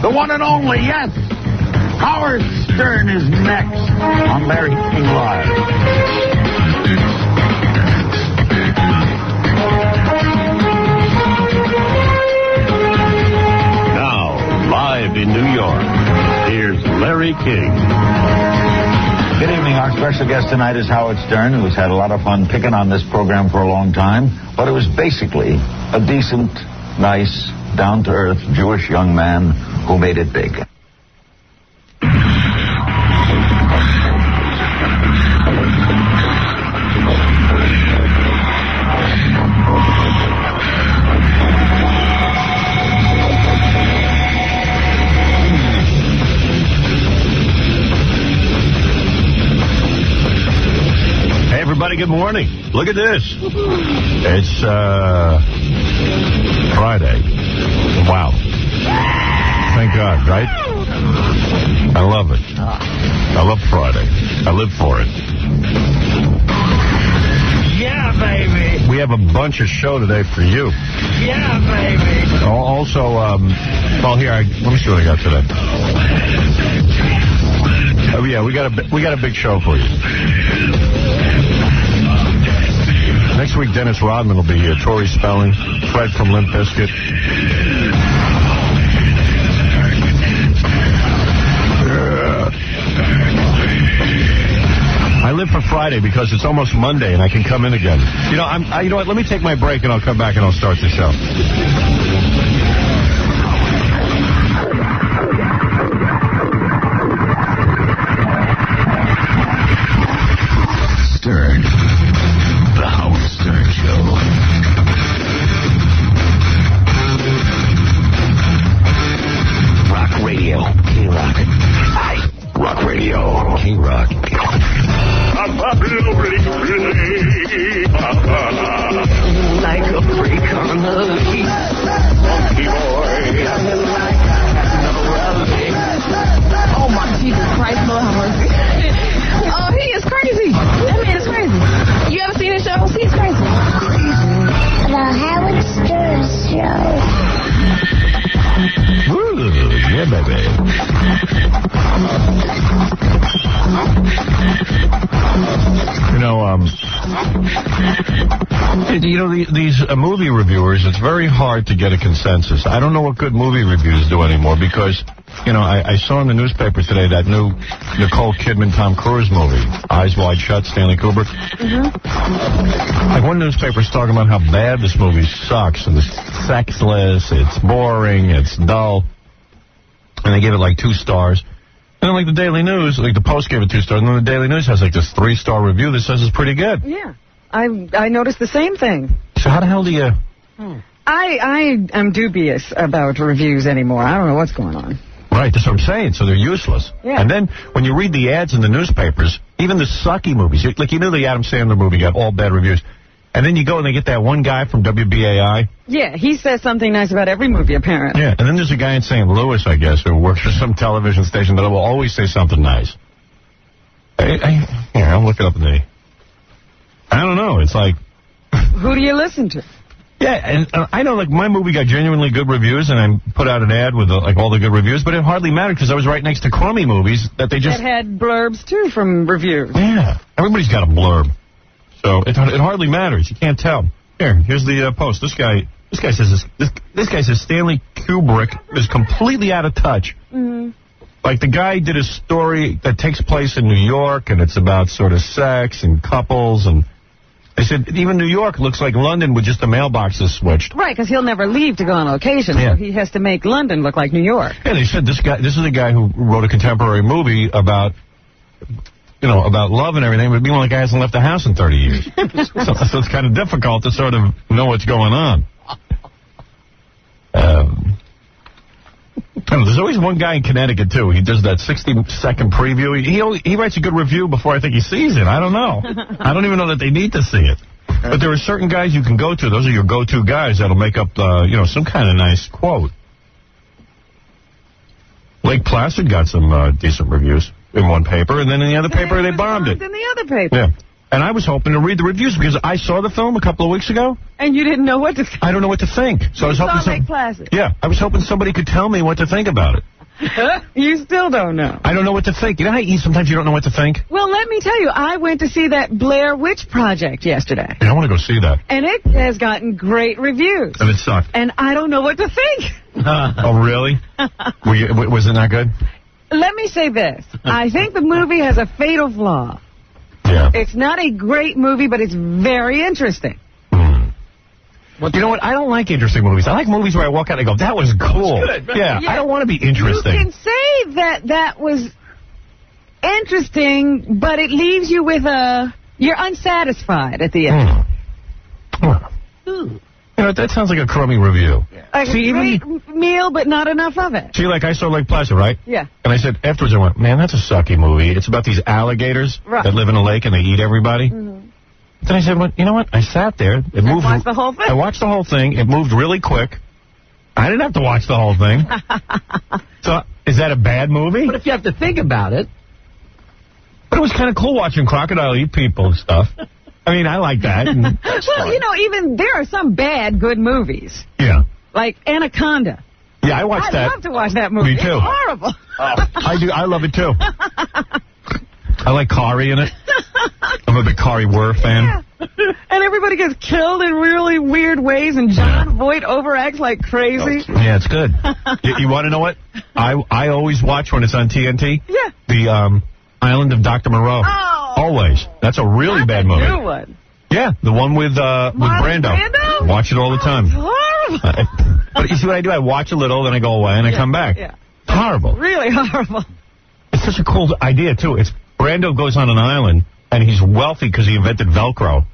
The one and only, yes. Howard Stern is next on Larry King Live. Now, live in New York, here's Larry King. Good evening. Our special guest tonight is Howard Stern, who's had a lot of fun picking on this program for a long time. But it was basically a decent, nice, down-to-earth Jewish young man who made it big. Good morning. Look at this. It's Friday. Wow. Thank God, right? I love it. I love Friday. I live for it. Yeah, baby. We have a bunch of show today for you. Yeah, baby. Also, well, here, let me see what I got today. Oh, yeah, we got a big show for you. Next week, Dennis Rodman will be here. Tori Spelling, Fred from Limp Bizkit. I live for Friday because it's almost Monday and I can come in again. You know, you know what? Let me take my break and I'll come back and I'll start the show. Stern. The Howard Stern Show. Rock Radio. K-Rock. Rock Radio. K-Rock. Like a freak on the heat. Funky boy. Oh my Jesus Christ, Lord have mercy. Oh, he is crazy. That man is crazy. You ever seen his shows? He's crazy. The Howard Stern Show. Woo, yeah, baby. These movie reviewers, it's very hard to get a consensus. I don't know what good movie reviews do anymore because, I saw in the newspaper today that new Nicole Kidman, Tom Cruise movie, Eyes Wide Shut, Stanley Kubrick. Mm-hmm. Like one newspaper's talking about how bad this movie sucks and it's sexless, it's boring, it's dull. And they give it like 2 stars. And then like the Daily News, like the Post gave it 2 stars, and then the Daily News has like this 3-star review that says it's pretty good. Yeah. I noticed the same thing. So how the hell do you... I am dubious about reviews anymore. I don't know what's going on. Right, that's what I'm saying. So they're useless. Yeah. And then when you read the ads in the newspapers, even the sucky movies, like the Adam Sandler movie got all bad reviews. And then you go and they get that one guy from WBAI. Yeah, he says something nice about every movie, apparently. Yeah, and then there's a guy in St. Louis, I guess, who works for some television station that will always say something nice. Here, I'll look it up in the... I don't know, it's like... Who do you listen to? Yeah, and I know, like, my movie got genuinely good reviews, and I put out an ad with, like, all the good reviews, but it hardly mattered because I was right next to crummy movies that they just... That had blurbs, too, from reviews. Yeah, everybody's got a blurb. So it hardly matters. You can't tell. Here's the Post. This guy says Stanley Kubrick is completely out of touch. Mm-hmm. Like, the guy did a story that takes place in New York, and it's about sort of sex and couples, and... They said even New York looks like London with just the mailboxes switched. Right, because he'll never leave to go on location, so he has to make London look like New York. Yeah, they said this is a guy who wrote a contemporary movie about, about love and everything, but meanwhile the guy hasn't left the house in 30 years. so it's kind of difficult to sort of know what's going on. There's always one guy in Connecticut, too. He does that 60-second preview. He writes a good review before I think he sees it. I don't know. I don't even know that they need to see it. But there are certain guys you can go to. Those are your go-to guys that'll make up, some kind of nice quote. Lake Placid got some decent reviews in one paper, and then in the other paper they bombed it. In the other paper. Yeah. And I was hoping to read the reviews because I saw the film a couple of weeks ago. And you didn't know what to think. I don't know what to think. So I was hoping Lake Placid. Yeah, I was hoping somebody could tell me what to think about it. You still don't know. I don't know what to think. You know how sometimes you don't know what to think? Well, let me tell you, I went to see that Blair Witch Project yesterday. Yeah, I want to go see that. And it has gotten great reviews. And it sucked. And I don't know what to think. Oh, really? Was it not good? Let me say this. I think the movie has a fatal flaw. Yeah. It's not a great movie, but it's very interesting. Well, you know what? I don't like interesting movies. I like movies where I walk out and I go, that was cool. Good, right? Yeah, I don't want to be interesting. You can say that was interesting, but it leaves you with you're unsatisfied at the end. You know, that sounds like a crummy review. A See, great meal, but not enough of it. See, like I saw Lake Placid, right? Yeah. And I said, afterwards I went, man, that's a sucky movie. It's about these alligators that live in a lake and they eat everybody. Then I said, well, you know what? I sat there. It moved. Watched the whole thing? I watched the whole thing. It moved really quick. I didn't have to watch the whole thing. So, is that a bad movie? But if you have to think about it. But it was kind of cool watching crocodile eat people and stuff. I mean, I like that. Well, you know, even there are some bad good movies. Yeah. Like Anaconda. Yeah, I watched that. I'd love to watch that movie. Me too. It's horrible. I do. I love it, too. I like Kari in it. I'm a big Kari Wurr fan. Yeah. And everybody gets killed in really weird ways, and John Voight overacts like crazy. Yeah, it's good. You want to know what? I always watch when it's on TNT. Yeah. The Island of Dr. Moreau. Oh. Always. That's a really bad movie. New one. Yeah, the one with Brando. Watch it all the time. It's horrible. But you see what I do? I watch a little, then I go away, and I come back. Yeah. Horrible. Really horrible. It's such a cool idea, too. Brando goes on an island, and he's wealthy because he invented Velcro.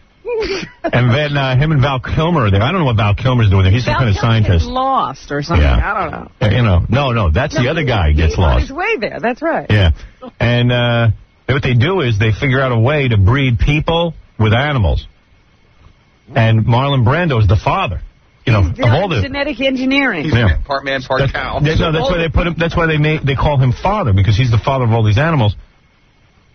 And then him and Val Kilmer are there. I don't know what Val Kilmer's doing there. He's some kind of scientist. Lost or something. Yeah. I don't know. You know, no, that's the other guy gets He's on lost. his way there. That's right. Yeah. And what they do is they figure out a way to breed people with animals. And Marlon Brando is the father. You know, of all the genetic engineering. He's part man, part cow. No, that's why they put him. That's why they call him father, because he's the father of all these animals.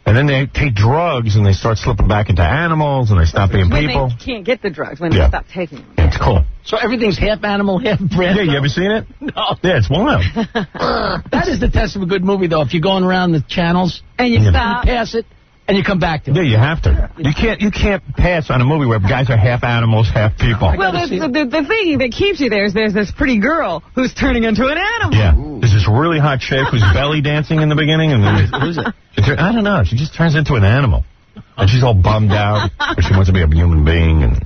And then they take drugs and they start slipping back into animals and they stop being when people. They can't get the drugs when they stop taking them. Yeah, it's cool. So everything's half animal, half Brando. Yeah, you ever seen it? No. Yeah, it's wild. That is the test of a good movie, though. If you're going around the channels and you stop, you pass it, and you come back to it. Yeah, you have to. You can't pass on a movie where guys are half animals, half people. Well, the thing that keeps you there is there's this pretty girl who's turning into an animal. Yeah. There's this really hot chick who's belly dancing in the beginning. And then Who's it? I don't know. She just turns into an animal. And she's all bummed out. But she wants to be a human being. And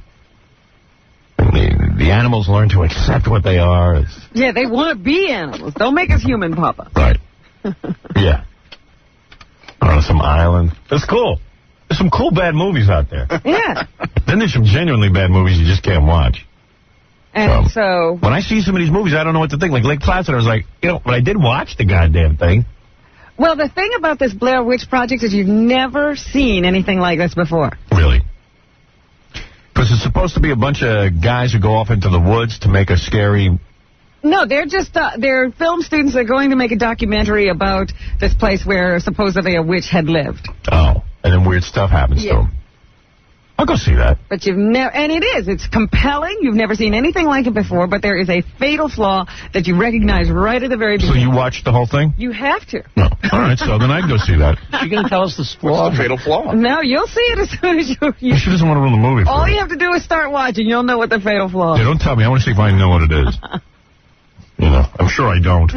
the animals learn to accept what they are. Yeah, they want to be animals. Don't make us human, Papa. Right. Yeah. On some island. That's cool. There's some cool bad movies out there. Yeah. Then there's some genuinely bad movies you just can't watch. And so when I see some of these movies, I don't know what to think. Like Lake Placid, I was like, but I did watch the goddamn thing. Well, the thing about this Blair Witch Project is you've never seen anything like this before. Really? Because it's supposed to be a bunch of guys who go off into the woods to make a scary... No, they're just, they're film students that are going to make a documentary about this place where supposedly a witch had lived. Oh, and then weird stuff happens to them. I'll go see that. But you've never, and it's compelling. You've never seen anything like it before, but there is a fatal flaw that you recognize right at the very beginning. So you watched the whole thing? You have to. No. All right, so then I'd go see that. You're going to tell us the flaw? What's the fatal flaw? No, you'll see it as soon as you She doesn't want to ruin the movie for all me. you have to do is start watching. You'll know what the fatal flaw is. Yeah, don't tell me. I want to see if I know what it is. I'm sure I don't.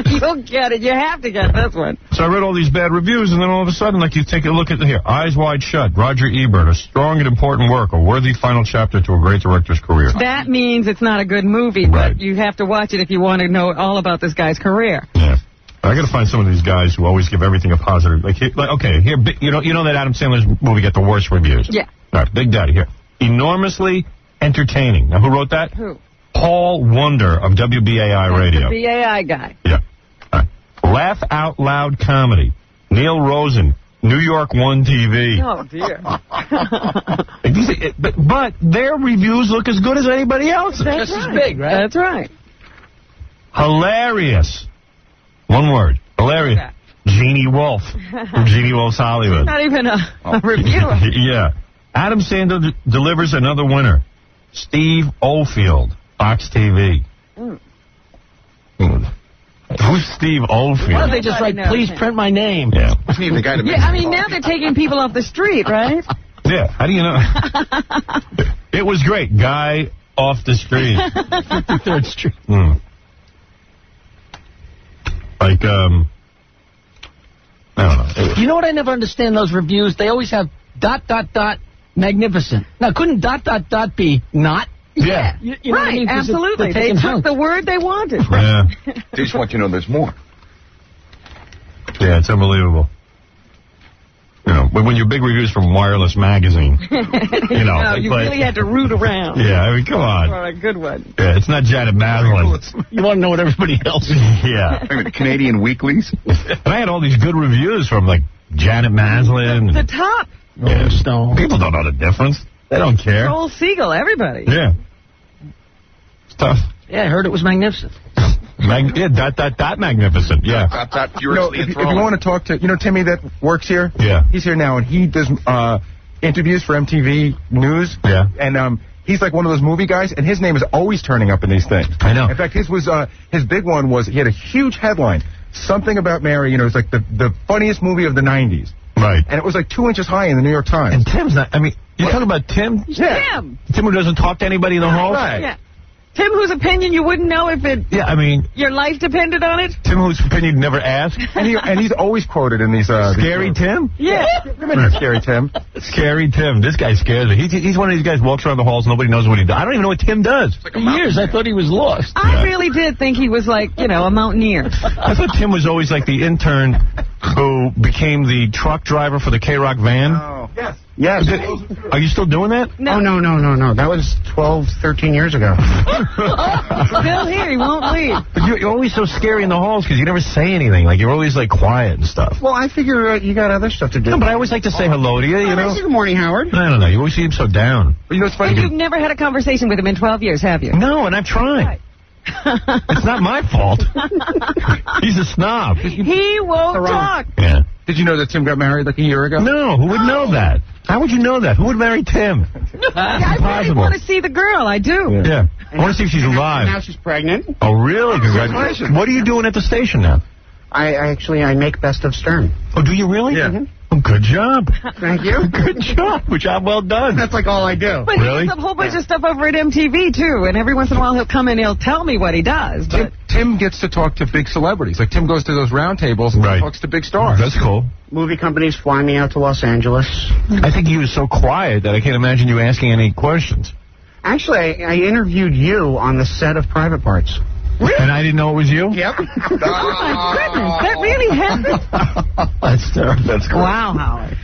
You'll get it. You have to get this one. So I read all these bad reviews, and then all of a sudden, like, you take a look at here. Eyes Wide Shut, Roger Ebert, a strong and important work, a worthy final chapter to a great director's career. That means it's not a good movie, but you have to watch it if you want to know all about this guy's career. Yeah. I got to find some of these guys who always give everything a positive. Okay, here, you know that Adam Sandler's movie got the worst reviews? Yeah. All right, Big Daddy, here. Enormously entertaining. Now, who wrote that? Who? Paul Wonder of WBAI Radio. The BAI guy. Yeah. All right. Laugh Out Loud Comedy. Neil Rosen, New York One TV. Oh, dear. But their reviews look as good as anybody else's. That's Just right. as big, right? That's right. Hilarious. One word. Hilarious. Jeannie Wolf from Jeannie Wolf's Hollywood. Not even a review. Yeah. Adam Sandler delivers another winner. Steve Oldfield, Fox TV. Who's Steve Oldfield? Why don't they just write, please print my name? Yeah. The guy that Yeah, I mean, now they're taking people off the street, right? Yeah. How do you know? It was great. Guy off the street. 53rd Street. Like, I don't know. You know what I never understand those reviews? They always have ... magnificent. Now, couldn't ... be not? Yeah. You know what I Right, mean? 'Cause absolutely. they're They taking took hunks. the word they wanted. Yeah. They just want you to know there's more. Yeah, it's unbelievable. You know, when your big reviews from Wireless Magazine, you know. No, you really had to root around Yeah, I mean, come on. for a good one. Yeah, it's not Janet Maslin. You want to know what everybody else Yeah. Wait a minute, Canadian weeklies? And I had all these good reviews from, like, Janet Maslin. The top. Yeah, Stone. people don't know the difference. They don't care. Joel Siegel, everybody. Yeah. It's tough. Yeah, I heard it was magnificent. Yeah, magnificent. Yeah. You know, if you want to talk to, Timmy that works here? Yeah. He's here now, and he does interviews for MTV News. Yeah. And he's like one of those movie guys, and his name is always turning up in these things. I know. In fact, his big one was, he had a huge headline, Something About Mary, it's like the funniest movie of the 90s. Right. And it was like 2 inches high in the New York Times. And Tim's not, I mean, you're talking about Tim? Yeah. Tim who doesn't talk to anybody in the hall? Right. Yeah. Tim, whose opinion you wouldn't know if Yeah, I mean, your life depended on it? Tim whose opinion you never ask? And he's always quoted in these... Scary these Tim? Yeah. Scary Tim. Scary Tim. This guy scares me. He's one of these guys who walks around the halls, nobody knows what he does. I don't even know what Tim does. For years, I thought he was lost. I really did think he was like, a mountaineer. I thought Tim was always like the intern who became the truck driver for the K-Rock van. Oh. Yes. Yes. Are you still doing that? No. Oh, no. That was 12, 13 years ago. Still here. He won't leave. But you're always so scary in the halls because you never say anything. Like, you're always, like, quiet and stuff. Well, I figure you got other stuff to do. No, but I always like to say hello to you, you know? Good morning, Howard. I don't know. You always seem so down. It's funny. And you've never had a conversation with him in 12 years, have you? No, and I've tried. It's not my fault. He's a snob. He won't talk. Yeah. Did you know that Tim got married like a year ago? No, who would know that? How would you know that? Who would marry Tim? I really want to see the girl. I do. Yeah. I want to see if she's alive. Now she's pregnant. Oh, really? Congratulations. What are you doing at the station now? I make Best of Stern. Oh, do you really? Yeah. Oh, good job. Thank you. Good job. Good job well done. That's like all I do. But Really? he does a whole bunch of stuff over at MTV, too. And every once in a while, he'll come and he'll tell me what he does. But Tim gets to talk to big celebrities. Like, Tim goes to those round tables and Right. talks to big stars. That's cool. Movie companies fly me out to Los Angeles. I think he was so quiet that I can't imagine you asking any questions. Actually, I interviewed you on the set of Private Parts. And I didn't know it was you? Yep. oh, my goodness. That really happened? That's terrible. That's great. Wow, Howard.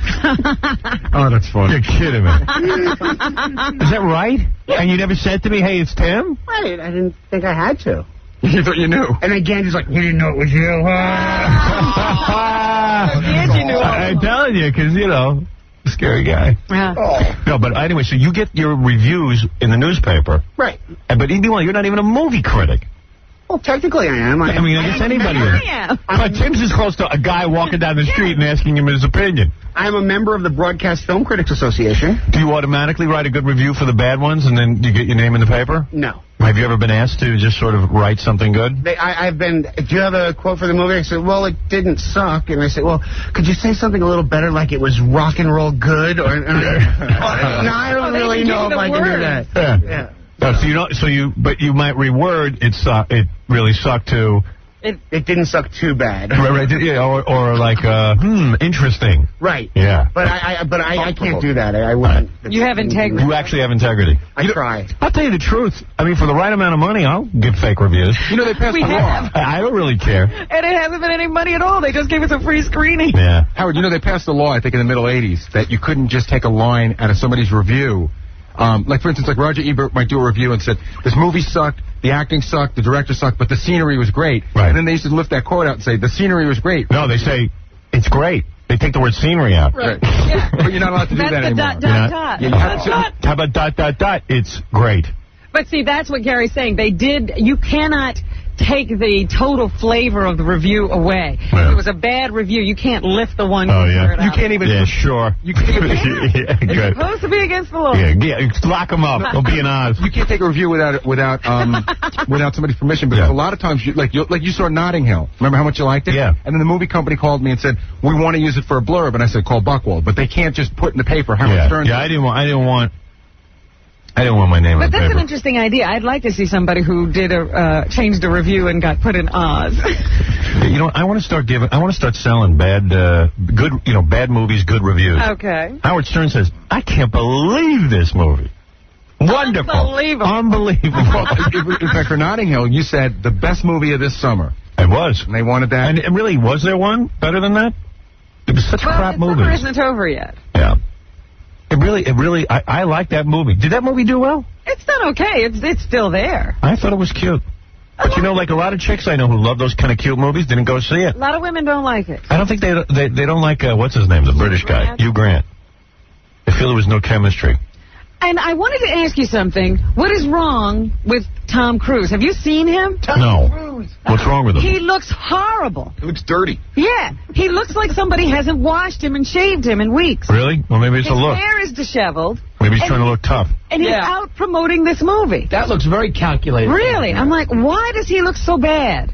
Oh, that's funny. You're kidding me. Is that right? And you never said to me, hey, it's Tim? I didn't think I had to. You thought you knew. And again, he's like, we didn't know it was you. You knew I'm telling you, because, scary guy. Yeah. No, but anyway, so you get your reviews in the newspaper. Right. But meanwhile, you're not even a movie critic. Well, technically I am. I mean, I guess anybody is. Yeah. But Tim's as close to a guy walking down the street and asking him his opinion. I'm a member of the Broadcast Film Critics Association. Do you automatically write a good review for the bad ones and then you get your name in the paper? No. Have you ever been asked to just sort of write something good? I've been, do you have a quote for the movie? I said, well, it didn't suck. And I said, well, could you say something a little better, like it was rock and roll good? Or no, I don't really know if I can do that. Yeah. But you might reword it really sucked too. It didn't suck too bad. Right, yeah, or like, interesting. Right. Yeah. But I can't do that. I wouldn't. You have integrity. You actually have integrity. I try. I'll tell you the truth. I mean, for the right amount of money, I'll give fake reviews. They passed We the law. have. I don't really care. And it hasn't been any money at all. They just gave us a free screening. Yeah. Howard, they passed the law, I think, in the middle 80s, that you couldn't just take a line out of somebody's review. Like, for instance, like Roger Ebert might do a review and said, this movie sucked, the acting sucked, the director sucked, but the scenery was great. Right. And then they used to lift that quote out and say, the scenery was great. No, they say, it's great. They take the word scenery out. Right. Yeah. But you're not allowed to do That's that the anymore. dot. Yeah, you have to- How about ... It's great. But see, that's what Gary's saying. You cannot take the total flavor of the review away. Yeah. If it was a bad review, you can't lift the one. Oh, yeah. You can't even. Yeah, sure. You can't even. Yeah, It's good. supposed to be against the law. Yeah, lock them up. They'll be in Oz. You can't take a review without somebody's permission, because Yeah. a lot of times you saw Notting Hill. Remember how much you liked it? Yeah. And then the movie company called me and said, we want to use it for a blurb, and I said, call Buchwald. But they can't just put in the paper Howard Stern. Yeah, I didn't want my name But on the that's paper. an interesting idea. I'd like to see somebody who did changed a review and got put in Oz. You know, I want to start selling bad movies, good reviews. Okay. Howard Stern says, I can't believe this movie. Wonderful. Unbelievable. In fact, for Notting Hill, you said the best movie of this summer. It was. And they wanted that. And really, was there one better than that? It was such crap Well, movies. summer isn't over yet. Yeah. It really, I like that movie. Did that movie do well? It's done okay. It's still there. I thought it was cute. But you know, like a lot of chicks I know who love those kind of cute movies didn't go see it. A lot of women don't like it. I don't think they don't like, what's his name, the British guy, Hugh Grant. They feel there was no chemistry. And I wanted to ask you something. What is wrong with Tom Cruise? Have you seen him? No. What's wrong with him? He looks horrible. It looks dirty. Yeah. He looks like somebody hasn't washed him and shaved him in weeks. Really? Well, maybe it's His a look. hair is disheveled. Maybe he's trying to look tough. And he's Yeah. out promoting this movie. That looks very calculated. Really? I'm like, why does he look so bad?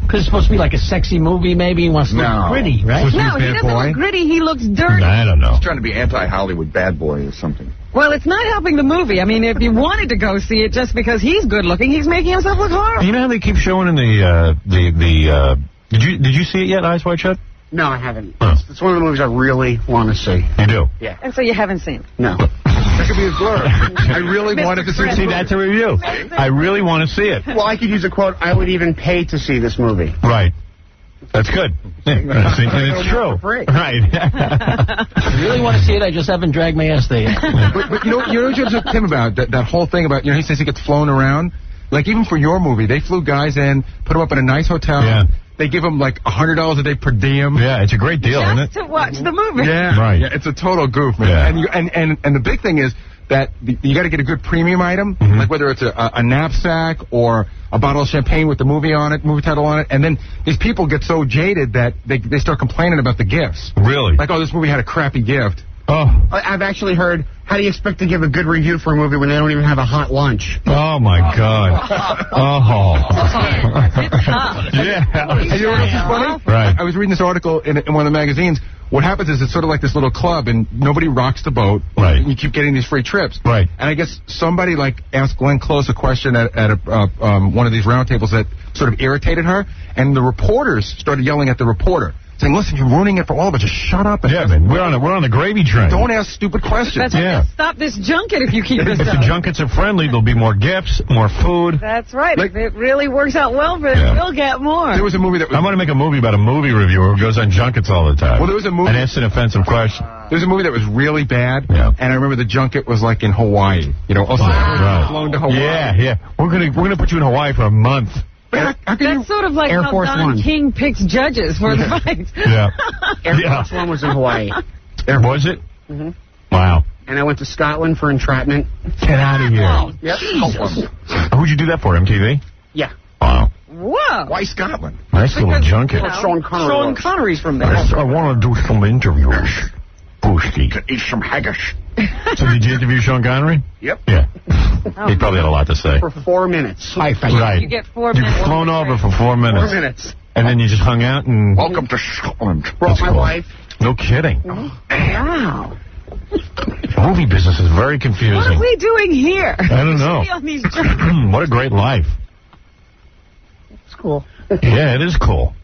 Because it's supposed to be like a sexy movie, maybe. He wants to No. look gritty, right? Supposed to be No, he bad doesn't boy. look gritty. He looks dirty. I don't know. Trying to be anti-Hollywood bad boy or something. Well, it's not helping the movie. I mean, if you wanted to go see it just because he's good looking, he's making himself look horrible. You know how they keep showing in the did you see it yet, Eyes Wide Shut? No, I haven't. Oh. It's one of the movies I really want to see. You do? And so you haven't seen it. No. That could be his blurb. I really Mr. wanted to see Chris. See, that's a review. I really want to see it. Well, I could use a quote, I would even pay to see this movie. Right. That's good. See, and it's true. Right. I really want to see it. I just haven't dragged my ass there yet. But you know what you talked to Tim about? That whole thing about, he says he gets flown around. Like, even for your movie, they flew guys in, put them up in a nice hotel. Yeah. They give them like $100 a day per diem. Yeah, it's a great deal, isn't it? Just to watch the movie. Yeah. Right. Yeah, it's a total goof, man. Yeah. And the big thing is that you got to get a good premium item, like whether it's a knapsack or a bottle of champagne with the movie title on it, and then these people get so jaded that they start complaining about the gifts. Really? Like, oh, this movie had a crappy gift. Oh. I've actually heard, how do you expect to give a good review for a movie when they don't even have a hot lunch? Oh, my God. Oh. Yeah. And you know what's funny? Right. I was reading this article in one of the magazines. What happens is it's sort of like this little club, and nobody rocks the boat. Right. And you keep getting these free trips. Right. And I guess somebody asked Glenn Close a question at one of these roundtables that sort of irritated her, and the reporters started yelling at the reporter, saying, "Listen, you're ruining it for all of us. Just shut up." And Yeah, man. We're on the gravy train. don't ask stupid questions. That's Yeah. right. Stop this junket if you keep this If the up. junkets are friendly, there'll be more gifts, more food. That's right. Like- If it really works out well for them, Yeah. we'll get more. There was a movie that was. I'm going to make a movie about a movie reviewer who goes on junkets all the time. Well, there was a movie- And asks an offensive question. There was a movie that was really bad, Yeah. and I remember the junket was like in Hawaii. Also Right. flown to Hawaii. Yeah. We're gonna put you in Hawaii for a month. But how can That's sort of like Air how Force Don One. King picks judges for the fight. Yeah. Air Yeah. Force One was in Hawaii. Was it? Mhm. Wow. And I went to Scotland for entrapment. Get out of here. Yep. Who'd you do that for, MTV? Yeah. Wow. Whoa. Why Scotland? Nice little junket. Sean Connery. Sean Connery's from there. I want to do some interviews. Boosty. Eat some haggis. So did you interview Sean Connery? Yep. Yeah. He probably had a lot to say. For 4 minutes. Right. You get 4 You've minutes. flown over for 4 minutes. 4 minutes. And then you just hung out and... Welcome to Scotland. Brought That's my cool. wife. No kidding. Wow. The movie business is very What confusing. are we doing here? I don't know. We should be on these journeys. What a great life. It's cool. Yeah, it is cool.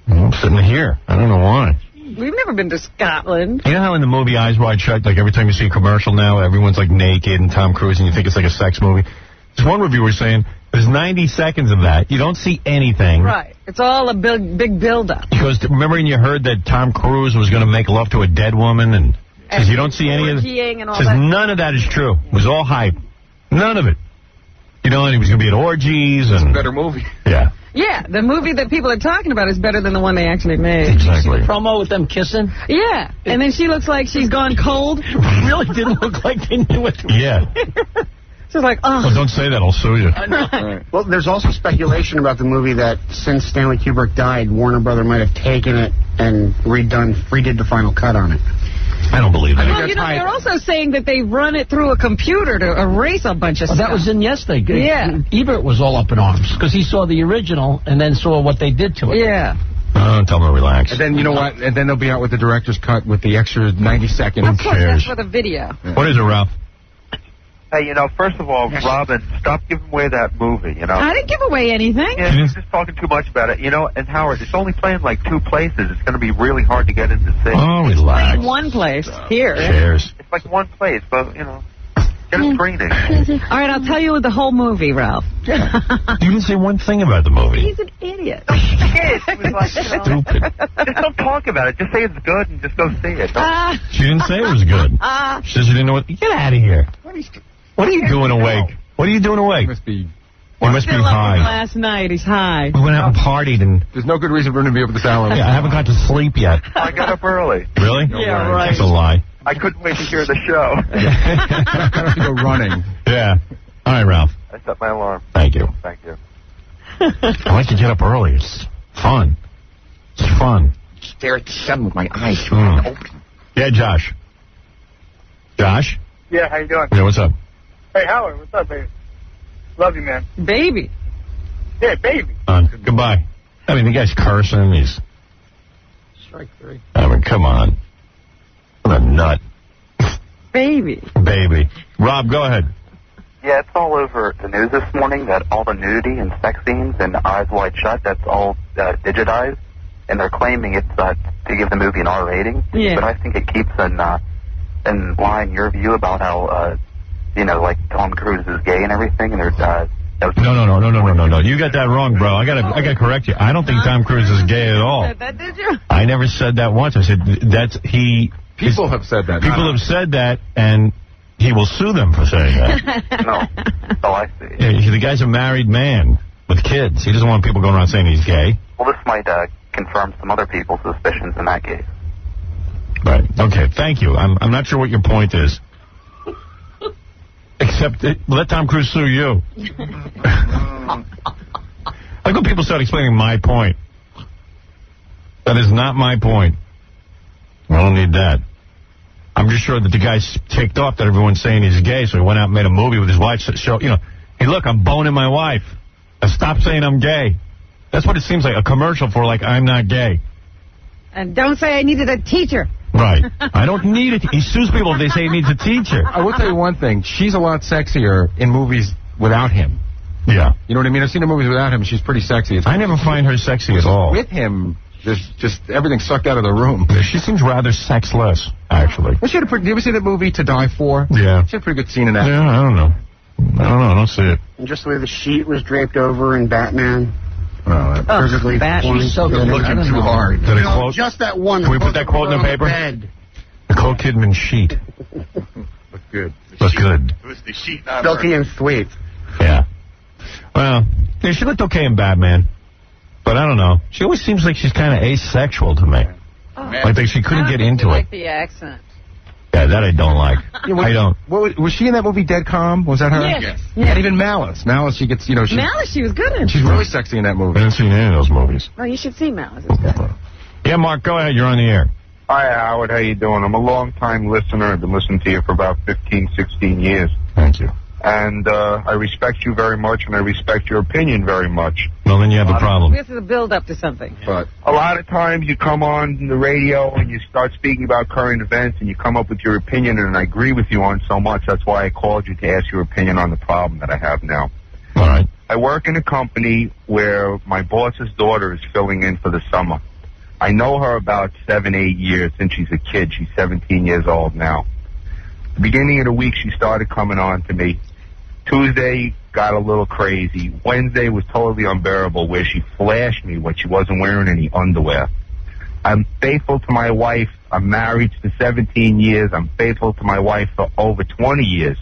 I'm sitting here. I don't know why. We've never been to Scotland. You know how in the movie Eyes Wide Shut, like every time you see a commercial now, everyone's like naked and Tom Cruise and you think it's like a sex movie? There's one reviewer saying there's 90 seconds of that. You don't see anything. Right. It's all a big build-up. Because remember when you heard that Tom Cruise was going to make love to a dead woman and says you don't see any of orgying and all says that. none of that is true. It was all hype. None of it. You know, and he was going to be at orgies and... Better movie. Yeah. Yeah, the movie that people are talking about is better than the one they actually made. Exactly. Promo with them kissing. Yeah, and then she looks like she's gone cold. Really didn't look like they knew what to Yeah. It's like, oh. Well, don't say that. I'll sue you. Well, there's also speculation about the movie that since Stanley Kubrick died, Warner Brother might have taken it and redid the final cut on it. I don't believe that. Well, they're also saying that they run it through a computer to erase a bunch of stuff. That was in yesterday. Yeah. Ebert was all up in arms because he saw the original and then saw what they did to it. Yeah. Tell them to relax. And then, you know what? And then they'll be out with the director's cut with the extra 90 seconds. Of course, that's for the video. What is it, Ralph? Hey, first of all, Robin, stop giving away that movie, I didn't give away anything. Yeah, you're just talking too much about it, and Howard, it's only playing like 2 places. It's going to be really hard to get into see. Oh, relax. Playing one place here. Cheers. It's like one place, but, get a screening. All right, I'll tell you the whole movie, Ralph. You didn't say one thing about the movie. He's an idiot. It was like, Stupid. Just don't talk about it. Just say it's good and just go see it. She didn't say it was good. She said she didn't know what... Get out of here. What are you doing awake? What are you doing awake? He must be high. Last night, he's high. We went out and partied and... There's no good reason for him to be up this hour. Yeah, I haven't got to sleep yet. I got up early. Really? Yeah, right. That's a lie. I couldn't wait to hear the show. I have to go running. Yeah. All right, Ralph. I set my alarm. Thank you. Thank you. I like to get up early. It's fun. It's fun. Stare at the sun with my eyes wide open. Yeah, Josh. Josh? Yeah, how you doing? Yeah, what's up? Hey, Howard, what's up, baby? Love you, man. Baby. Yeah, baby. Goodbye. I mean, the guy's cursing. He's... Strike 3. I mean, come on. What a nut. Baby. Baby. Rob, go ahead. Yeah, it's all over the news this morning that all the nudity and sex scenes and Eyes Wide Shut, that's all digitized. And they're claiming it's to give the movie an R rating. Yeah. But I think it keeps in line your view about how, like Tom Cruise is gay and everything. And there's No. You got that wrong, bro. I gotta correct you. I don't think Tom Cruise is gay at all. Said that, did you? I never said that once. I said People have said that. People have said that, and he will sue them for saying that. No. Oh, I see. Yeah, the guy's a married man with kids. He doesn't want people going around saying he's gay. Well, this might confirm some other people's suspicions in that case. Right. Okay. Thank you. I'm not sure what your point is. Except let Tom Cruise sue you. I think people start explaining my point. That is not my point. I don't need that. I'm just sure that the guy's ticked off that everyone's saying he's gay, so he went out and made a movie with his wife. Show, hey, look, I'm boning my wife. Stop saying I'm gay. That's what it seems like, a commercial for, like, I'm not gay. And don't say I needed a teacher. Right. I don't need it. He sues people if they say he needs a teacher. I will tell you one thing. She's a lot sexier in movies without him. Yeah. You know what I mean? I've seen the movies without him. She's pretty sexy. I never find her sexy at all. With him, there's just everything sucked out of the room. She seems rather sexless, actually. Well, do you ever see that movie To Die For? Yeah. She had a pretty good scene in that. Yeah, I don't know. I don't see it. And just the way the sheet was draped over in Batman. Perfectly. She's so good. Looking too hard. Did I quote? Just that one. Can we put that quote in the paper? Nicole Kidman sheet. Look good. Look good. It was the sheet, not Silky and sweet. Yeah. Well, yeah, she looked okay in Batman. But I don't know. She always seems like she's kind of asexual to me. Like she couldn't get into it. Like the accent. Yeah, that I don't like. I don't. Was she in that movie Dead Calm? Was that her? Yes. And even Malice. Malice, she gets, Malice, she was good in. She's really sexy in that I movie. haven't seen any of those movies. Oh, you should see Malice. It's good. Yeah, Mark, go ahead. You're on the air. Hi, Howard. How you doing? I'm a long-time listener. I've been listening to you for about 15, 16 years. Thank you. And I respect you very much, and I respect your opinion very much. Well, then you have a problem. This is a build-up to something. But a lot of times you come on the radio and you start speaking about current events, and you come up with your opinion, and I agree with you on so much. That's why I called you to ask your opinion on the problem that I have now. All right. I work in a company where my boss's daughter is filling in for the summer. I know her about 7, 8 years since she's a kid. She's 17 years old now. The beginning of the week, she started coming on to me. Tuesday got a little crazy. Wednesday was totally unbearable, where she flashed me when she wasn't wearing any underwear. I'm faithful to my wife. I'm married for 17 years. I'm faithful to my wife for over 20 years.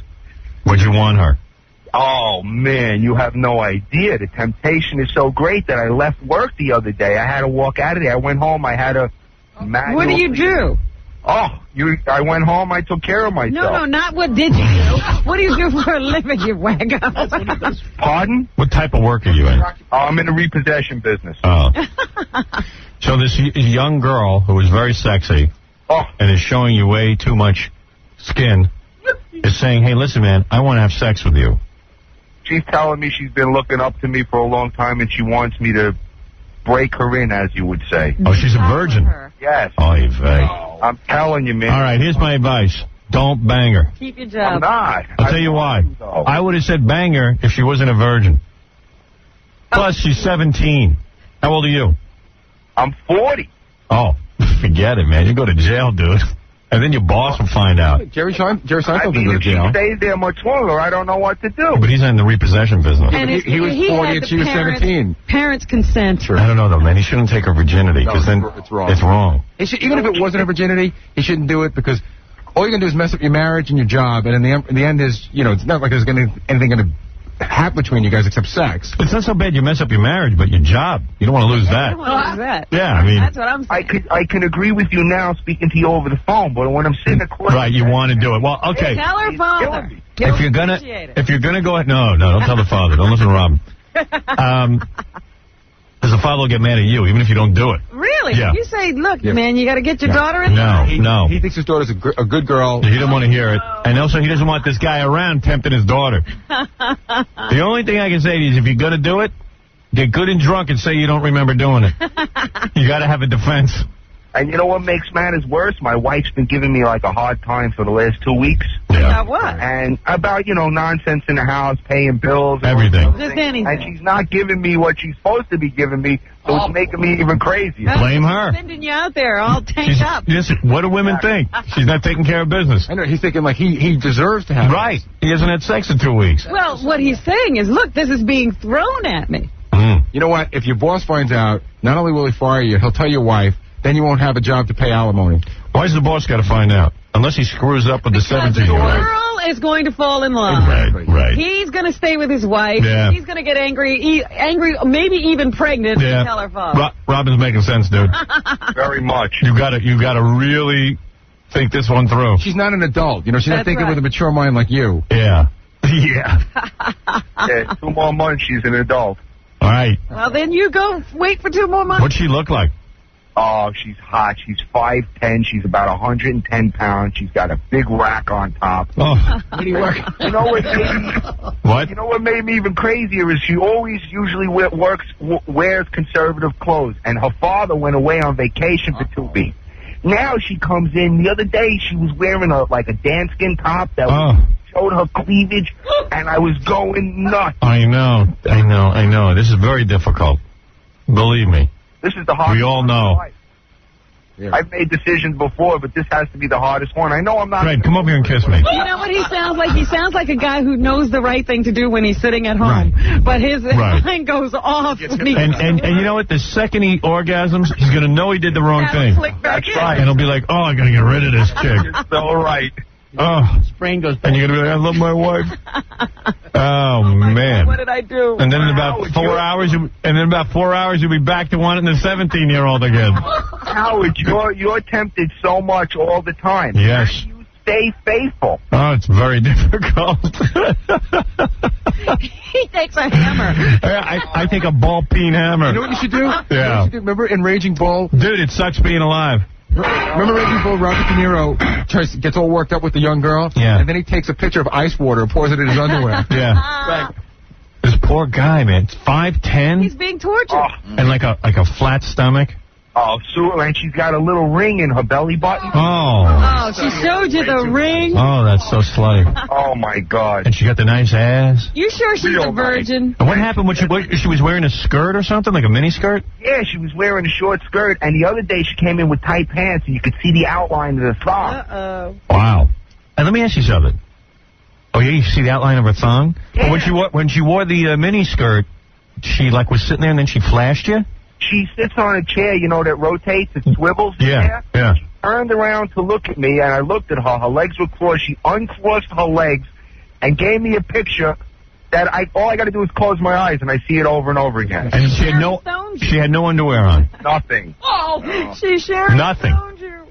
What'd you want her? Oh, man, you have no idea. The temptation is so great that I left work the other day. I had to walk out of there. I went home. I had a manual. What do you do? Oh, I went home, I took care of myself. No, not what did you do. What do you do for a living, you wacko? Pardon? What type of work are you in? I'm in the repossession business. Oh. So this young girl who is very sexy and is showing you way too much skin is saying, hey, listen, man, I want to have sex with you. She's telling me she's been looking up to me for a long time and she wants me to break her in, as you would say. Oh, she's a virgin. Yes. Oh, you vey. I'm telling you, man. All right, here's my advice. Don't bang her. Keep your job. I'm not. I'll tell you why. I would have said bang her if she wasn't a virgin. Plus, she's 17. How old are you? I'm 40. Oh, forget it, man. You go to jail, dude. And then your boss will find out. Jerry Seinfeld I mean, didn't go to if she jail. stays there much longer, I don't know what to do. But he's in the repossession business. And he was 40 had and the she was 17. Parents' consent. I don't know, though, man. He shouldn't take her virginity, because then it's wrong. It's wrong. Even if it wasn't a virginity, he shouldn't do it, because all you're going to do is mess up your marriage and your job, and in the end is, it's not like there's anything going to happen between you guys except sex. It's not so bad you mess up your marriage, but your job. You don't want to lose that. You don't want to lose that. Yeah, I mean. That's what I'm saying. I can agree with you now speaking to you over the phone, but when I'm sitting at court... Right, you want to do it. Well, okay. Tell her father. If you're gonna go ahead, no, don't tell the father. Don't listen to Robin. Because the father will get mad at you, even if you don't do it. Really? Yeah. You say, look, man, you got to get your daughter in No, there. no. He thinks his daughter's a good girl. He didn't want to hear it. And also, he doesn't want this guy around tempting his daughter. The only thing I can say to you is if you're going to do it, get good and drunk and say you don't remember doing it. You got to have a defense. And you know what makes matters worse? My wife's been giving me like a hard time for the last 2 weeks. About what? And about, nonsense in the house, paying bills. Everything. Just anything. And she's not giving me what she's supposed to be giving me, so it's making me even crazier. Blame her. Sending you out there all tanked up. Listen, what do women think? She's not taking care of business. I know, he's thinking like he deserves to have it. Right. He hasn't had sex in 2 weeks. Well, what he's saying is, look, this is being thrown at me. You know what? If your boss finds out, not only will he fire you, he'll tell your wife, then you won't have a job to pay alimony. Why's the boss got to find out? Unless he screws up with the The 17-year-old. girl is going to fall in love. Right. He's going to stay with his wife. Yeah. He's going to get angry, maybe even pregnant, and tell her father. Robin's making sense, dude. Very much. You got to really think this one through. She's not an adult. She's not That's thinking right. with a mature mind like you. Yeah. Yeah. Yeah, 2 more months, she's an adult. All right. Well, then you go wait for 2 more months. What'd she look like? Oh, she's hot. She's 5'10". She's about 110 pounds. She's got a big rack on top. Oh. You know what made me, What? You know what made me even crazier is she always usually wears conservative clothes, and her father went away on vacation for 2 weeks. Now she comes in. The other day she was wearing a danskin top that showed her cleavage, and I was going nuts. I know. This is very difficult. Believe me. This is the hardest. We all one in know. my life. I've made decisions before, but this has to be the hardest one. I know I'm not. Fred, come over here and kiss me. You know what he sounds like? He sounds like a guy who knows the right thing to do when he's sitting at home. Right. But his Right. mind goes off. When he And you know what? The second he orgasms, he's going to know he did the wrong thing. That's right. And he'll be like, oh, I got to get rid of this chick. You're so right. Oh. Brain goes And you're going to be like, I love my wife. Oh, man. What did I do? And then in about 4 hours, you'll be back to wanting the 17-year-old again. Howard, you're tempted so much all the time. Yes. You stay faithful. Oh, it's very difficult. He takes a hammer. I take a ball-peen hammer. You know what you should do? Yeah. You know what you should do? Remember in Raging Bull? Dude, it sucks being alive. Remember Raging Bull? Robert De Niro gets all worked up with the young girl? Yeah. And then he takes a picture of ice water and pours it in his underwear. Yeah. Right. This poor guy, man. 5'10". He's being tortured. And like a flat stomach. Oh, Sue, and she's got a little ring in her belly button. Oh. Oh, she showed you the ring. Oh, that's so slutty. Oh, my God. And she got the nice ass. You sure she's a virgin? And what happened when she was wearing a skirt or something, like a mini skirt? Yeah, she was wearing a short skirt, and the other day she came in with tight pants, and you could see the outline of the thong. Uh-oh. Wow. And let me ask you something. Oh, yeah, you see the outline of her thong? Yeah. When she wore the mini skirt, she was sitting there and then she flashed you? She sits on a chair, that rotates, it swivels. Yeah. She turned around to look at me, and I looked at her. Her legs were crossed. She uncrossed her legs and gave me a picture that all I got to do is close my eyes, and I see it over and over again. And she had no underwear on. Nothing. Oh, she shared Nothing. you.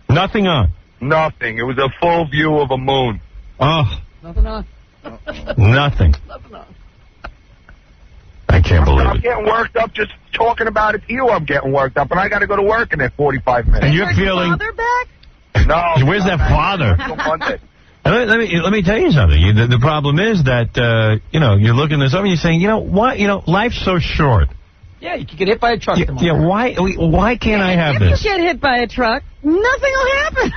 Nothing on. Nothing. It was a full view of a moon. Oh. Nothing on. Nothing. Nothing on. I can't believe I'm it. getting worked up just talking about it to you. I'm getting worked up, and I got to go to work in that 45 minutes. And you're feeling... Father back? No. Where's that father? Until Monday. Let me tell you something. The problem is that you're looking this over and you're saying, what? Life's so short. Yeah, you could get hit by a truck tomorrow. Yeah, why can't I have If this? you get hit by a truck, nothing will happen.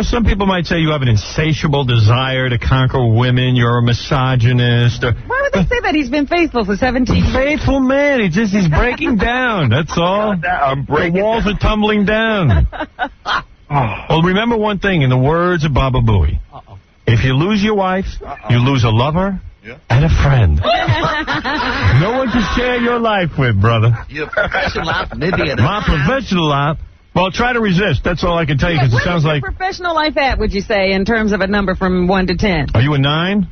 Some people might say you have an insatiable desire to conquer women. You're a misogynist. Why would they say that? He's been faithful for 17 years. Faithful man. He's breaking down. That's all. I'm breaking. The walls are tumbling down. Well, remember one thing in the words of Baba Booey. If you lose your wife, you lose a lover and a friend. No one to share your life with, brother. Your professional life, maybe. My professional life. Well, try to resist. That's all I can tell you, because it sounds like... Where's your professional life at, would you say, in terms of a number from 1 to 10? Are you a 9?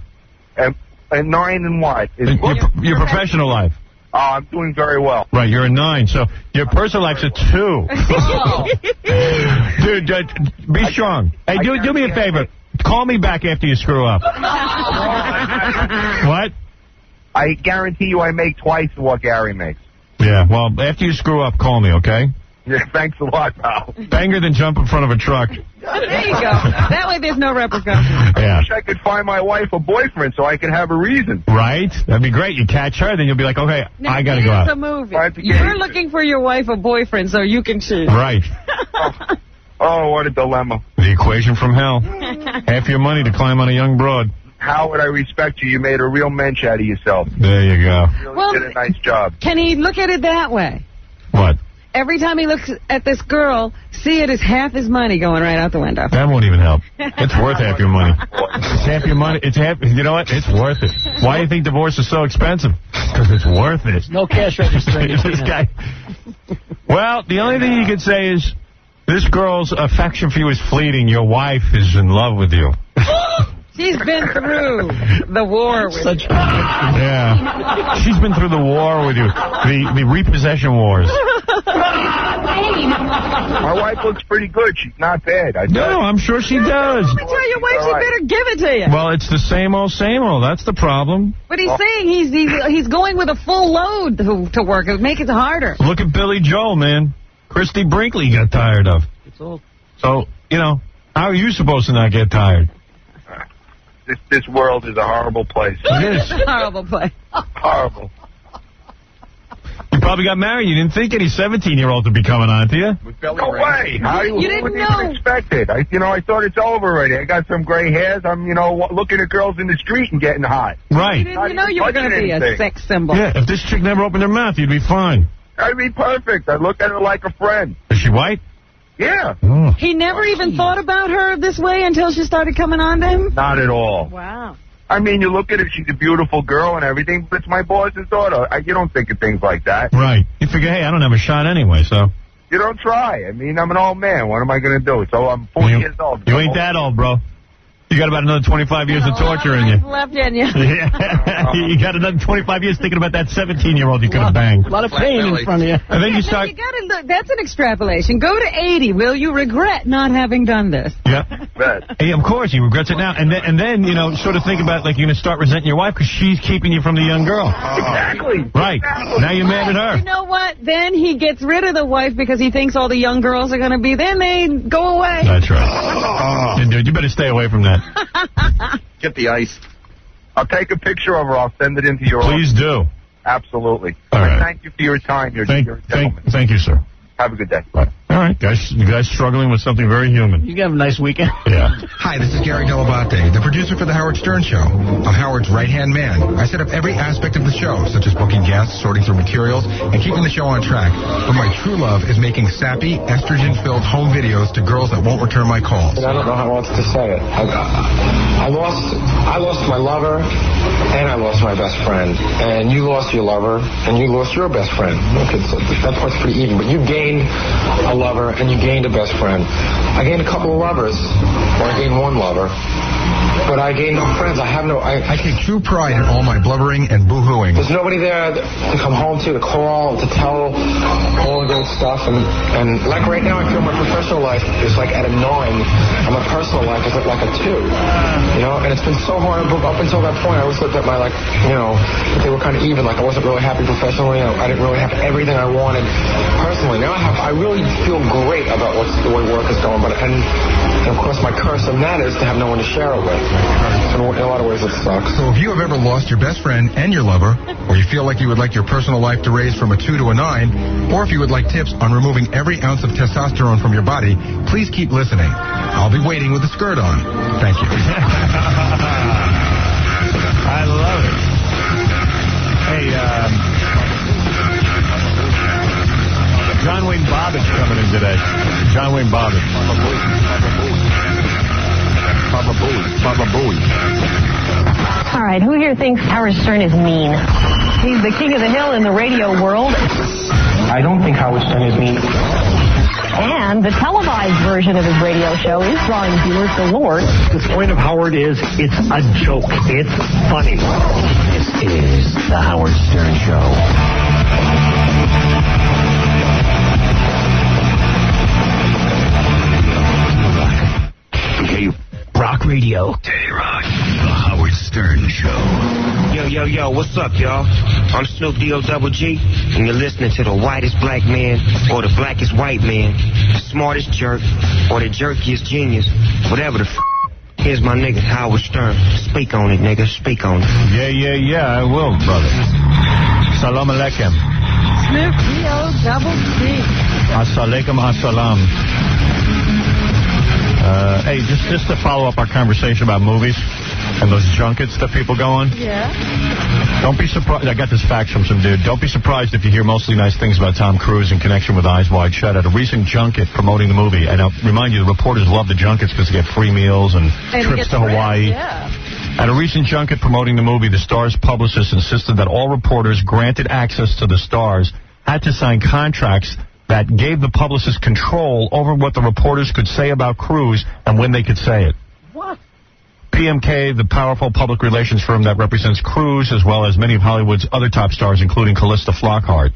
And 9 and what? Your professional life. Oh, I'm doing very well. Right, you're a 9, so your personal life's a 2. Dude, be strong. Hey, do me a favor. Call me back after you screw up. What? I guarantee you I make twice what Gary makes. Yeah, well, after you screw up, call me, okay? Yeah, thanks a lot, pal. Banger than jump in front of a truck. There you go. That way there's no repercussions. Yeah. I wish I could find my wife a boyfriend so I could have a reason. Right? That'd be great. You catch her, then you'll be like, okay, I gotta go out. It's a movie. You're looking for your wife a boyfriend so you can choose. Right. Oh, what a dilemma. The equation from hell. Half your money to climb on a young broad. How would I respect you? You made a real mensch out of yourself. There you go. You really did a nice job. Can he look at it that way? What? Every time he looks at this girl, see it as half his money going right out the window. That won't even help. It's worth half your money. It's half your money. It's half. You know what? It's worth it. Why do you think divorce is so expensive? Because it's worth it. No cash register. This guy. Well, the only thing you could say is this girl's affection for you is fleeting. Your wife is in love with you. She's been through the war with you. Yeah. She's been through the war with you. The repossession wars. My wife looks pretty good. She's not bad. No, I'm sure she does. Tell your wife she better give it to you. Well, it's the same old, same old. That's the problem. But he's saying he's going with a full load to work. It'll make it harder. Look at Billy Joel, man. Christy Brinkley got tired of. So, how are you supposed to not get tired? This world is a horrible place. It is. Horrible place. Horrible. You probably got married. You didn't think any 17-year-old would be coming on to you. No way. You didn't know. Even expect it. I thought it's over already. I got some gray hairs. I'm, looking at girls in the street and getting hot. Right. You didn't know you were going to be a sex symbol. Yeah, if this chick never opened her mouth, you'd be fine. I'd be perfect. I'd look at her like a friend. Is she white? Yeah. Oh. He never even thought about her this way until she started coming on to him? Not at all. Wow. I mean, you look at her, she's a beautiful girl and everything, but it's my boss's daughter. You don't think of things like that. Right. You figure, hey, I don't have a shot anyway, so. You don't try. I mean, I'm an old man. What am I going to do? So I'm 40 years old. You ain't that old, bro. You got about another 25 years of torture in you. Left in you. Yeah. You got another 25 years thinking about that 17-year-old you could have banged. A lot of pain in front of you. And then you start... You gotta look. That's an extrapolation. Go to 80. Will you regret not having done this? Yeah. Hey, of course, he regrets it now. And then sort of think about, like, you're going to start resenting your wife because she's keeping you from the young girl. Exactly. Right. Now you're mad at her. You know what? Then he gets rid of the wife because he thinks all the young girls are going to be... Then they go away. That's right. Dude, you better stay away from that. Get the ice. I'll take a picture of her. I'll send it into your Please office. do. Absolutely. All right. Thank you for your time. You're a gentleman. Thank you, sir. Have a good day. Bye. All right, guys. You guys struggling with something very human. You have a nice weekend. Yeah. Hi, this is Gary Delabate, the producer for The Howard Stern Show. I'm Howard's right-hand man. I set up every aspect of the show, such as booking guests, sorting through materials, and keeping the show on track. But my true love is making sappy, estrogen-filled home videos to girls that won't return my calls. I don't know how else to say it. I lost my lover, and I lost my best friend. And you lost your lover, and you lost your best friend. Okay, so that part's pretty even. But you gained a lover, and you gained a best friend. I gained a couple of lovers, or I gained one lover. But I gained no friends. I take true pride in all my blubbering and boo-hooing. There's nobody there to come home to call, to tell all the doing stuff, and like right now, I feel my professional life is like at a 9, and my personal life is at like a 2. You know, and it's been so hard up until that point. I always looked at my that they were kind of even. Like I wasn't really happy professionally. I didn't really have everything I wanted personally. Now I really feel great about the way work is going. And of course, my curse of that is to have no one to share it with. In a lot of ways, it sucks. So if you have ever lost your best friend and your lover, or you feel like you would like your personal life to raise from a 2 to a 9, or if you would like tips on removing every ounce of testosterone from your body, please keep listening. I'll be waiting with the skirt on. Thank you. I love it. Hey, John Wayne Bobbitt's coming in today. John Wayne Bobbitt. Baba Booey. All right, who here thinks Howard Stern is mean? He's the king of the hill in the radio world. I don't think Howard Stern is mean. And the televised version of his radio show is drawing viewers galore. The point of Howard is it's a joke. It's funny. This is the Howard Stern Show. Rock Radio. K-Rock, the Howard Stern Show. Yo, what's up, y'all? I'm Snoop D-O-double-G, and you're listening to the whitest black man or the blackest white man, the smartest jerk or the jerkiest genius, whatever the Here's my nigga, Howard Stern. Speak on it, nigga. Speak on it. Yeah, I will, brother. Salam alaikum. Snoop D-O-double-G. As-alaikum, as-salam. Hey, just to follow up our conversation about movies and those junkets that people go on. Yeah. Don't be surprised. I got this fax from some dude. Don't be surprised if you hear mostly nice things about Tom Cruise in connection with Eyes Wide Shut at a recent junket promoting the movie. And I'll remind you, the reporters love the junkets because they get free meals and trips to Hawaii. Yeah. At a recent junket promoting the movie, the star's publicist insisted that all reporters granted access to the stars had to sign contracts that gave the publicist control over what the reporters could say about Cruise and when they could say it. What? PMK, the powerful public relations firm that represents Cruise, as well as many of Hollywood's other top stars, including Callista Flockhart,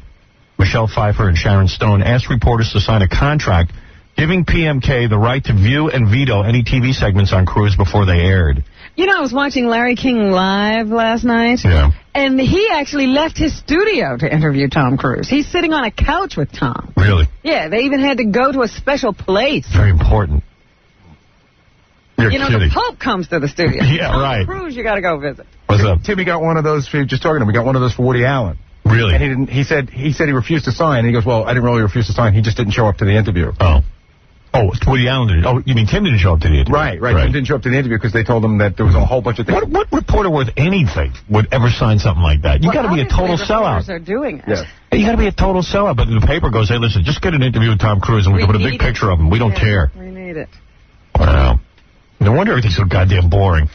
Michelle Pfeiffer, and Sharon Stone, asked reporters to sign a contract giving PMK the right to view and veto any TV segments on Cruise before they aired. You know, I was watching Larry King Live last night. Yeah. And he actually left his studio to interview Tom Cruise. He's sitting on a couch with Tom. Really? Yeah, they even had to go to a special place. Very important. You're kidding. The Pope comes to the studio. Yeah, Tom right. Cruise, you got to go visit. What's up? Timmy got one of those, just talking to him, we got one of those for Woody Allen. Really? And he said he refused to sign. And he goes, well, I didn't really refuse to sign. He just didn't show up to the interview. Oh, Woody Allen did. Oh, you mean Tim didn't show up to the interview? Right. Tim didn't show up to the interview because they told him that there was a whole bunch of things. What reporter worth anything would ever sign something like that? You got to be a total sellout. Are doing it. Yes. You got to be a total sellout. But the paper goes, hey, listen, just get an interview with Tom Cruise and we can put a big picture of him. We don't care. We need it. Wow. No wonder everything's so goddamn boring.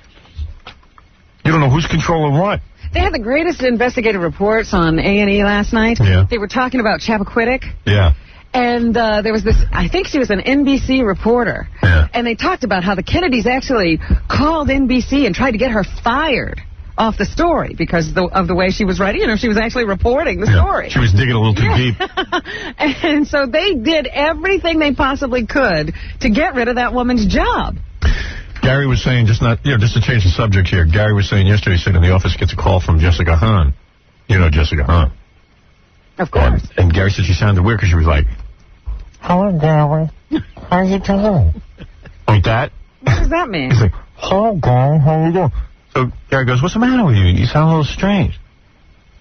You don't know who's controlling what. They had the greatest investigative reports on A&E last night. Yeah. They were talking about Chappaquiddick. Yeah. And there was this, I think she was an NBC reporter. Yeah. And they talked about how the Kennedys actually called NBC and tried to get her fired off the story because of the way she was writing. You know, she was actually reporting the story. She was digging a little too deep. And so they did everything they possibly could to get rid of that woman's job. Gary was saying, just to change the subject here, Gary was saying yesterday, he said in the office, gets a call from Jessica Hahn. You know Jessica Hahn. Of course. And Gary said she sounded weird because she was like, hello, Gary. How you doing? Like that? What does that mean? He's like, hello, Gary. How you doing? So Gary goes, what's the matter with you? You sound a little strange.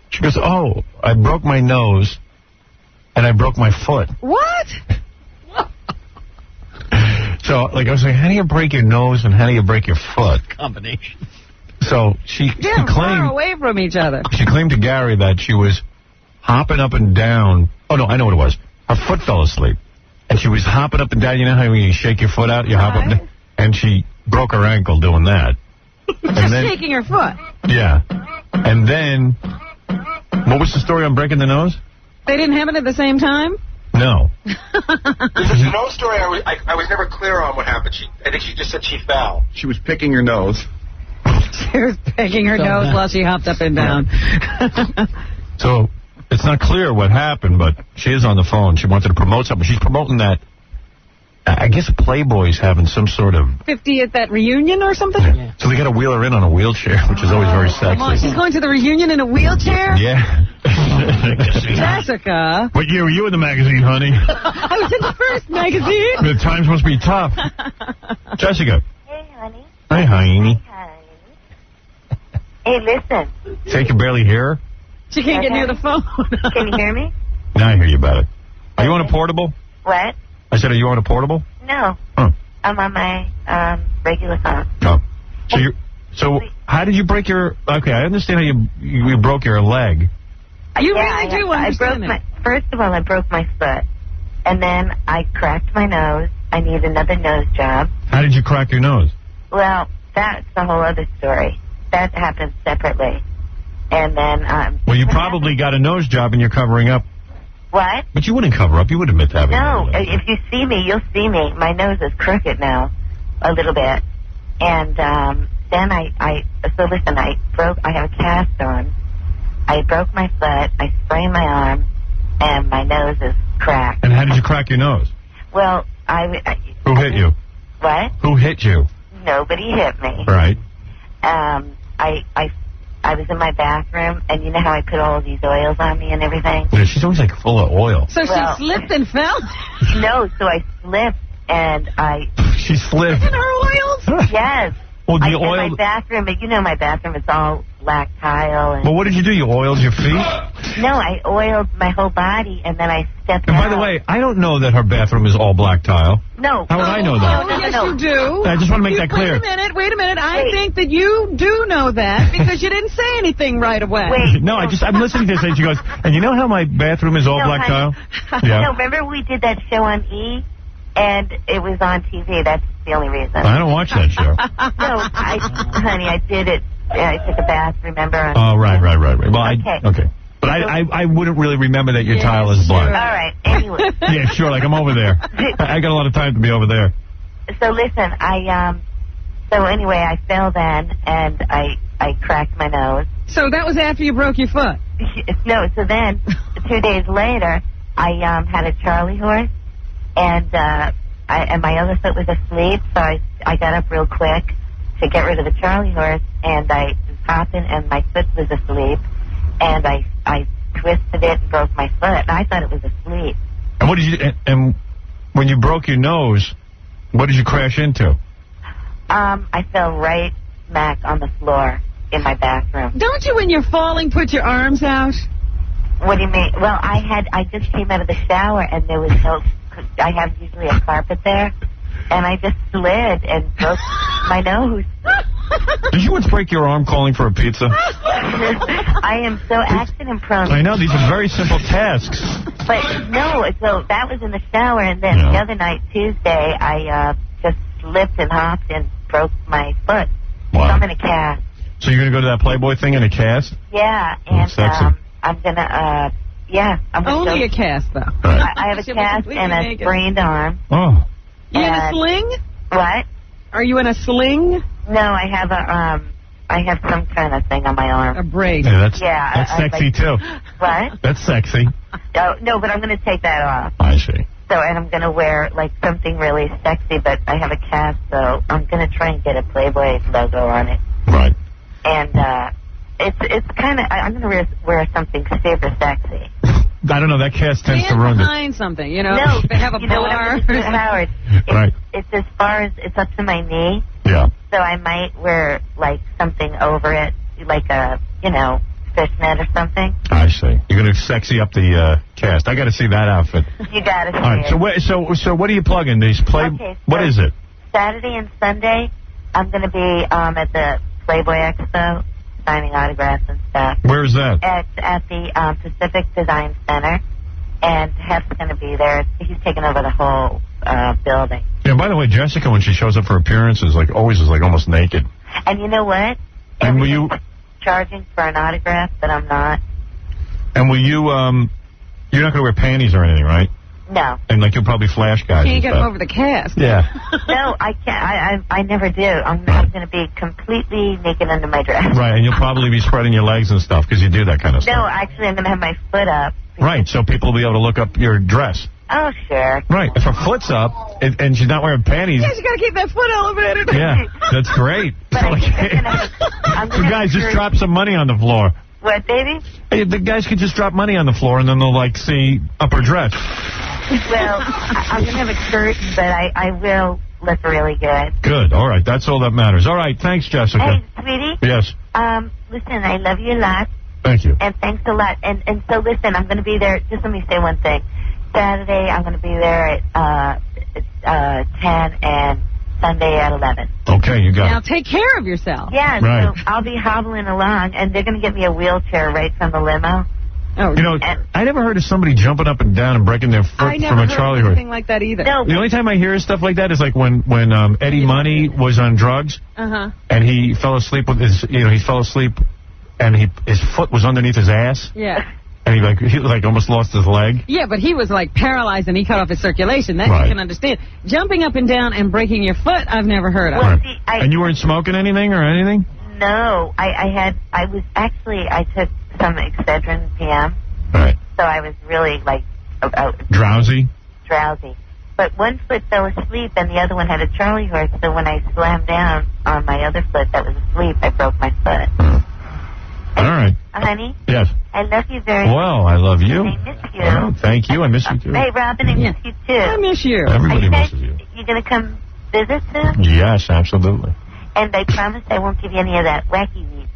She goes, oh, I broke my nose and I broke my foot. What? So, like, I was like, how do you break your nose and how do you break your foot? Combination. So she They're claimed far away from each other. She claimed to Gary that she was hopping up and down. Oh, no, I know what it was. Her foot fell asleep. And she was hopping up and down. You know how when you shake your foot out, you hop up and down? And she broke her ankle doing that. Just shaking her foot. Yeah. And then, what was the story on breaking the nose? They didn't have it at the same time? No. The nose story, I was never clear on what happened. I think she just said she fell. She was picking her nose. She was picking her nose while she hopped up and down. So It's not clear what happened, but she is on the phone. She wanted to promote something. She's promoting that. I guess Playboy's having some sort of... 50th at reunion or something? Yeah. So they got to wheel her in on a wheelchair, which is always very sexy. Come on, she's going to the reunion in a wheelchair? Yeah. Jessica. What year were you in the magazine, honey? I was in the first magazine. The times must be tough. Jessica. Hey, honey. Hi, honey. Hey, listen. Say, can barely hear her? She can't get near the phone. Can you hear me? Now I hear you better. Are you on a portable? What? I said, are you on a portable? No. Oh. I'm on my regular phone. Oh. So how did you break your... Okay, I understand how you broke your leg. You really do understand it. First of all, I broke my foot. And then I cracked my nose. I need another nose job. How did you crack your nose? Well, that's a whole other story. That happened separately. And then... well, you probably got a nose job and you're covering up. What? But you wouldn't cover up. You would admit to having No, if you see me, you'll see me. My nose is crooked now, a little bit. And then so listen, I have a cast on. I broke my foot, I sprained my arm, and my nose is cracked. And how did you crack your nose? Well, Who hit you? What? Who hit you? Nobody hit me. Right. I was in my bathroom, and you know how I put all of these oils on me and everything? Yeah, she's always like full of oil. So she slipped and fell? No, so I slipped, and She slipped. In her oils? Yes. Well, the oil... In my bathroom, you know my bathroom is all black tile. And... Well, what did you do? You oiled your feet? No, I oiled my whole body, and then I stepped And out. by the way, I don't know that her bathroom is all black tile. No. How would I know that? Oh, yes, you do. I just want to make that clear. Wait a minute. I think that you do know that because you didn't say anything right away. No, I'm listening to this, and she goes, and you know how my bathroom is all black tile? Yeah. No, remember we did that show on E? And it was on TV. That's the only reason. I don't watch that show. No, honey, I did it. I took a bath, remember? Oh, right. Well, okay. Okay. But I wouldn't really remember that your tile is black. All right, anyway. Yeah, sure, like I'm over there. I got a lot of time to be over there. So listen, so anyway, I fell then, and I cracked my nose. So that was after you broke your foot? No, so then, 2 days later, I had a Charlie horse, and my other foot was asleep, so I got up real quick to get rid of the Charlie horse, and I was hopping, and my foot was asleep, and I twisted it and broke my foot, and I thought it was asleep. And what did you? And when you broke your nose, what did you crash into? I fell right smack on the floor in my bathroom. Don't you, when you're falling, put your arms out? What do you mean? Well, I just came out of the shower, and there was no... I have usually a carpet there, and I just slid and broke my nose. Did you once break your arm calling for a pizza? I am so accident prone. I know, these are very simple tasks. But no, so that was in the shower, and then the other night, Tuesday, I just slipped and hopped and broke my foot. Wow. So I'm in a cast. So you're going to go to that Playboy thing in a cast? Yeah, and sexy. I'm going to, I'm gonna Only a cast, though. I have a cast and a sprained arm. Oh. You in a sling? What? Are you in a sling? No, I have I have some kind of thing on my arm. A brace. Yeah, that's sexy, too. What? That's sexy. Oh, no, but I'm going to take that off. I see. So, and I'm going to wear, like, something really sexy, but I have a cast, so I'm going to try and get a Playboy logo on it. Right. And, it's kind of, I'm going to wear something super sexy. I don't know, that cast tends to ruin it. behind something, you know? No, they have a you know what bar. I'm gonna do, Howard? Right. It's as far as, it's up to my knee. Yeah. So I might wear, like, something over it, like a, fishnet or something. I see. You're going to sexy up the cast. I got to see that outfit. You got to see All right, it. so what are you plugging? These what is it? Saturday and Sunday, I'm going to be at the Playboy Expo, signing autographs and stuff. Where is that? It's at the Pacific Design Center, and Hef's going to be there. He's taking over the whole building. Yeah, by the way, Jessica, when she shows up for appearances, always is almost naked. And you know what? And will you... charging for an autograph, but I'm not. And will you, you're not going to wear panties or anything, right? No. And like you'll probably flash guys. Can't and get stuff. him over the cast. Yeah. No, I can't. I never do. I'm going to be completely naked under my dress. Right, and you'll probably be spreading your legs and stuff because you do that kind of stuff. No, actually, I'm going to have my foot up. Right, so people will be able to look up your dress. Oh, sure. Right, if her foot's up and she's not wearing panties. Yes, you got to keep that foot elevated. Yeah, that's great. But I think I'm You guys just drop some money on the floor. What, baby? Hey, the guys could just drop money on the floor and then they'll like see upper dress. Well, I'm going to have a curtain, but I will look really good. Good, all right, that's all that matters. All right, thanks, Jessica. Hey, sweetie. Yes. Listen, I love you a lot. Thank you. And thanks a lot. And so, listen, I'm going to be there. Just let me say one thing. Saturday, I'm going to be there at 10 and Sunday at 11. Okay, you got Now it. take care of yourself. Yeah, Right. so I'll be hobbling along, and they're going to get me a wheelchair right from the limo. Oh, You know, I never heard of somebody jumping up and down and breaking their foot I never from a heard Charlie of horse. anything like that either. No. The only time I hear stuff like that is like when Eddie Money was on drugs Uh-huh. and he fell asleep with his, he fell asleep and his foot was underneath his ass Yeah. and he almost lost his leg. Yeah, but he was like paralyzed and he cut off his circulation. That Right. you can understand. Jumping up and down and breaking your foot, I've never heard of. Well, see, And you weren't smoking anything or anything? No, I took some Excedrin PM. Right. So I was really, like, Drowsy? drowsy. But one foot fell asleep and the other one had a Charlie horse, so when I slammed down on my other foot that was asleep, I broke my foot. All right. Honey, Yes. I love you very much. Well, I love you. I miss you. Well, thank you. I miss you too. Hey, Robin, I miss you too. I miss you. Everybody Are you guys, misses you. You going to come visit soon? Yes, absolutely. And I promise I won't give you any of that wacky weed.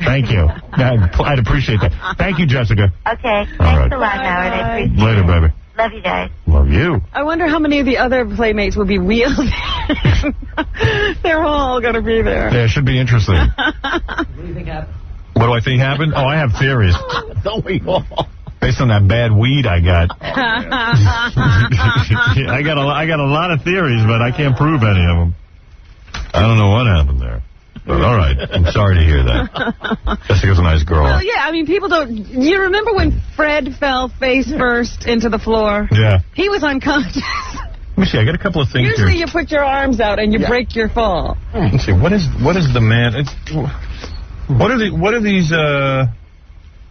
Thank you. I'd appreciate that. Thank you, Jessica. Okay, All thanks right. a lot, Howard. I appreciate Later, it. baby. Love you guys. Love you. I wonder how many of the other playmates will be wheeled. They're all going to be there. Yeah, it should be interesting. What do you think happened? What do I think happened? Oh, I have theories. Don't we all? Based on that bad weed I got. I got a lot of theories, but I can't prove any of them. I don't know what happened there. But all right, I'm sorry to hear that. Jessica's a nice girl. Well, yeah, I mean, people don't... You remember when Fred fell face first into the floor? Yeah. He was unconscious. Let me see, I got a couple of things Usually here. you put your arms out and you break your fall. Let's see, what is the man... What are these,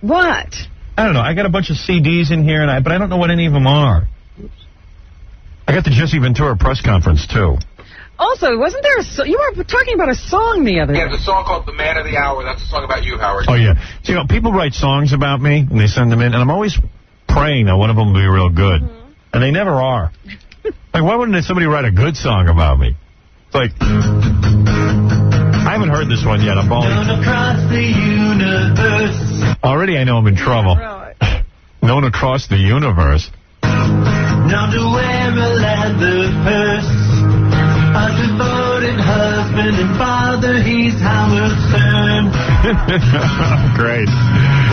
What? I don't know, I got a bunch of CDs in here, but I don't know what any of them are. I got the Jesse Ventura press conference, too. Also, wasn't there you were talking about a song the other day. Yeah, there's a song called The Man of the Hour. That's a song about you, Howard. Oh, yeah. So, people write songs about me, and they send them in, and I'm always praying that one of them will be real good. And they never are. Like, why wouldn't somebody write a good song about me? It's like, I haven't heard this one yet. I'm Known across the universe. already I know I'm in trouble. Known across the universe. Known to wear a leather purse. A devoted husband and father, he's Howard Stern. Great.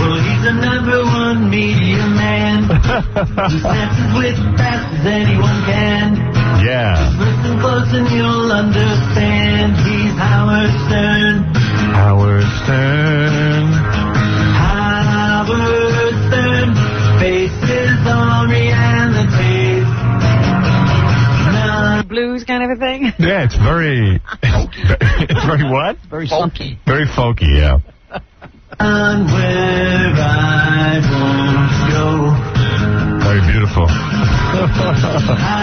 Well, he's the #1 media man. He dances with fast as anyone can. Yeah. Listen close and you'll understand. He's Howard Stern. Howard Stern. Howard Stern. Faces on reality. Blues kind of a thing? Yeah, it's very... it's very what? Very funky. Very folky, yeah. And where I won't go. Very beautiful.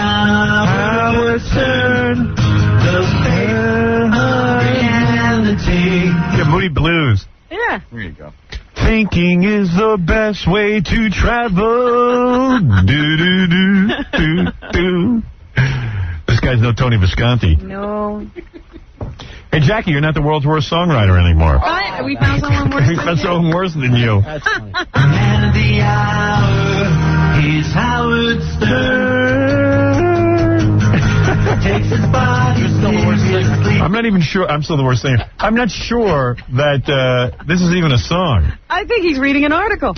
Howard Stern. The face of reality. Yeah, Moody Blues. Yeah. There you go. Thinking is the best way to travel. Do-do-do-do-do. This guy's no Tony Visconti. No. Hey, Jackie, you're not the world's worst songwriter anymore. Right, we found someone worse We than found you. someone worse than you. That's funny. Man of the hour. He's Howard Stern. Takes his body seriously. I'm not even sure. I'm still the worst singer. I'm not sure that this is even a song. I think he's reading an article.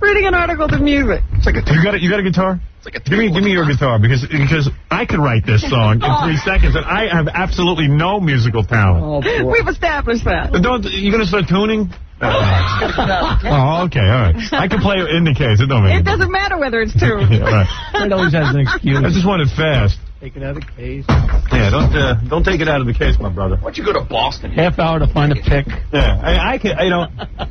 Reading an article to music. It's like you got a guitar? Give me your guitar because I could write this song in 3 seconds and I have absolutely no musical talent. Oh, boy. We've established that. You gonna start tuning? Oh, okay, all right. I can play in the case. It don't make It doesn't matter whether it's true. Yeah, right. It always has an excuse. I just want it fast. Take it out of the case. Yeah, don't take it out of the case, my brother. Why don't you go to Boston? Half hour to find a pick. Yeah, I can.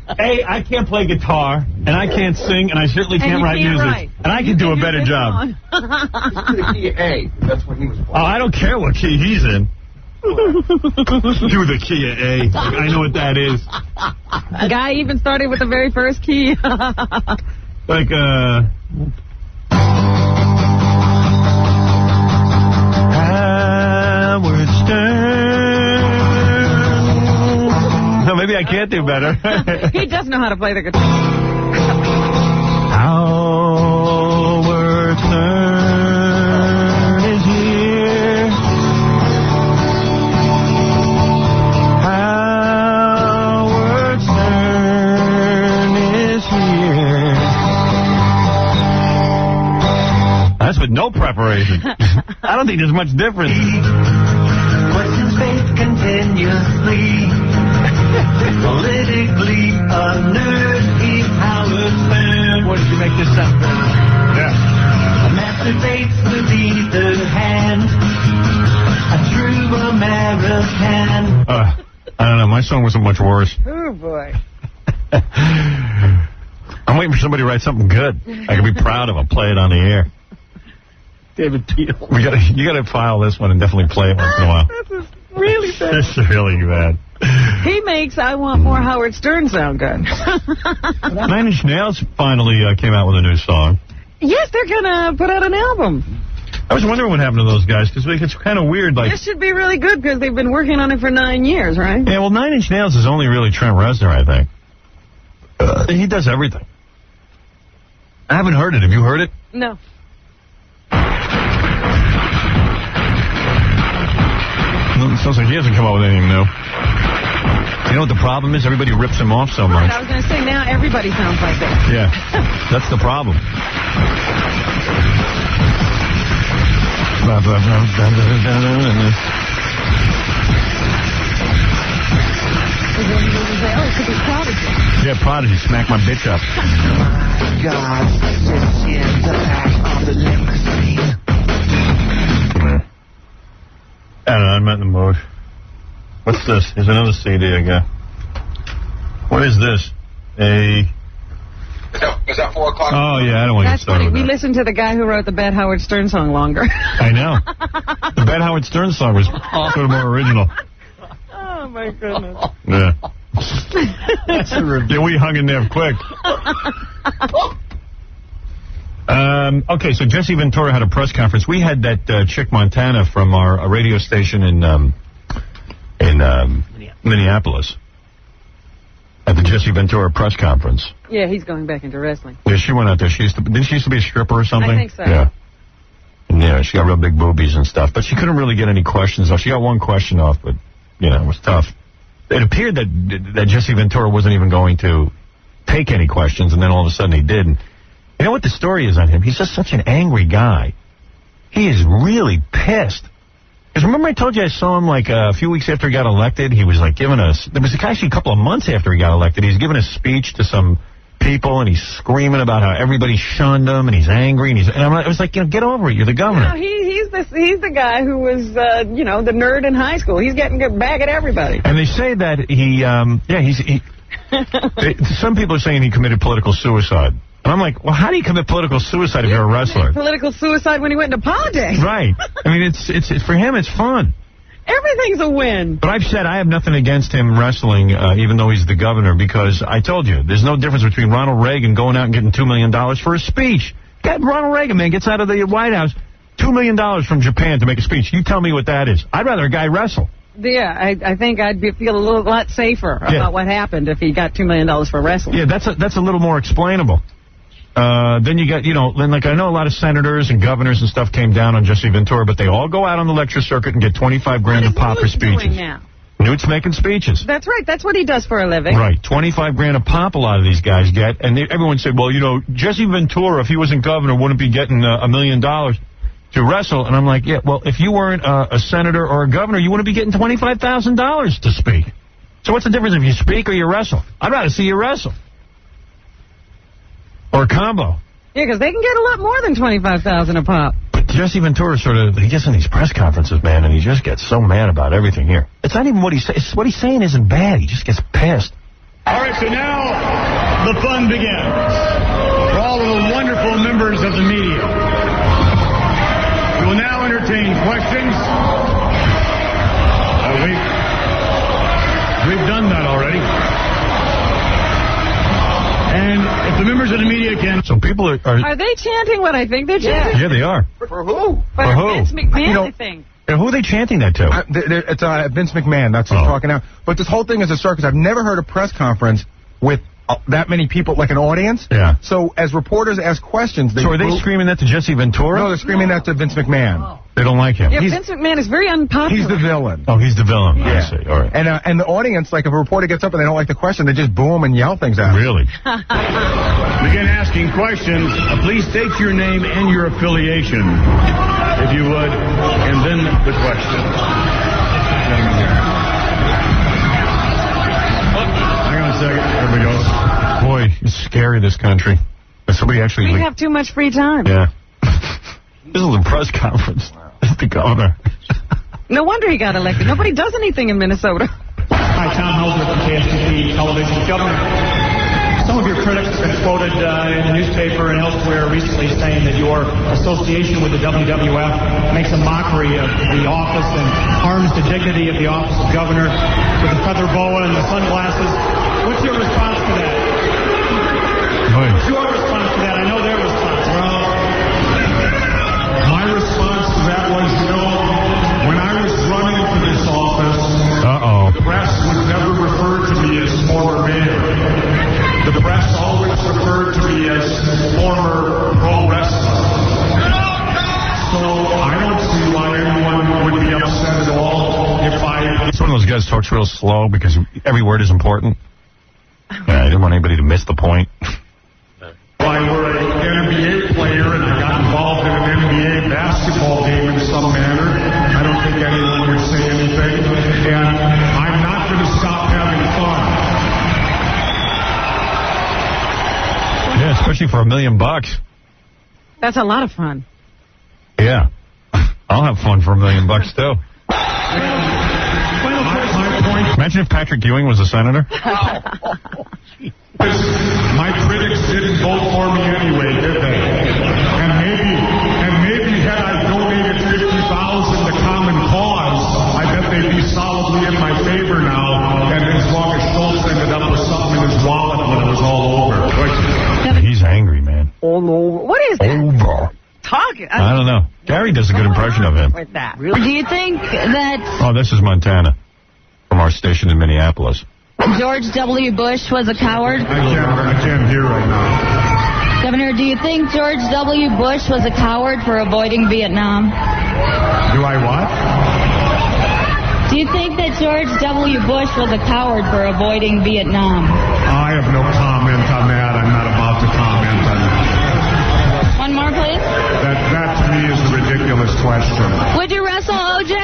I can't play guitar, and I can't sing, and I certainly can't write music, and I can do a better job. The key A. That's what he was playing. Oh, I don't care what key he's in. Do the key of A. I know what that is. The guy even started with the very first key. Like, Howard Stern. No, maybe I can't do better. He does know how to play the guitar. Howard Stern is here. Howard Stern is here. That's with no preparation. I don't think there's much difference. Questions faced continuously. Politically unnerved, he's Howard Stern. What did you make this sound better? Yeah. Masturbates with either hand. A true American. I don't know. My song wasn't much worse. Oh, boy. I'm waiting for somebody to write something good. I can be proud of them. Play it on the air. David Peel. You gotta file this one and definitely play it once in a while. This is really bad. This is really bad. He makes I Want More Howard Stern sound good. 9 Inch Nails finally came out with a new song. Yes, they're going to put out an album. I was wondering what happened to those guys, because it's kind of weird. Like, This should be really good because they've been working on it for 9 years, right? yeah, well, 9 Inch Nails is only really Trent Reznor, I think. He does everything. I haven't heard it. Have you heard it? No. It sounds like he hasn't come up with anything new. You know what the problem is? Everybody rips him off so much. I was going to say, now everybody sounds like that. Yeah, that's the problem. Yeah, Prodigy, smack my bitch up. God sits in the back of the limousine. I don't know, I'm not in the mood. What's this? Here's another CD I got. What is this? Is that 4 o'clock? Oh, yeah, I don't want to get That's started funny. with We that. listened to the guy who wrote the bad Howard Stern song longer. I know. The bad Howard Stern song was sort of more original. Oh, my goodness. Yeah. Yeah, we hung in there quick. Okay, so Jesse Ventura had a press conference. We had that chick Montana from our radio station in Minneapolis at the Jesse Ventura press conference. Yeah, he's going back into wrestling. Yeah, she went out there. Didn't she used to be a stripper or something? I think so. Yeah. Yeah, she got real big boobies and stuff. But she couldn't really get any questions off. She got one question off, but, you know, it was tough. It appeared that Jesse Ventura wasn't even going to take any questions, and then all of a sudden he did. And you know what the story is on him? He's just such an angry guy. He is really pissed. Because remember I told you I saw him like a few weeks after he got elected? He was like giving us, there was actually a couple of months after he got elected, he was giving a speech to some people, and he's screaming about how everybody shunned him, and he's angry, and I was like, you know, get over it, you're the governor. No, he's the guy who was, you know, the nerd in high school. He's getting back at everybody. And they say that some people are saying he committed political suicide. And I'm like, well, how do you commit political suicide if you're a wrestler? Political suicide when he went into politics. Right. I mean, it's for him, it's fun. Everything's a win. But I've said I have nothing against him wrestling, even though he's the governor, because I told you, there's no difference between Ronald Reagan going out and getting $2 million for a speech. Ronald Reagan, man, gets out of the White House, $2 million from Japan to make a speech. You tell me what that is. I'd rather a guy wrestle. Yeah, I think I'd feel a lot safer about what happened if he got $2 million for wrestling. Yeah, that's a little more explainable. Then you got, you know, like I know a lot of senators and governors and stuff came down on Jesse Ventura, but they all go out on the lecture circuit and get $25,000 a pop for speeches. Now? Newt's making speeches. That's right. That's what he does for a living. Right. $25,000 a pop a lot of these guys get. And everyone said, well, you know, Jesse Ventura, if he wasn't governor, wouldn't be getting $1 million to wrestle. And I'm like, yeah, well, if you weren't a senator or a governor, you wouldn't be getting $25,000 to speak. So what's the difference if you speak or you wrestle? I'd rather see you wrestle. Or a combo. Yeah, because they can get a lot more than $25,000 a pop. But Jesse Ventura he gets in these press conferences, man, and he just gets so mad about everything here. It's not even what he's saying. What he's saying isn't bad. He just gets pissed. All right, so now the fun begins. For all of the wonderful members of the media, we will now entertain questions. We've done that already. And if the members of the media can... So people Are they chanting what I think they're chanting? Yeah, they are. For who? For Vince McMahon, I think. And who are they chanting that to? It's Vince McMahon. That's who's talking now. But this whole thing is a circus. I've never heard a press conference with that many people, like an audience. Yeah. So as reporters ask questions... So are they screaming that to Jesse Ventura? No, they're screaming that to Vince McMahon. They don't like him. Yeah, Vince McMahon is very unpopular. He's the villain. Oh, he's the villain. Yeah. I see. All right. And the audience, like if a reporter gets up and they don't like the question, they just boo him and yell things at him. Really? Begin asking questions. Please state your name and your affiliation, if you would, and then the question. Hang on a second. There we go. Boy, it's scary, this country. Somebody actually... We have too much free time. Yeah. This is a press conference. The governor. No wonder he got elected. Nobody does anything in Minnesota. Hi, Tom Hauser from KSTP Television. Governor, some of your critics have been quoted in the newspaper and elsewhere recently saying that your association with the WWF makes a mockery of the office and harms the dignity of the office of governor with the feather boa and the sunglasses. What's your response to that? What's your response to that? I know their response. Well, my response to that was, when I was running for this office, the press would never refer to me as former mayor. The press always referred to me as former pro wrestler. So I don't see why anyone would be upset at all if I... It's one of those guys who talks real slow because every word is important. Yeah, I didn't want anybody to miss the point. If I were an NBA player and I got involved in an NBA basketball game in some manner, I don't think anyone would say anything. And I'm not going to stop having fun. Yeah, especially for $1 million. That's a lot of fun. Yeah. I'll have fun for $1 million too. Imagine if Patrick Ewing was a senator. My critics didn't vote for me anyway, did they? And maybe had I donated $50,000 to Common Cause, I bet they'd be solidly in my favor now. And as long as Schultz ended up with something in his wallet when it was all over. He's angry, man. All over. What is that? Over. Talking. I don't know. Gary does a good impression of him. With that. Do you think that Oh, this is Montana from our station in Minneapolis. George W. Bush was a coward? I can't hear right now. Governor, do you think George W. Bush was a coward for avoiding Vietnam? Do I what? Do you think that George W. Bush was a coward for avoiding Vietnam? I have no comment on that. I'm not about to comment on that. One more, please. That to me is a ridiculous question. Would you wrestle O.J.?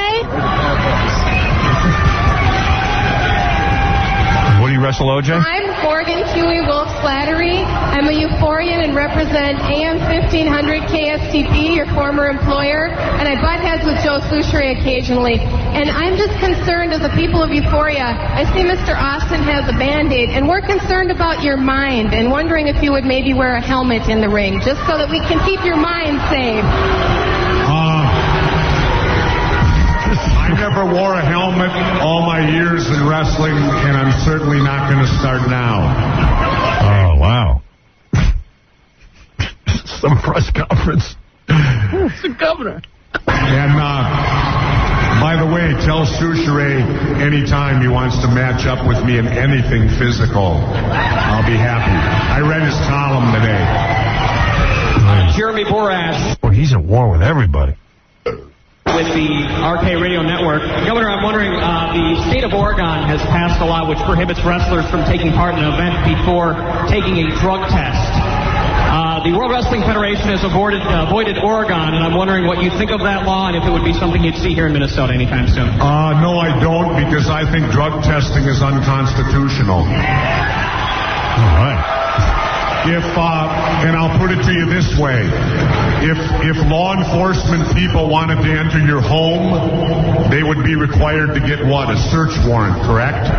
Would you wrestle O.J.? I'm Morgan Huey Wolf Slattery. I'm a Euphorian and represent AM 1500 KSTP, your former employer, and I butt heads with Joe Souchere occasionally. And I'm just concerned as the people of Euphoria. I see Mr. Austin has a Band-Aid, and we're concerned about your mind and wondering if you would maybe wear a helmet in the ring, just so that we can keep your mind safe. I never wore a helmet all my years in wrestling, and I'm certainly not going to start now. Oh, wow. Some press conference. It's the governor. And, by the way, tell Souchere anytime he wants to match up with me in anything physical, I'll be happy. I read his column today. Jeremy Borash. Well, he's at war with everybody. With the RK Radio Network. Governor, I'm wondering, the state of Oregon has passed a law which prohibits wrestlers from taking part in an event before taking a drug test. the World Wrestling Federation has avoided Oregon, and I'm wondering what you think of that law and if it would be something you'd see here in Minnesota anytime soon. No, I don't, because I think drug testing is unconstitutional. All right. And I'll put it to you this way, if law enforcement people wanted to enter your home, they would be required to get what? A search warrant, correct?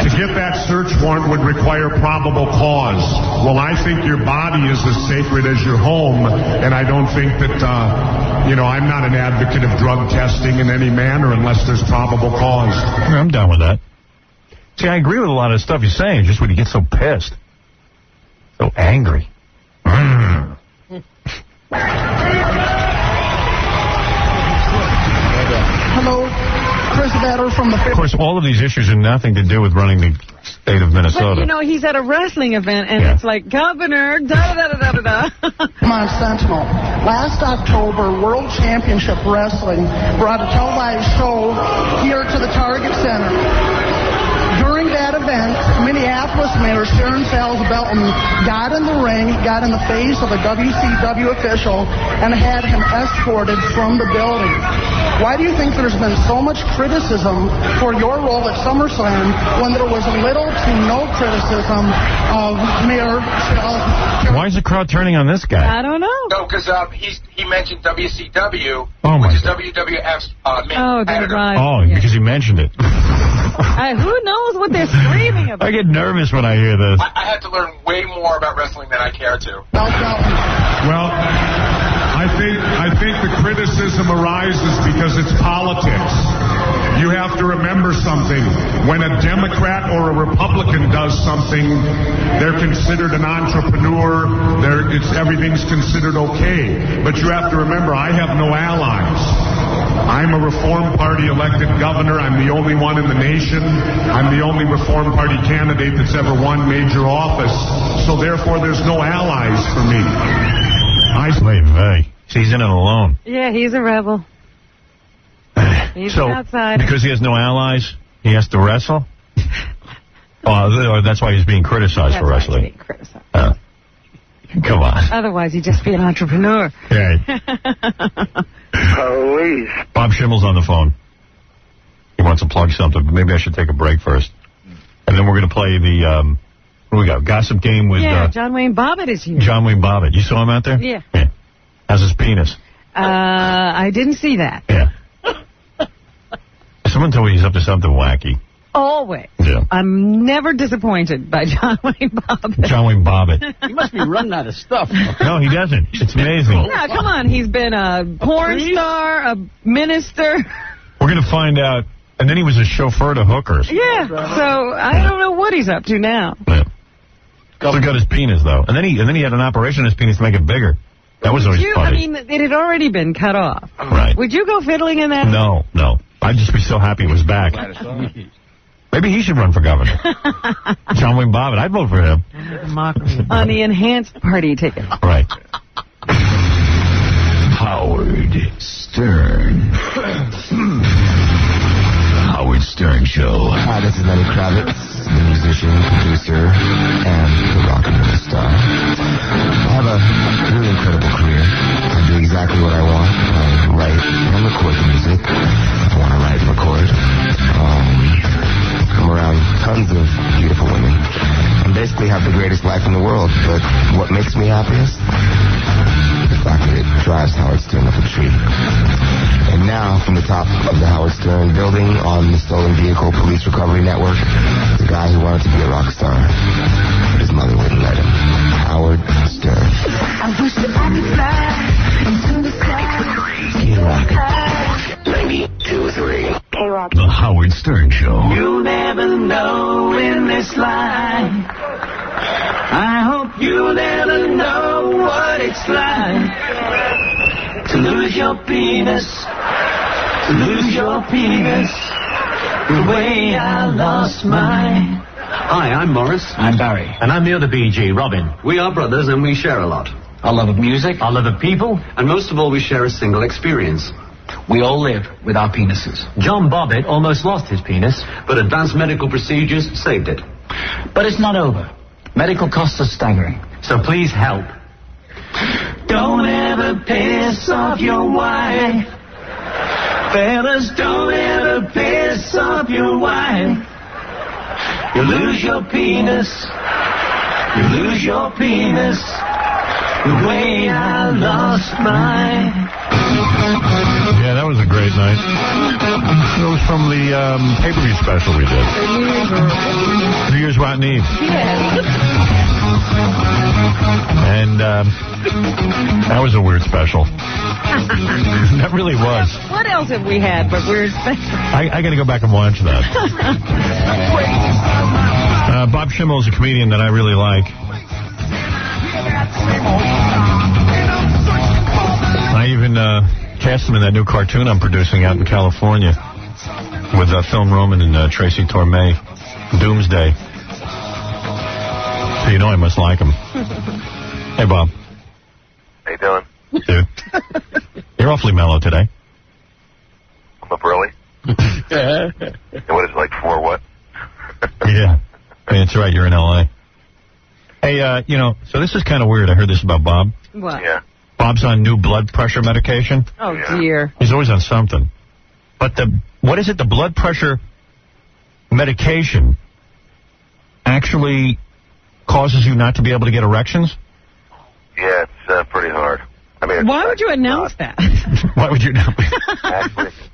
To get that search warrant would require probable cause. Well, I think your body is as sacred as your home, and I don't think that, I'm not an advocate of drug testing in any manner unless there's probable cause. I'm down with that. See, I agree with a lot of stuff you're saying, just when you get so pissed. So angry. Hello, Chris Batter from the... Of course, all of these issues have nothing to do with running the state of Minnesota. But, he's at a wrestling event, and it's like, Governor, da-da-da-da-da-da. Come on, Sentinel. Last October, World Championship Wrestling brought a televised show here to the Target Center. During that event, Minneapolis Mayor Sharon Salz Belton got in the ring, got in the face of a WCW official, and had him escorted from the building. Why do you think there's been so much criticism for your role at SummerSlam when there was little to no criticism of Mayor Salz? Why is the crowd turning on this guy? I don't know. No, because he mentioned WCW, which is WWF's main competitor. Because he mentioned it. Who knows what they're screaming about? I get nervous when I hear this. I had to learn way more about wrestling than I care to. Well, I think the criticism arises because it's politics. You have to remember something. When a Democrat or a Republican does something, they're considered an entrepreneur. Everything's considered okay. But you have to remember, I have no allies. I'm a Reform Party elected governor. I'm the only one in the nation. I'm the only Reform Party candidate that's ever won major office. So therefore, there's no allies for me. He's in it alone. Yeah, he's a rebel. He's outside. Because he has no allies, he has to wrestle? Or that's why he's being criticized for wrestling. He's being criticized. Come on. Otherwise, he'd just be an entrepreneur. Right. Police. Bob Schimmel's on the phone. He wants to plug something, but maybe I should take a break first. And then we're going to play the, what do we got? Gossip game with... John Wayne Bobbitt is here. John Wayne Bobbitt. You saw him out there? Yeah. How's his penis? I didn't see that. Yeah. Someone told me he's up to something wacky. Always. Yeah. I'm never disappointed by John Wayne Bobbitt. John Wayne Bobbitt. He must be running out of stuff. No, he doesn't. It's amazing. Yeah, come on. He's been a porn star, a minister. We're going to find out. And then he was a chauffeur to hookers. Yeah. So I don't know what he's up to now. Yeah. Still got his penis, though. And then he had an operation on his penis to make it bigger. That was always funny. I mean, it had already been cut off. Right. Would you go fiddling in that? No. I'd just be so happy it was back. Maybe he should run for governor. John Wayne Bobbitt. I'd vote for him. On the enhanced party ticket. Right. Howard Stern. Howard Stern Show. Hi, this is Lenny Kravitz, the musician, producer, and the rock and roll star. I have a really incredible career. I do exactly what I want. I write and record the music. I want to write and record. I'm around tons of beautiful women and basically have the greatest life in the world. But what makes me happiest? The fact that it drives Howard Stern up a tree. And now, from the top of the Howard Stern building on the Stolen Vehicle Police Recovery Network, the guy who wanted to be a rock star, but his mother wouldn't let him. Howard Stern. I wish that I could fly into the sky. K-Rock. 92.3. K-Rock. The Howard Stern Show. You'll never know in this life. I hope you'll never know what it's like to lose your penis, to lose your penis, the way I lost mine. Hi, I'm Morris. I'm Barry. And I'm the other BG, Robin. We are brothers and we share a lot. Our love of music, our love of people, and most of all, we share a single experience. We all live with our penises. John Bobbitt almost lost his penis, but advanced medical procedures saved it. But it's not over. Medical costs are staggering, so please help. don't ever piss off your wife. Fellas, don't ever piss off your wife. You lose your penis. You lose your penis. The way I lost mine. Yeah, that was a great night. It was from the pay-per-view special we did. New Year's Rotten Eve. And that was a weird special. That really was. What else have we had but weird special? I got to go back and watch that. Bob Schimmel is a comedian that I really like. I even cast him in that new cartoon I'm producing out in California with Phil Roman and Tracy Torme, Doomsday. So you know I must like him. Hey, Bob. How you doing? Dude. You're awfully mellow today. I'm up early. What is it, like 4 what? Yeah. I mean, it's right, you're in L.A. Hey, you know, so this is kind of weird. I heard this about Bob. What? Yeah. Bob's on new blood pressure medication. Oh, dear. He's always on something. But what is it? The blood pressure medication actually causes you not to be able to get erections? Yeah, it's pretty hard. I mean, why would you announce that? Why would you not?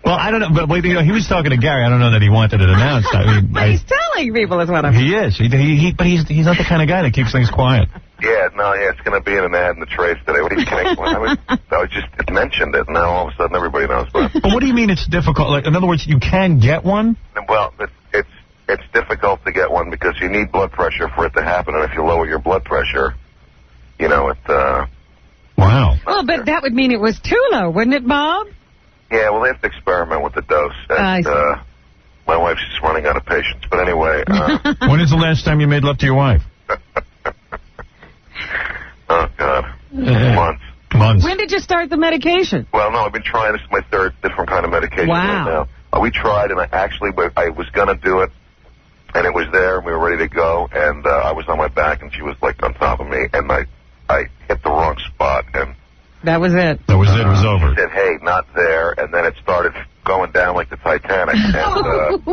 Well, I don't know, but wait, you know, he was talking to Gary. I don't know that he wanted it announced. I mean, But he's telling people is what I'm. He is. But he's not the kind of guy that keeps things quiet. Yeah, no, yeah, it's going to be in an ad in the trades today. What do you think? I just mentioned it, and now all of a sudden everybody knows about it. But what do you mean it's difficult? Like, in other words, you can get one? Well, it's difficult to get one because you need blood pressure for it to happen, and if you lower your blood pressure, you know, it... Wow. Well, but that would mean it was too low, wouldn't it, Bob? Yeah, well, they have to experiment with the dose. And, my wife's just running out of patience. But anyway... When is the last time you made love to your wife? Oh, God. Months. When did you start the medication? Well, no, I've been trying. This is my third different kind of medication right now. We tried, and I was going to do it, and it was there, and we were ready to go, and I was on my back, and she was, like, on top of me, and I hit the wrong spot, and... That was it. That was it. It was over. She said, hey, not there, and then it started going down like the Titanic, and...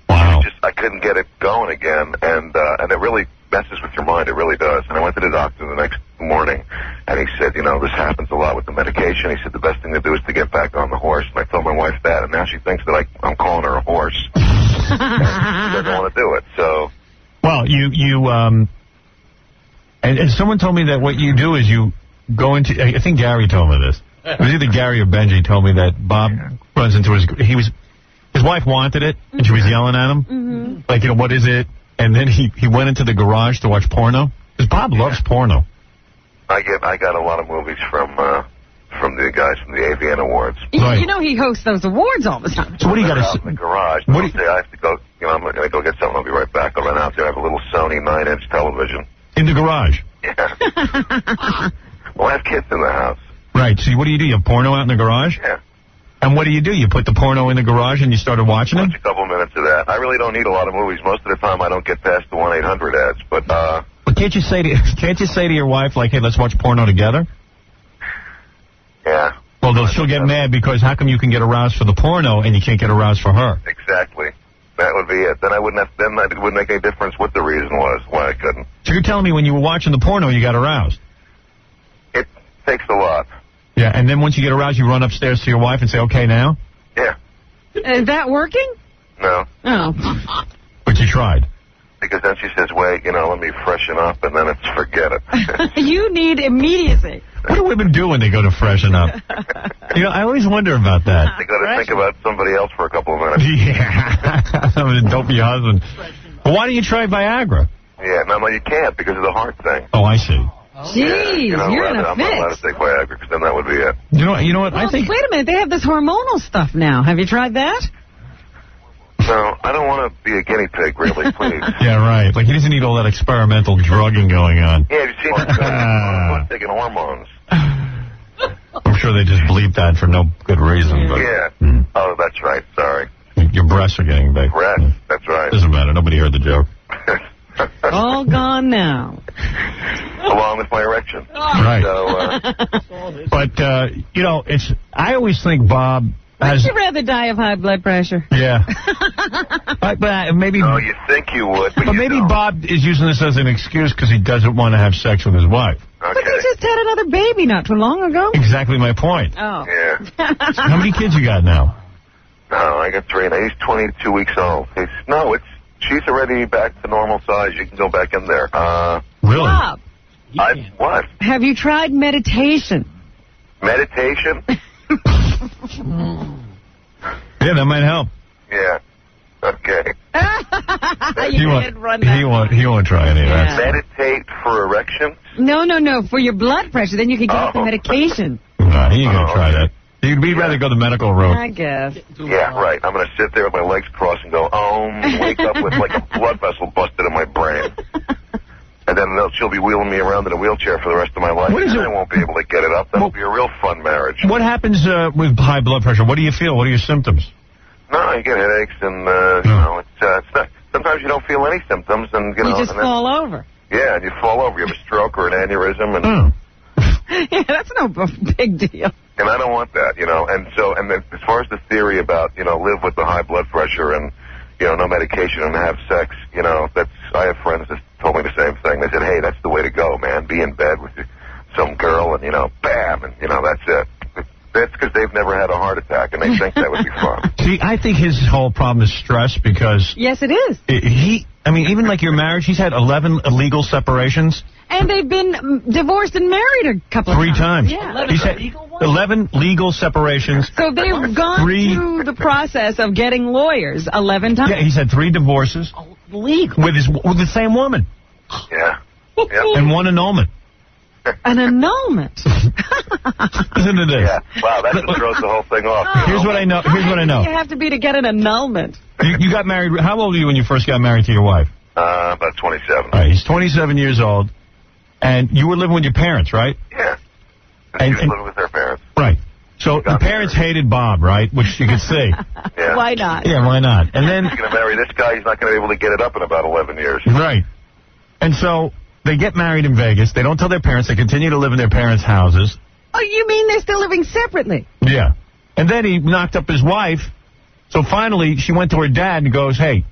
Wow. I couldn't get it going again, and it really messes with your mind. It really does. And I went to the doctor the next morning, and he said, you know, this happens a lot with the medication. He said the best thing to do is to get back on the horse. And I told my wife that, and now she thinks that I'm calling her a horse. And she doesn't want to do it, so... Well, and someone told me that what you do is you go into... I think Gary told me this. It was either Gary or Benji told me that Bob runs into his wife wanted it, and she was yelling at him. Like, you know, what is it? And then he went into the garage to watch porno. Because Bob loves porno. I got a lot of movies from the guys from the AVN Awards. You know he hosts those awards all the time. So what do you got to say? In the garage. I have to go, you know, I'm going to go get something. I'll be right back. I'll run out there. I have a little Sony 9-inch television. In the garage? Yeah. Well, I have kids in the house. Right. So what do? You have porno out in the garage? Yeah. And what do? You put the porno in the garage and you started watching it? A couple minutes of that. I really don't need a lot of movies. Most of the time I don't get past the 1-800 ads, but can't you say to your wife, like, hey, let's watch porno together? Yeah. Well, she'll get mad because how come you can get aroused for the porno and you can't get aroused for her? Exactly. That would be it. Then it wouldn't make any difference what the reason was why I couldn't. So you're telling me when you were watching the porno you got aroused? It takes a lot. Yeah, and then once you get aroused, you run upstairs to your wife and say, okay, now? Yeah. Is that working? No. Oh. But you tried. Because then she says, wait, you know, let me freshen up, and then it's forget it. You need immediacy. What do women do when they go to freshen up? You know, I always wonder about that. They got to think about somebody else for a couple of minutes. Yeah. I mean, don't be your husband. Well, why don't you try Viagra? Yeah, no, you can't because of the heart thing. Oh, I see. Jeez, yeah, you're in a I'm not allowed to take Viagra because then that would be it. You know what? Well, I think. Wait a minute, they have this hormonal stuff now. Have you tried that? No, I don't want to be a guinea pig, really, please. Yeah, right. Like, he doesn't need all that experimental drugging going on. Yeah, have you seen I'm taking hormones. I'm sure they just bleep that for no good reason. But, yeah. Oh, that's right. Sorry. Your breasts are getting big. Breasts, that's right. Doesn't matter. Nobody heard the joke. All gone now. Along with my erection. Right. So, but, I always think Bob Would has... you rather die of high blood pressure? Yeah. But maybe... No, you think you would, but maybe Bob is using this as an excuse because he doesn't want to have sex with his wife. But they just had another baby not too long ago. Exactly my point. Oh. Yeah. How many kids you got now? No, I got 3 now. He's 22 weeks old. She's already back to normal size. You can go back in there. Really? Bob, What? have you tried meditation? Meditation? Yeah, that might help. Yeah. Okay. He won't try any of that. Meditate for erection? No, for your blood pressure. Then you can get off the medication. No, he ain't going to try that. He'd rather go the medical road. I guess. Yeah, right. I'm going to sit there with my legs crossed and go, and wake up with like a blood vessel busted in my brain. And then she'll be wheeling me around in a wheelchair for the rest of my life. And I won't be able to get it up. That'll be a real fun marriage. What happens with high blood pressure? What do you feel? What are your symptoms? No, you get headaches and, it's not, sometimes you don't feel any symptoms. And, You just fall over. Yeah, and you fall over. You have a stroke or an aneurysm. And, Yeah, that's no big deal. And I don't want that, And then as far as the theory about, live with the high blood pressure and, no medication and have sex, I have friends that told me the same thing. They said, hey, that's the way to go, man. Be in bed with some girl and, bam, and, that's it. That's because they've never had a heart attack, and they think that would be fun. See, I think his whole problem is stress because... Yes, it is. Even like your marriage, he's had 11 illegal separations. And they've been divorced and married a couple of 3 times. Yeah. He's had 11 legal separations. So they've gone through the process of getting lawyers 11 times. Yeah, he's had 3 divorces. Legal. With the same woman. Yeah. And 1 annulment. An annulment. Listen to this. Yeah. Wow, that just throws the whole thing off. Here's what I know. You have to be to get an annulment. You got married. How old were you when you first got married to your wife? About 27. All right, he's 27 years old. And you were living with your parents, right? Yeah. And she was living with her parents. Right. So the parents hated Bob, right? Which you could see. Yeah. Why not? Yeah, why not? And then... He's going to marry this guy. He's not going to be able to get it up in about 11 years. Right. And so they get married in Vegas. They don't tell their parents. They continue to live in their parents' houses. Oh, you mean they're still living separately? Yeah. And then he knocked up his wife. So finally, she went to her dad and goes, hey,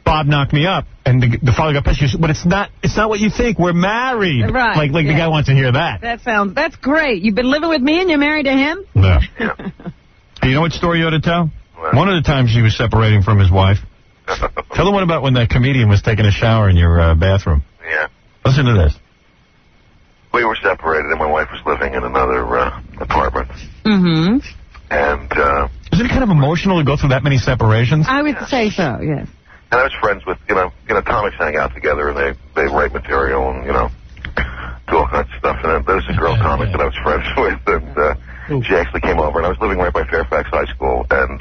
Bob knocked me up. And the father got pissed. She said, but it's not what you think. We're married. Right. Like the guy wants to hear that. That's great. You've been living with me and you're married to him? Yeah. Hey, you know what story you ought to tell? What? One of the times he was separating from his wife. Tell the one about when that comedian was taking a shower in your bathroom. Yeah. Listen to this. We were separated and my wife was living in another apartment. Mm-hmm. And, isn't it kind of emotional to go through that many separations? I would say so, yes. And I was friends with, comics hang out together and they write material and, do all kinds of stuff. And there was a girl comic that I was friends with and she actually came over and I was living right by Fairfax High School and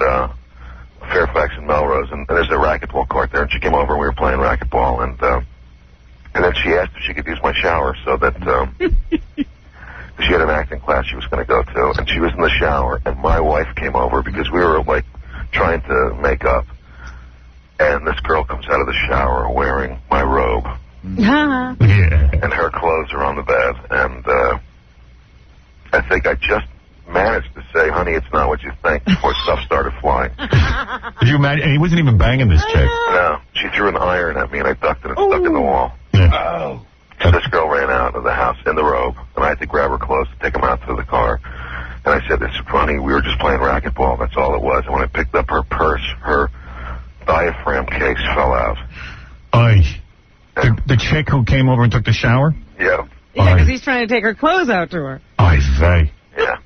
Fairfax and Melrose and there's a racquetball court there and she came over and we were playing racquetball and then she asked if she could use my shower so that she had an acting class she was going to go to and she was in the shower and my wife came over because we were like trying to make up. And this girl comes out of the shower wearing my robe. Yeah. And her clothes are on the bed. And I think I just managed to say, honey, it's not what you think, before stuff started flying. Did you imagine? And he wasn't even banging this chick. No. She threw an iron at me, and I ducked and it stuck in the wall. Yeah. So this girl ran out of the house in the robe, and I had to grab her clothes to take them out to the car. And I said, this is funny. We were just playing racquetball. That's all it was. And when I picked up her purse, her diaphragm case fell out. Oy. The chick who came over and took the shower? Yeah. Yeah, because he's trying to take her clothes out to her. Oy vey. Yeah.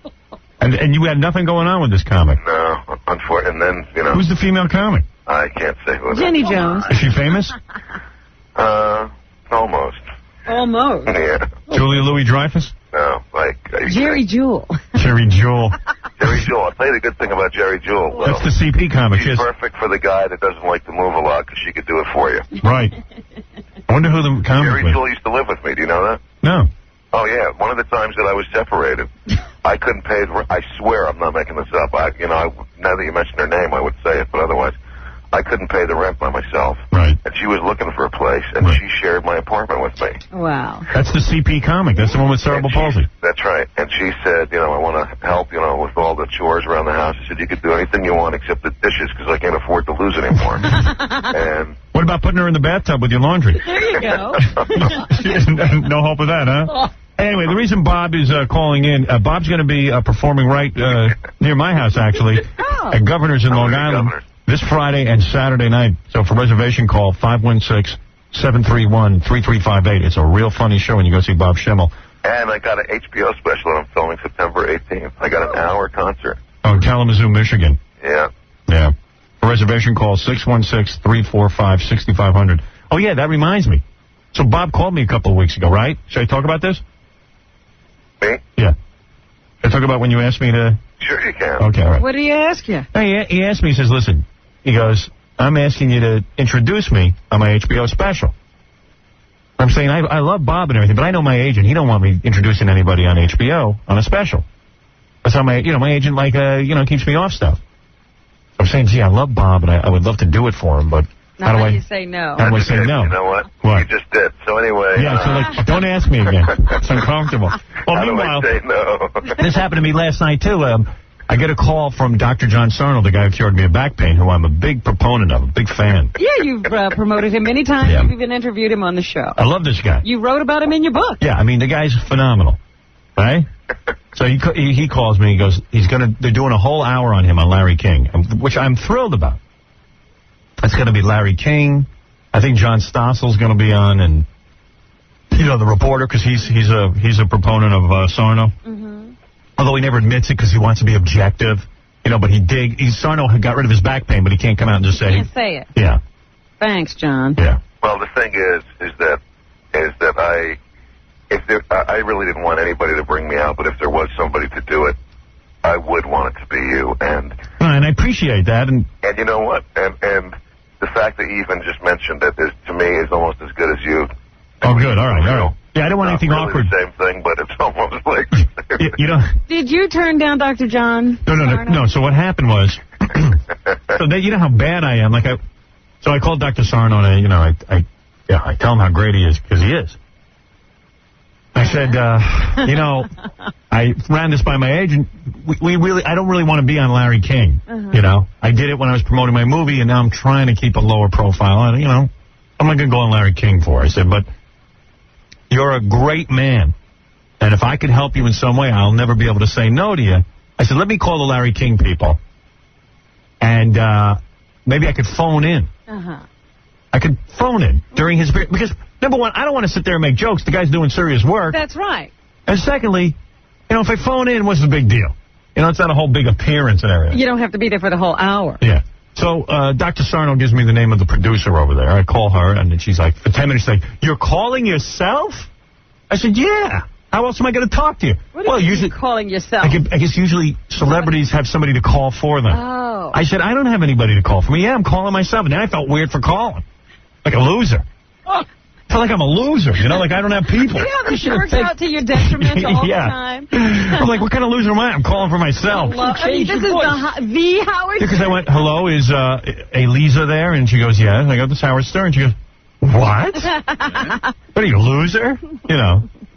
And you had nothing going on with this comic? No, unfortunately. And then, Who's the female comic? I can't say who it is. Jenny Jones. Is she famous? Almost. Almost. Yeah. Julia Louis-Dreyfus? No, like... Jerry Jewell. Jerry Jewell. Jerry Jewell. I'll tell you the good thing about Jerry Jewell. That's the CP comic. She's perfect for the guy that doesn't like to move a lot because she could do it for you. Right. I wonder who the comic Jerry was. Jewell used to live with me. Do you know that? No. Oh, yeah. One of the times that I was separated, I couldn't pay... I swear I'm not making this up. Now that you mentioned her name, I would say it, but otherwise... I couldn't pay the rent by myself. Right. And she was looking for a place, and she shared my apartment with me. Wow. That's the CP comic. That's the one with cerebral palsy. That's right. And she said, you know, I want to help, you know, with all the chores around the house. She said, you could do anything you want except the dishes because I can't afford to lose anymore. And what about putting her in the bathtub with your laundry? There you go. No hope of that, huh? Anyway, the reason Bob is calling in, Bob's going to be performing right near my house, actually, at Governor's in Long Island this Friday and Saturday night. So for reservation, call 516-731-3358. It's a real funny show when you go see Bob Schimmel. And I got an HBO special that I'm filming September 18th. I got an hour concert. Oh, in Kalamazoo, Michigan. Yeah. Yeah. For reservation, call 616-345-6500. Oh, yeah, that reminds me. So Bob called me a couple of weeks ago, right? Should I talk about this? Me? Yeah. Should I talk about when you asked me to... Sure you can. Okay, all right. What did he ask you? Hey, he asked me, he says, listen, he goes, I'm asking you to introduce me on my HBO special. I'm saying, I love Bob and everything, but I know my agent. He don't want me introducing anybody on HBO on a special. That's how my agent, keeps me off stuff. I'm saying, gee, I love Bob, and I would love to do it for him, but Now how do you say no? How do I say no? You know what? What? You just did. So anyway. Yeah, so don't ask me again. It's uncomfortable. Well, how meanwhile, do I say no? this happened to me last night, too. I get a call from Dr. John Sarno, the guy who cured me of back pain, who I'm a big proponent of, a big fan. Yeah, you've promoted him many times. Yeah. You've even interviewed him on the show. I love this guy. You wrote about him in your book. Yeah, I mean, the guy's phenomenal, right? So he calls me, he goes, they're doing a whole hour on him on Larry King, which I'm thrilled about. It's going to be Larry King. I think John Stossel's going to be on, and, the reporter, because he's a proponent of Sarno. Mm-hmm. Although he never admits it because he wants to be objective, but Sarno got rid of his back pain, but he can't come out and just say. Can't say it. Yeah. Thanks, John. Yeah. Well, the thing is that I really didn't want anybody to bring me out, but if there was somebody to do it, I would want it to be you. And I appreciate that. And you know what? And the fact that you even just mentioned that to me is almost as good as you. Oh, good. All right. Yeah, I don't want anything really awkward. The same thing, but it's almost like. Did you turn down Dr. John? No. So what happened was, you know how bad I am. So I called Dr. Sarno, and I tell him how great he is because he is. I said, I ran this by my agent. I don't really want to be on Larry King. I did it when I was promoting my movie, and now I'm trying to keep a lower profile. And I'm not going to go on Larry King for. I said, but you're a great man, and if I could help you in some way, I'll never be able to say no to you. I said, let me call the Larry King people, and maybe I could phone in. I could phone in during his period, because, number one, I don't want to sit there and make jokes. The guy's doing serious work. That's right. And secondly, if I phone in, what's the big deal? It's not a whole big appearance and everything. You don't have to be there for the whole hour. Yeah. So Dr. Sarno gives me the name of the producer over there. I call her, and then she's like, for 10 minutes, she's like, you're calling yourself? I said, yeah. How else am I going to talk to you? What are you usually calling yourself? I guess usually celebrities have somebody to call for them. Oh. I said, I don't have anybody to call for me. Yeah, I'm calling myself. And then I felt weird for calling. Like a loser. I feel like I'm a loser, like I don't have people. Yeah, this works out to your detriment all the time. I'm like, what kind of loser am I? I'm calling for myself. This is the Howard Because I went, hello, is Eliza there? And she goes, yes. I go, this is Howard Stern. She goes, what? What are you, a loser?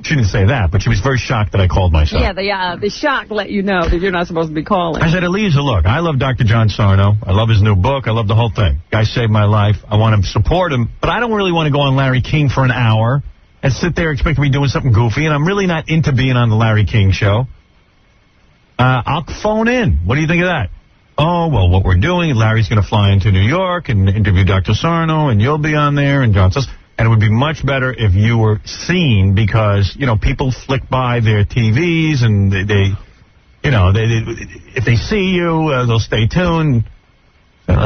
She didn't say that, but she was very shocked that I called myself. Yeah, the shock let you know that you're not supposed to be calling. I said, Eliza, look, I love Dr. John Sarno. I love his new book. I love the whole thing. Guy saved my life. I want to support him, but I don't really want to go on Larry King for an hour and sit there expecting me doing something goofy, and I'm really not into being on the Larry King show. I'll phone in. What do you think of that? Oh, well, what we're doing, Larry's going to fly into New York and interview Dr. Sarno, and you'll be on there, and John says... And it would be much better if you were seen because, people flick by their TVs and they if they see you, they'll stay tuned. Yeah,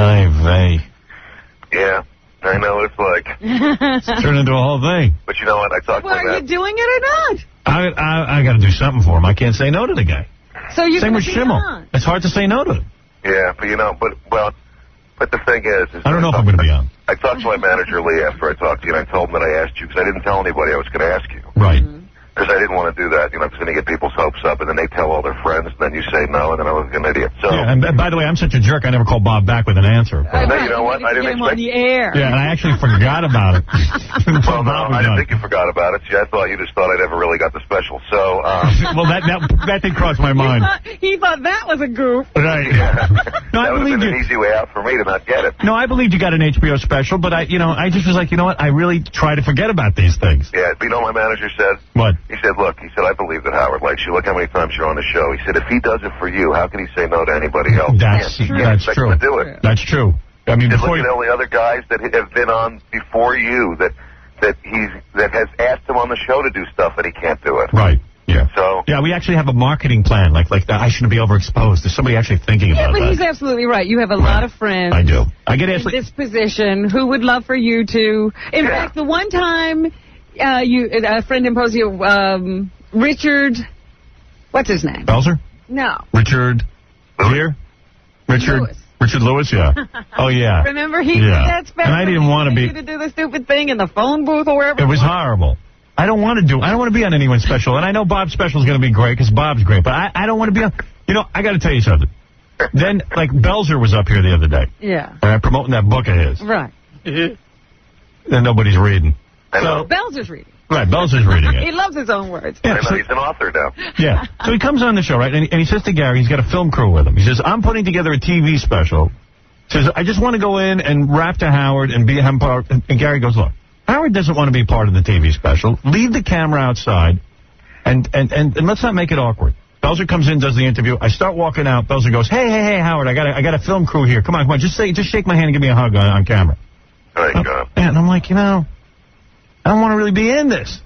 I know what it's like. It's turned into a whole thing. But you know what? I talked Well, are you doing it or not? I got to do something for him. I can't say no to the guy. So you're Same with be Schimmel. on. It's hard to say no to him. Yeah, but the thing is I don't know if I'm going to be on. I talked to my manager, Lee, after I talked to you, and I told him that I asked you, because I didn't tell anybody I was going to ask you. Right. because I didn't want to do that. You know, it's going to get people's hopes up, and then they tell all their friends, and then you say no, and then I look like an idiot. So. Yeah, and by the way, I'm such a jerk. I never called Bob back with an answer. No, you know what? I didn't expect. On the air. Yeah, and I actually forgot about it. Well, no, I didn't think you forgot about it. See, I thought you just thought I never really got the special. So. Well, that did cross my mind. He thought that was a goof. Right. Yeah. No, I that would have believe been you. an easy way out for me to not get it. No, I believed you got an HBO special, but I just was like, you know what? I really try to forget about these things. Yeah, but you know what my manager said? What? He said, look, I believe that Howard likes you. Look how many times you're on the show. He said, if he does it for you, how can he say no to anybody else? That's true. To do it. That's true. I mean, Look at all the other guys that have been on before you that has asked him on the show to do stuff and he can't do it. Right. Yeah. So. Yeah, we actually have a marketing plan like that. I shouldn't be overexposed. There's somebody actually thinking about but that. he's absolutely right. You have a lot of friends. I do. I get asked in this position who would love for you to. In fact, the one time a friend imposed you, Richard, what's his name? Belzer? No. Richard Gere? Richard Lewis, yeah. Oh, yeah. Remember he did that special? And I didn't want to be. You to do the stupid thing in the phone booth or wherever. It was horrible. I don't want to be on anyone's special. And I know Bob's special is going to be great because Bob's great. But I don't want to be on. You know, I got to tell you something. Then, like, Belzer was up here the other day. Yeah. Promoting that book of his. Right. Then nobody's reading. So Belzer's reading. Right, Belzer's reading it. He loves his own words. Yeah, I know he's an author now. Yeah. So he comes on the show, right, and he says to Gary, he's got a film crew with him. He says, I'm putting together a TV special. He says, I just want to go in and rap to Howard and be him part. And Gary goes, look, Howard doesn't want to be part of the TV special. Leave the camera outside, and let's not make it awkward. Belzer comes in, does the interview. I start walking out. Belzer goes, hey, Howard, I got a film crew here. Come on, just shake my hand and give me a hug on camera. Thank God. And I'm like, I don't want to really be in this.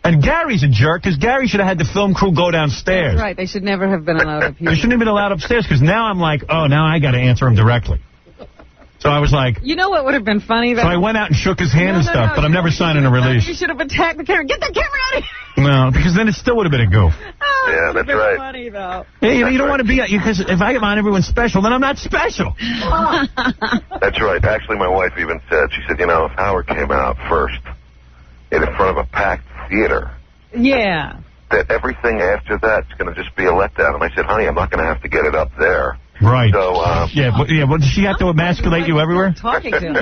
And Gary's a jerk, because Gary should have had the film crew go downstairs. That's right. They should never have been allowed up here. They shouldn't have been allowed upstairs, because now I'm like, oh, now I got to answer him directly. So I was like... You know what would have been funny? So I went out and shook his hand and stuff, but I'm never signing a release. You should have attacked the camera. Get the camera out of here! No, because then it still would have been a goof. Oh, yeah, that's right. Funny, though. Hey, you don't want to be... Because if I am on everyone's special, then I'm not special. That's right. Actually, my wife even said, she said, if Howard came out first in front of a packed theater... Yeah. That everything after that's going to just be a letdown. And I said, honey, I'm not going to have to get it up there. Right. So, but does she have to emasculate you everywhere? Talking to him.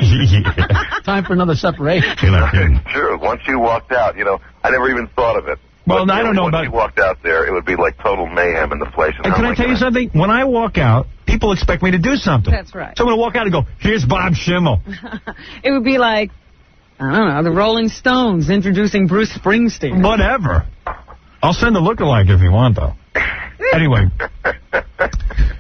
Time for another separation. Sure. Once you walked out, I never even thought of it. Well, I don't know once about... you walked out there, it would be like total mayhem in the place. And can I tell you something? When I walk out, people expect me to do something. That's right. So I'm going to walk out and go, here's Bob Schimmel. It would be like, I don't know, the Rolling Stones introducing Bruce Springsteen. Whatever. I'll send a lookalike if you want, though. Anyway.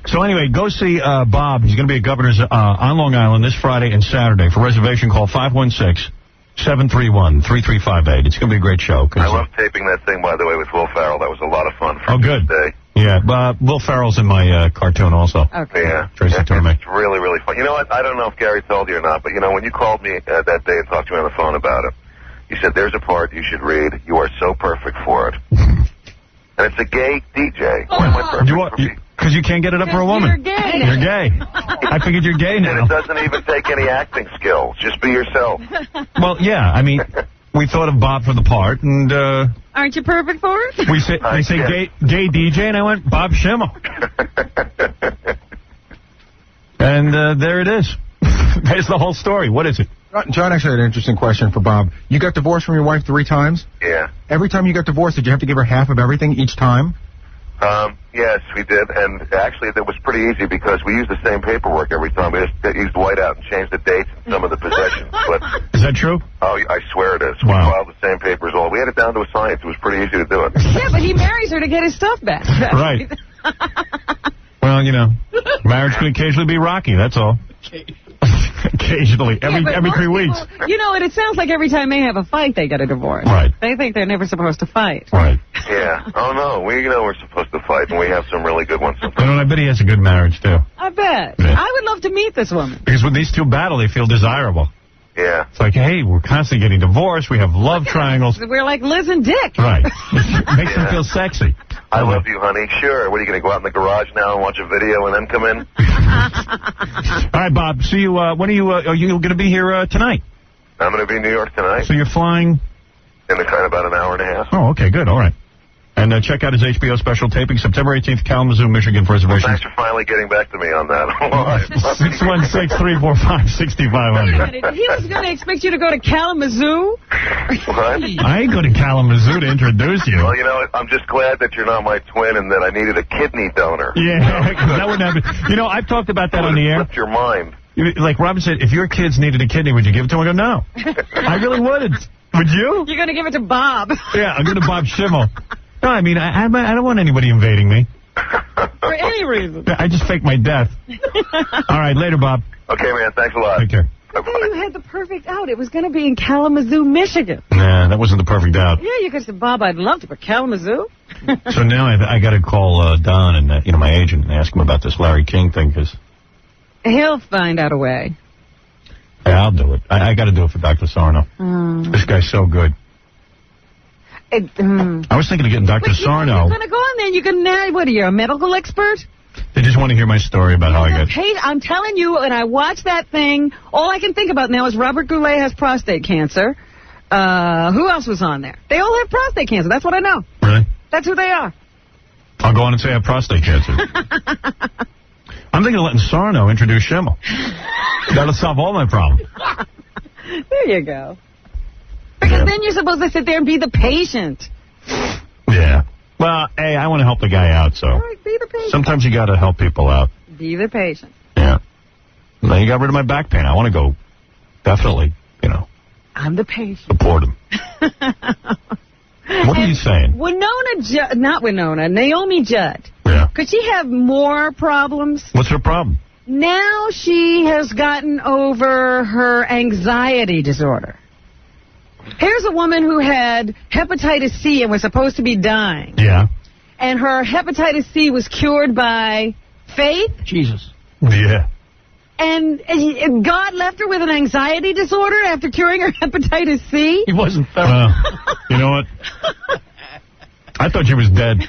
So anyway, go see Bob. He's going to be at Governor's on Long Island this Friday and Saturday. For reservation, call 516-731-3358. It's going to be a great show. I love taping that thing, by the way, with Will Ferrell. That was a lot of fun for good. Day. Yeah, Will Ferrell's in my cartoon also. Okay. Yeah. Tracy Torme. It's really, really fun. You know what? I don't know if Gary told you or not, but when you called me that day and talked to me on the phone about it, you said, there's a part you should read. You are so perfect for it. And it's a gay DJ. Why am I perfect? Because you can't get it up for a woman. You're gay. You're gay. I figured you're gay now. And it doesn't even take any acting skills. Just be yourself. Well, yeah. I mean, we thought of Bob for the part, and... Aren't you perfect for it? They say gay DJ, and I went, Bob Schimmel. And there it is. There's the whole story. What is it? John actually had an interesting question for Bob. You got divorced from your wife 3 times? Yeah. Every time you got divorced, did you have to give her half of everything each time? Yes, we did. And actually, that was pretty easy because we used the same paperwork every time. We just used whiteout and changed the dates and some of the possessions. But is that true? Oh, I swear it is. Wow. We filed the same papers all. We had it down to a science. It was pretty easy to do it. Yeah, but he marries her to get his stuff back. Right. Well, marriage can occasionally be rocky, that's all. Occasionally, every 3 weeks. And it sounds like every time they have a fight, they get a divorce. Right. They think they're never supposed to fight. Right. Yeah. Oh, no. We're supposed to fight, and we have some really good ones sometimes. I bet he has a good marriage, too. I bet. Yeah. I would love to meet this woman. Because when these two battle, they feel desirable. Yeah. It's like, hey, we're constantly getting divorced. We have love triangles. We're like Liz and Dick. Right. Makes them feel sexy. I love you, honey. Sure. What, are you going to go out in the garage now and watch a video and then come in? All right, Bob. See you. When are you going to be here tonight? I'm going to be in New York tonight. So you're flying in about an hour and a half. Oh, okay, good. All right. And check out his HBO special taping, September 18th, Kalamazoo, Michigan, for reservations. Thanks for finally getting back to me on that. 616-345-6500. He was going to expect you to go to Kalamazoo? What? I ain't going to Kalamazoo to introduce you. Well, I'm just glad that you're not my twin and that I needed a kidney donor. Yeah, because that wouldn't happen. I've talked about that on the air. What's your mind? Like Robin said, if your kids needed a kidney, would you give it to them? I go, no. I really wouldn't. Would you? You're going to give it to Bob. Yeah, I'm going to Bob Schimmel. No, I mean, I don't want anybody invading me. For any reason. I just faked my death. All right, later, Bob. Okay, man, thanks a lot. Take care. You had the perfect out. It was going to be in Kalamazoo, Michigan. Nah, that wasn't the perfect out. Yeah, you could say, Bob, I'd love to, but Kalamazoo? So now I got to call Don and my agent and ask him about this Larry King thing, because he'll find out a way. Yeah, I'll do it. I got to do it for Dr. Sarno. This guy's so good. I was thinking of getting Dr. Sarno. You're going to go in there and you can, what are you, a medical expert? They just want to hear my story about how I got... Hey, I'm telling you, when I watched that thing, all I can think about now is Robert Goulet has prostate cancer. Who else was on there? They all have prostate cancer. That's what I know. Really? That's who they are. I'll go on and say I have prostate cancer. I'm thinking of letting Sarno introduce Schimmel. That'll solve all my problems. There you go. Because then you're supposed to sit there and be the patient. Yeah. Well, hey, I want to help the guy out, so... All right, be the patient. Sometimes you got to help people out. Be the patient. Yeah. Then you got rid of my back pain. I want to go, definitely, I'm the patient. Support him. What are you saying? Naomi Judd. Yeah. Could she have more problems? What's her problem? Now she has gotten over her anxiety disorder. Here's a woman who had hepatitis C and was supposed to be dying. Yeah. And her hepatitis C was cured by faith. Jesus. Yeah. And God left her with an anxiety disorder after curing her hepatitis C. He wasn't thorough. You know what? I thought she was dead.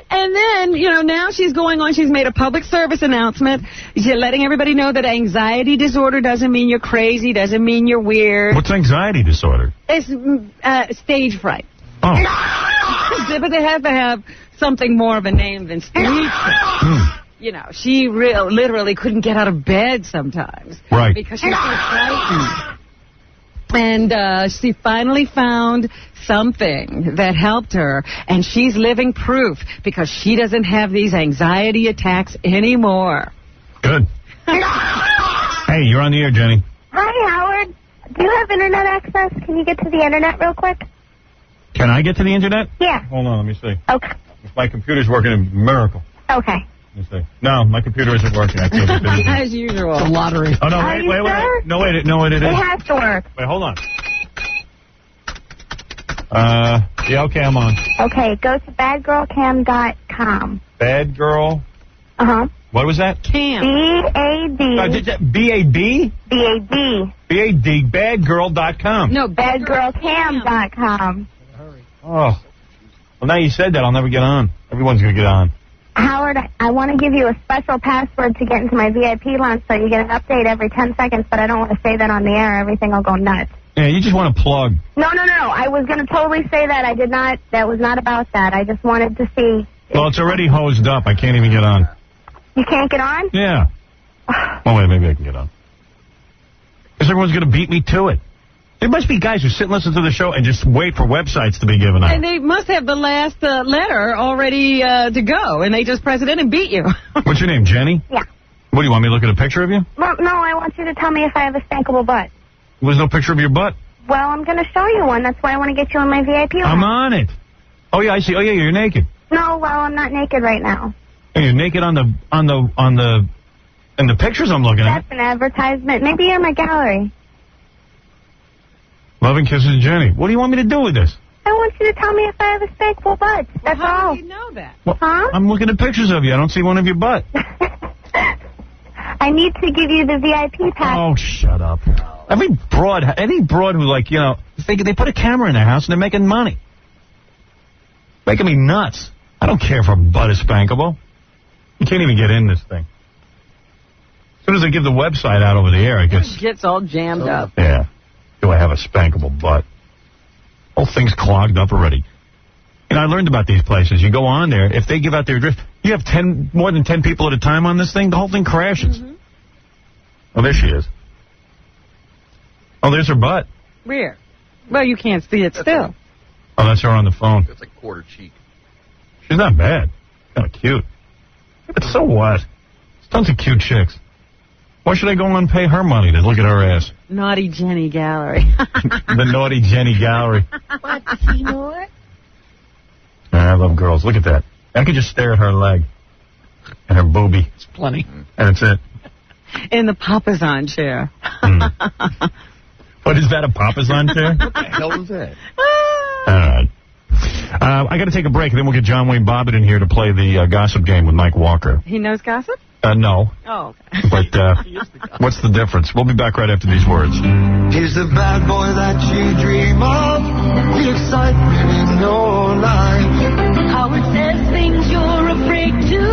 And then, now she's going on. She's made a public service announcement. She's letting everybody know that anxiety disorder doesn't mean you're crazy, doesn't mean you're weird. What's anxiety disorder? It's stage fright. Oh. But they have to have something more of a name than stage fright. She literally couldn't get out of bed sometimes. Right. Because she was so frightened. And she finally found something that helped her, and she's living proof because she doesn't have these anxiety attacks anymore. Good. Hey, you're on the air, Jenny. Hi, Howard. Do you have internet access? Can you get to the internet real quick? Can I get to the internet? Yeah. Hold on, let me see. Okay. If my computer's working, a miracle. Okay. Let me see. No, my computer isn't working. I can't get to it. As usual. It's a lottery. Oh, no, Are you wait. sure? No, wait, it is. It has to work. Wait, hold on. Yeah, okay, I'm on. Okay, go to badgirlcam.com. Bad girl. Uh-huh. What was that? Cam. B-A-D. B-A-B? B-A-D. B-A-D, badgirl.com. No, badgirlcam.com. Oh. Well, now you said that, I'll never get on. Everyone's going to get on. Howard, I want to give you a special password to get into my VIP lounge so you get an update every 10 seconds, but I don't want to say that on the air. Everything will go nuts. Yeah, you just want to plug. No. I was going to totally say that. I did not. That was not about that. I just wanted to see. Well, it's already hosed up. I can't even get on. You can't get on? Yeah. Oh, wait, maybe I can get on. Because everyone's going to beat me to it. There must be guys who sit and listen to the show and just wait for websites to be given out. And they must have the last letter already to go, and they just press it in and beat you. What's your name, Jenny? Yeah. What, do you want me to look at a picture of you? Well, no, I want you to tell me if I have a spankable butt. There's no picture of your butt. Well, I'm going to show you one. That's why I want to get you on my VIP lounge. I'm on it. Oh, yeah, I see. Oh, yeah, you're naked. No, well, I'm not naked right now. Hey, you're naked in the pictures I'm looking at. That's an advertisement. Maybe you're in my gallery. Love and Kisses, Jenny. What do you want me to do with this? I want you to tell me if I have a spankable butt. That's all. How do you know that? Well, huh? I'm looking at pictures of you. I don't see one of your butt. I need to give you the VIP pass. Oh, shut up. Any broad who, they put a camera in their house and they're making money. Making me nuts. I don't care if a butt is spankable. You can't even get in this thing. As soon as I give the website out over the air, it gets all jammed up. Yeah. Do I have a spankable butt? Whole thing's clogged up already. And I learned about these places. You go on there, if they give out their address, you have more than 10 people at a time on this thing, the whole thing crashes. Oh, there she is. Oh, there's her butt. Where? Well, you can't see it still. Oh, that's her on the phone. It's like quarter cheek. She's not bad. Kind of cute. But so what? There's tons of cute chicks. Why should I go and pay her money to look at her ass? Naughty Jenny Gallery. The Naughty Jenny Gallery. What, you know what? I love girls. Look at that. I could just stare at her leg and her boobie. It's plenty. And that's it. In the Papasan chair. What is that, a Papasan chair? What the hell is that? All right. I got to take a break, and then we'll get John Wayne Bobbitt in here to play the gossip game with Mike Walker. He knows gossip? No. Oh, okay. But what's the difference? We'll be back right after these words. He's the bad boy that you dream of, the excitement in your life. Howard says things you're afraid to,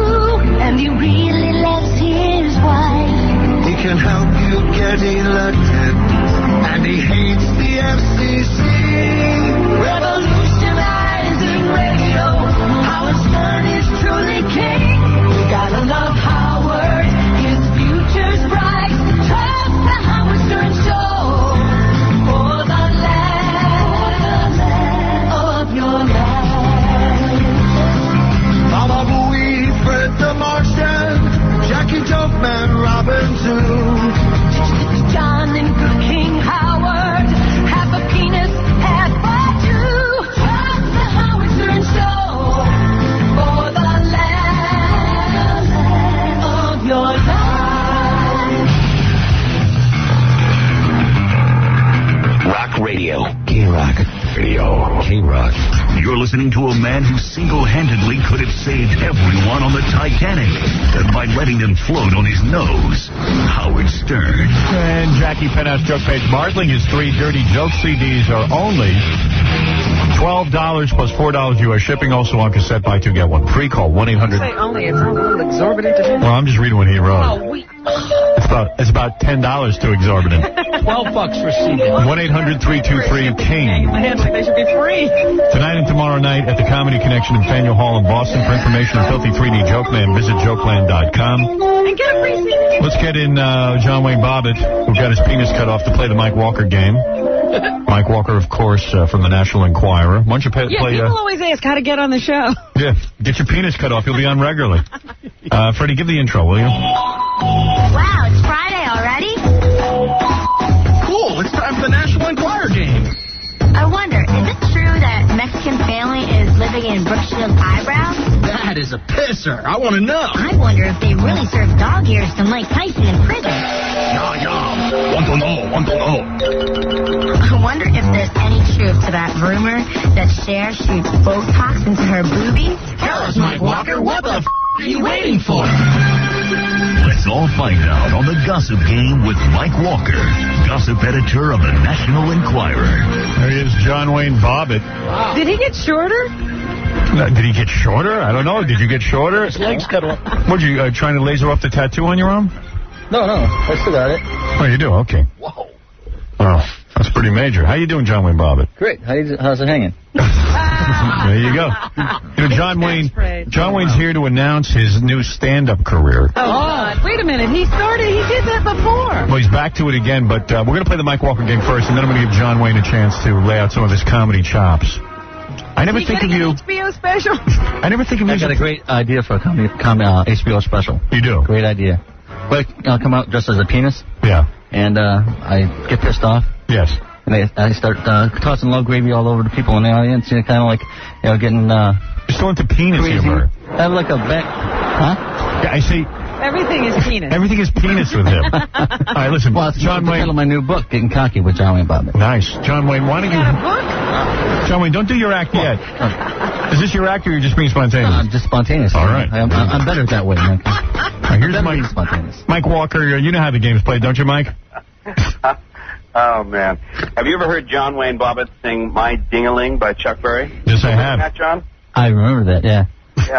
and he really loves his wife. He can help you get elected, and he hates the FCC. Revolutionizing radio, Howard Stern is truly king. You gotta love Howard, his future's bright. Trust the Howard Stern Show for the land of your life. Mama Booey, Fred the Martian, Jackie Jokeman, Robin too. John and good King Howard, half a penis, half a Jew. Trust the Howard Stern Show for the land of your life. Rock Radio. K-Rock. Radio. K-Rock. You're listening to a man who single-handedly could have saved everyone on the Titanic by letting them float on his nose. Howard Stern. And Jackie Penthouse Joke Page Martling. His 3 Dirty Joke CDs are only $12 plus $4 U.S. shipping. Also on cassette, buy 2 get 1 free. Call 1-800. Say only. It's a little exorbitant to me. Well, I'm just reading what he wrote. Oh, It's about $10 too exorbitant. $12 for CD. 1-800-323-KING. They should be free. Tonight and tomorrow night at the Comedy Connection in Faneuil Hall in Boston. For information on Filthy 3D Joke Man, visit jokeland.com. And get a free CD. Let's get in John Wayne Bobbitt, who got his penis cut off to play the Mike Walker game. Mike Walker, of course, from the National Enquirer. Why don't you play... People always ask how to get on the show. Yeah, get your penis cut off. You'll be on regularly. Freddie, give the intro, will you? Wow, it's Friday already? Cool, it's time for the National Enquirer game. I wonder, is it true that Mexican family is living in Brookfield Eyebrow? That is a pisser. I want to know. I wonder if they really serve dog ears to Mike Tyson in prison. Yeah. Want to know. I wonder if there's any truth to that rumor that Cher shoots Botox into her boobies. Tell us, Mike Walker, what the are you waiting for? Let's all find out on the Gossip Game with Mike Walker, gossip editor of the National Enquirer. There he is, John Wayne Bobbitt. Wow. Did he get shorter? Did he get shorter? I don't know. Did you get shorter? His legs cut off. What, you trying to laser off the tattoo on your arm? No, I still got it. Oh, you do? Okay. Whoa. Oh, that's pretty major. How you doing, John Wayne Bobbitt? Great. How's it hanging? There you go. You know, John Wayne's here to announce his new stand-up career. Oh, God. Wait a minute. He did that before. Well, he's back to it again, but we're going to play the Mike Walker game first, and then I'm going to give John Wayne a chance to lay out some of his comedy chops. I never think of you. An HBO special? I never think of you. I got a great idea for a comedy HBO special. You do? Great idea. But I'll come out dressed as a penis. Yeah. And I get pissed off. Yes. And I start tossing love gravy all over the people in the audience. You know, kind of like, getting... You're still into penis humor. I have like a back... Huh? Yeah, I see. Everything is penis. Everything is penis with him. All right, listen. Well, it's John Wayne. my new book, Getting Cocky with John Wayne Bobbitt. Nice. John Wayne, why don't you... got a book? John Wayne, don't do your act yet. Is this your act or you're just being spontaneous? No, I'm just spontaneous. All right. I'm better that way, Mike. Here's Mike Walker. You know how the game's played, don't you, Mike? Oh, man. Have you ever heard John Wayne Bobbitt sing My Ding-a-Ling by Chuck Berry? Yes, I have. That, John? I remember that, yeah.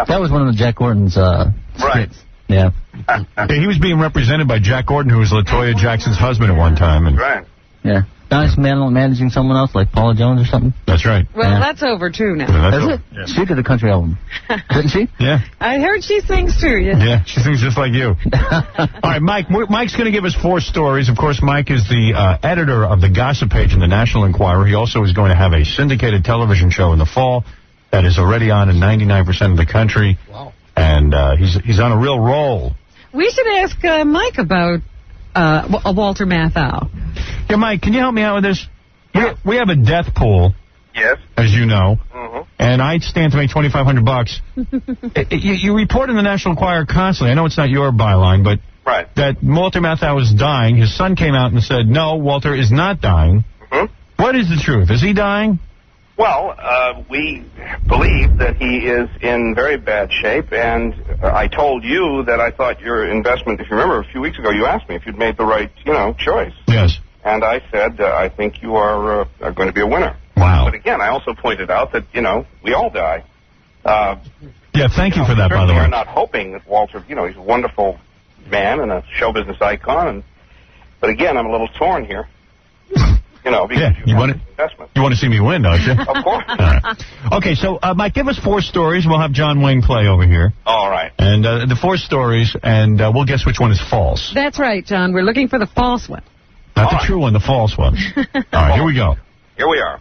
That was one of the Jack Gordon's skits. Yeah. He was being represented by Jack Gordon, who was LaToya Jackson's husband at one time. And right. Yeah. Nice managing someone else like Paula Jones or something. That's right. Well, that's over too now. Yeah, that's Is over. it? Yeah. She did a country album. Didn't she? Yeah. I heard she sings too. Yeah. Yeah, she sings just like you. All right, Mike. Mike's going to give us 4 stories. Of course, Mike is the editor of the gossip page in the National Enquirer. He also is going to have a syndicated television show in the fall that is already on in 99% of the country. Wow. And he's on a real roll. We should ask Mike about Walter Matthau. Yeah, Mike, can you help me out with this? We have a death pool. Yes. As you know. Mm-hmm. And I stand to make $2,500. You report in the National Enquirer constantly. I know it's not your byline, but right. That Walter Matthau is dying. His son came out and said, no, Walter is not dying. Mm-hmm. What is the truth? Is he dying? Well, we believe that he is in very bad shape, and I told you that I thought your investment, if you remember a few weeks ago, you asked me if you'd made the right, choice. Yes. And I said, I think you are going to be a winner. Wow. But again, I also pointed out that, we all die. Yeah, thank you for that, by the We way. are not hoping that Walter, he's a wonderful man and a show business icon. But again, I'm a little torn here. Because you want to see me win, don't you? Of course. All right. Okay, so, Mike, give us 4 stories. We'll have John Wayne play over here. All right. And the 4 stories, and we'll guess which one is false. That's right, John. We're looking for the false one. Not the true one, the false one. All right, here we go. Here we are.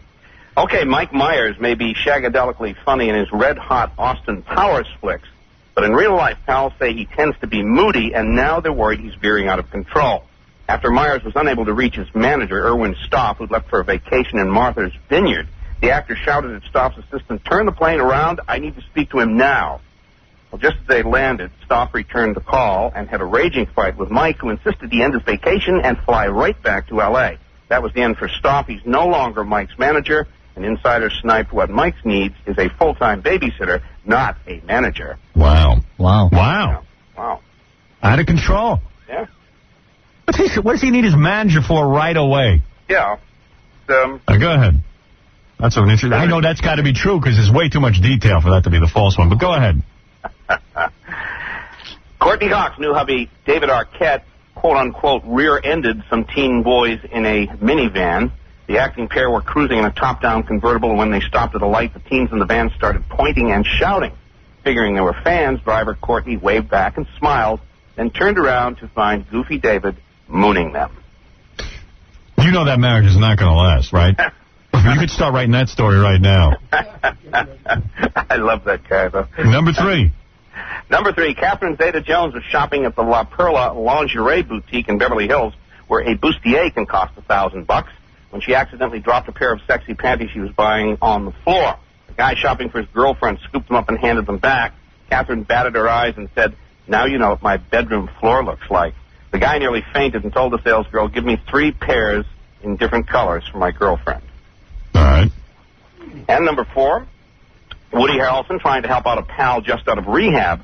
Okay, Mike Myers may be shagadelically funny in his red-hot Austin Powers flicks, but in real life, pals say he tends to be moody, and now they're worried he's veering out of control. After Myers was unable to reach his manager, Erwin Stoff, who'd left for a vacation in Martha's Vineyard, the actor shouted at Stoff's assistant, "Turn the plane around, I need to speak to him now." Well, just as they landed, Stoff returned the call and had a raging fight with Mike, who insisted he end his vacation and fly right back to L.A. That was the end for Stoff. He's no longer Mike's manager, and insiders sniped what Mike needs is a full-time babysitter, not a manager. Wow. Wow. Wow. Wow. Out of control. Yeah. What does he need his manager for right away? Yeah. Go ahead. That's an interesting. I know that's got to be true because there's way too much detail for that to be the false one, but go ahead. Courtney Cox' new hubby, David Arquette, quote-unquote, rear-ended some teen boys in a minivan. The acting pair were cruising in a top-down convertible, and when they stopped at a light, the teens in the van started pointing and shouting. Figuring they were fans, driver Courtney waved back and smiled, then turned around to find Goofy David mooning them. You know that marriage is not going to last, right? You could start writing that story right now. I love that guy, though. Number 3. Number 3, Catherine Zeta-Jones was shopping at the La Perla lingerie boutique in Beverly Hills, where a bustier can cost $1,000, when she accidentally dropped a pair of sexy panties she was buying on the floor. The guy shopping for his girlfriend scooped them up and handed them back. Catherine batted her eyes and said, "Now you know what my bedroom floor looks like." The guy nearly fainted and told the salesgirl, "Give me 3 pairs in different colors for my girlfriend." All right. And number 4, Woody Harrelson, trying to help out a pal just out of rehab,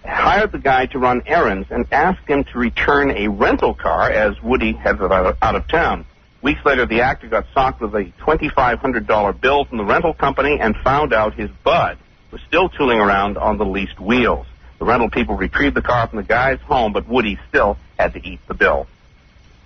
hired the guy to run errands and asked him to return a rental car as Woody headed out of town. Weeks later, the actor got socked with a $2,500 bill from the rental company and found out his bud was still tooling around on the leased wheels. The rental people retrieved the car from the guy's home, but Woody still had to eat the bill.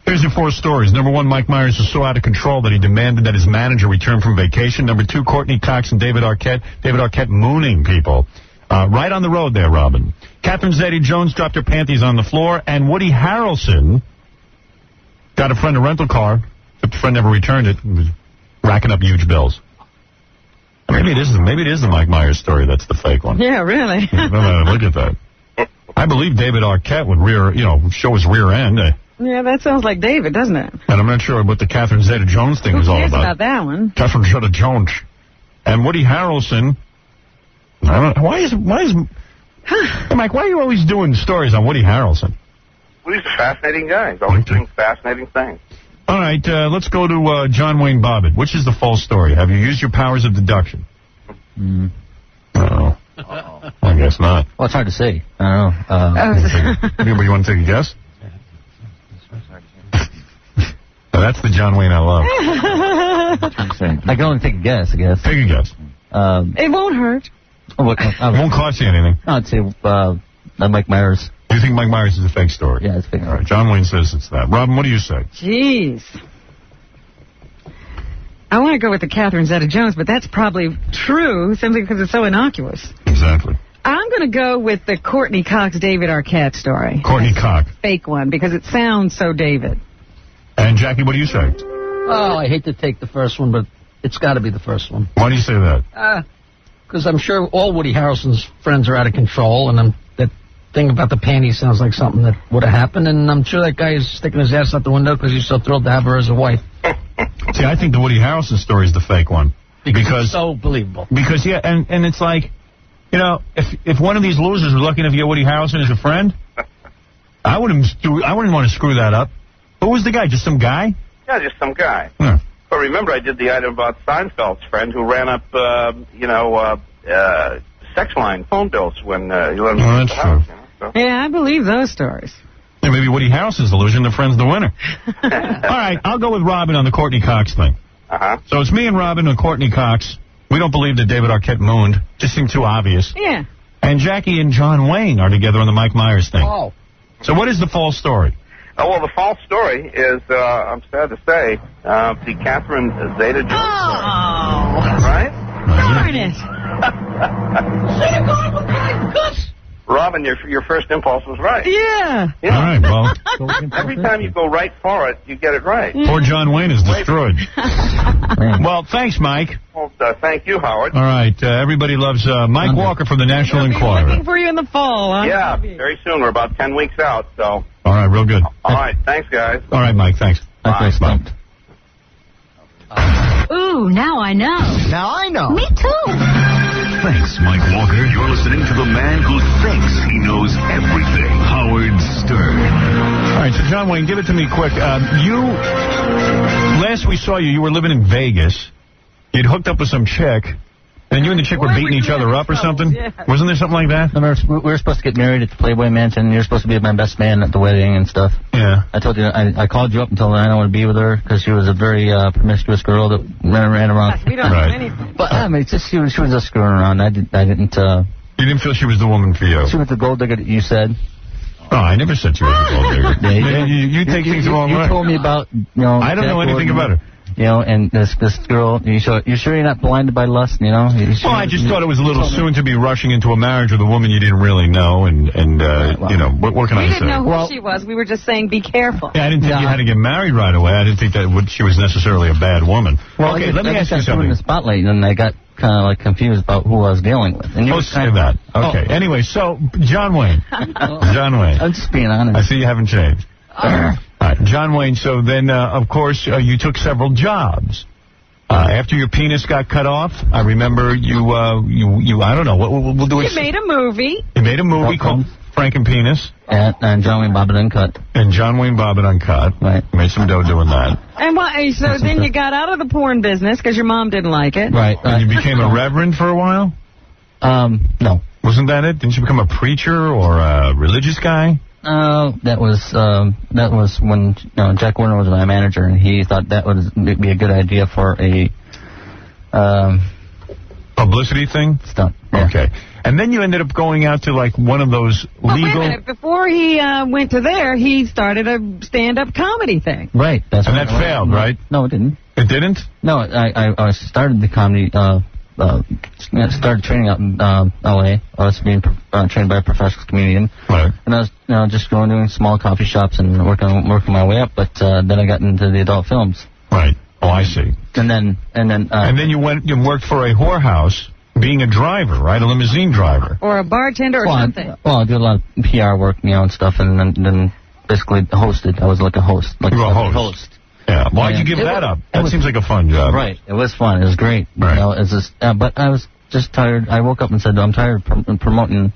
Here's your 4 stories. Number 1, Mike Myers was so out of control that he demanded that his manager return from vacation. Number 2, Courtney Cox and David Arquette. David Arquette mooning people. Right on the road there, Robin. Catherine Zeta-Jones dropped her panties on the floor, and Woody Harrelson got a friend a rental car, except the friend never returned it. He was racking up huge bills. Maybe it is the Mike Myers story that's the fake one. Yeah, really. Look at that. I believe David Arquette would show his rear end. Yeah, that sounds like David, doesn't it? And I'm not sure what the Catherine Zeta-Jones thing Who is all cares about. about that one? Catherine Zeta-Jones. And Woody Harrelson. I don't know. Why is hey, Mike, why are you always doing stories on Woody Harrelson? Woody's a fascinating guy. He's always doing fascinating things. All right, let's go to John Wayne Bobbitt. Which is the false story? Have you used your powers of deduction? Uh-oh. I guess not. Well, it's hard to say. I don't know. Anybody want to take a guess? Oh, that's the John Wayne I love. I can only take a guess, I guess. Take a guess. It won't hurt. It won't cost you anything. I'd say Mike Myers. Do you think Mike Myers is a fake story? Yeah, it's fake. All right, John Wayne says it's that. Robin, what do you say? Jeez. I want to go with the Catherine Zeta-Jones, but that's probably true simply because it's so innocuous. Exactly. I'm going to go with the Courtney Cox, David Arquette story. Courtney Cox. Fake one, because it sounds so David. And, Jackie, what do you say? Oh, I hate to take the first one, but it's got to be the first one. Why do you say that? Because I'm sure all Woody Harrelson's friends are out of control, and that thing about the panties sounds like something that would have happened, and I'm sure that guy is sticking his ass out the window because he's so thrilled to have her as a wife. See, I think the Woody Harrelson story is the fake one. Because it's so believable. Because, yeah, and it's like, you know, if one of these losers was lucky enough to get Woody Harrelson as a friend, I wouldn't want to screw that up. Who was the guy? Just some guy? Yeah, just some guy. Yeah. But remember, I did the item about Seinfeld's friend who ran up, sex line phone bills when he let him that's true. Yeah, I believe those stories. Yeah, maybe Woody Harrelson's the loser and the friend's the winner. All right, I'll go with Robin on the Courtney Cox thing. So it's me and Robin and Courtney Cox. We don't believe that David Arquette mooned. Just seemed too obvious. Yeah. And Jackie and John Wayne are together on the Mike Myers thing. Oh. So what is the false story? Well, the false story is, I'm sad to say, the Catherine Zeta-Jones story. Right? Darn it. Robin, your first impulse was right. Yeah. All right, well. Every time you go right for it, you get it right. Poor John Wayne is destroyed. Well, thanks, Mike. Well, thank you, Howard. All right, everybody loves Mike Walker from the National Enquirer. Looking for you in the fall, huh? Yeah, very soon. We're about 10 weeks out, so. All right, real good. All right, thanks, guys. All right, Mike, thanks. Thanks, Mike. Ooh, now I know. Now I know. Me too. Thanks, Mike Walker. You're listening to the man who thinks he knows everything, Howard Stern. All right, so John Wayne, give it to me quick. Last we saw you were living in Vegas. You'd hooked up with some chick, and you and the chick were beating each other up or something? Yeah. Wasn't there something like that? We were supposed to get married at the Playboy Mansion. You were supposed to be my best man at the wedding and stuff. Yeah. I told you, I called you up and told her I don't want to be with her because she was a very promiscuous girl that ran around. We don't know anything. But I mean, just she was just screwing around. I didn't. You didn't feel she was the woman for you? She was the gold digger that you said. Oh, I never said she was the gold digger. You take things the wrong way. You told me about, I don't know anything about her. You know, and this girl, you're sure you're not blinded by lust, you know? Well, I just thought it was a little soon to be rushing into a marriage with a woman you didn't really know, and you know, what can I say? We didn't know who she was. We were just saying, be careful. Yeah, I didn't think you had to get married right away. I didn't think that she was necessarily a bad woman. Well, okay, let me ask you something. In the spotlight, and I got kind of like confused about who I was dealing with. And you say that. Okay. Anyway, so John Wayne. John Wayne. I'm just being honest. I see you haven't changed. All right, John Wayne. So then, of course, you took several jobs. After your penis got cut off, I remember you I don't know, we'll do it. You made a movie. You made a movie called Frank and Penis. And John Wayne Bobbitt Uncut. And John Wayne Bobbitt Uncut. Right. Made some dough doing that. And so then you got out of the porn business because your mom didn't like it. Right. And you became a reverend for a while? No. Wasn't that it? Didn't you become a preacher or a religious guy? That was when Jack Warner was my manager, and he thought that would be a good idea for a publicity thing. Stunt. Yeah. Okay, and then you ended up going out to like one of those legal. Wait a minute. Before he went to there, he started a stand-up comedy thing. Right. And that failed, right? No, it didn't. It didn't? No, I started the comedy. Started training out in L.A. I was being trained by a professional comedian. Right. And I was just going doing small coffee shops and working my way up. But then I got into the adult films. Right. Oh, I see. And then you went and worked for a whorehouse, being a driver, right? A limousine driver. Or a bartender or something. I did a lot of PR work, and stuff, and then basically hosted. I was like a host. Like you were a host. Yeah. Why'd you give that up? That seems like a fun job. Right. It was fun. It was great. Right. But I was just tired. I woke up and said, I'm tired of promoting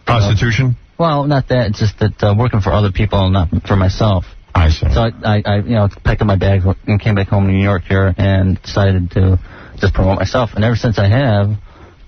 prostitution. Well, not that. It's just that working for other people and not for myself. I see. So I packed up my bags and came back home to New York here and decided to just promote myself. And ever since I have,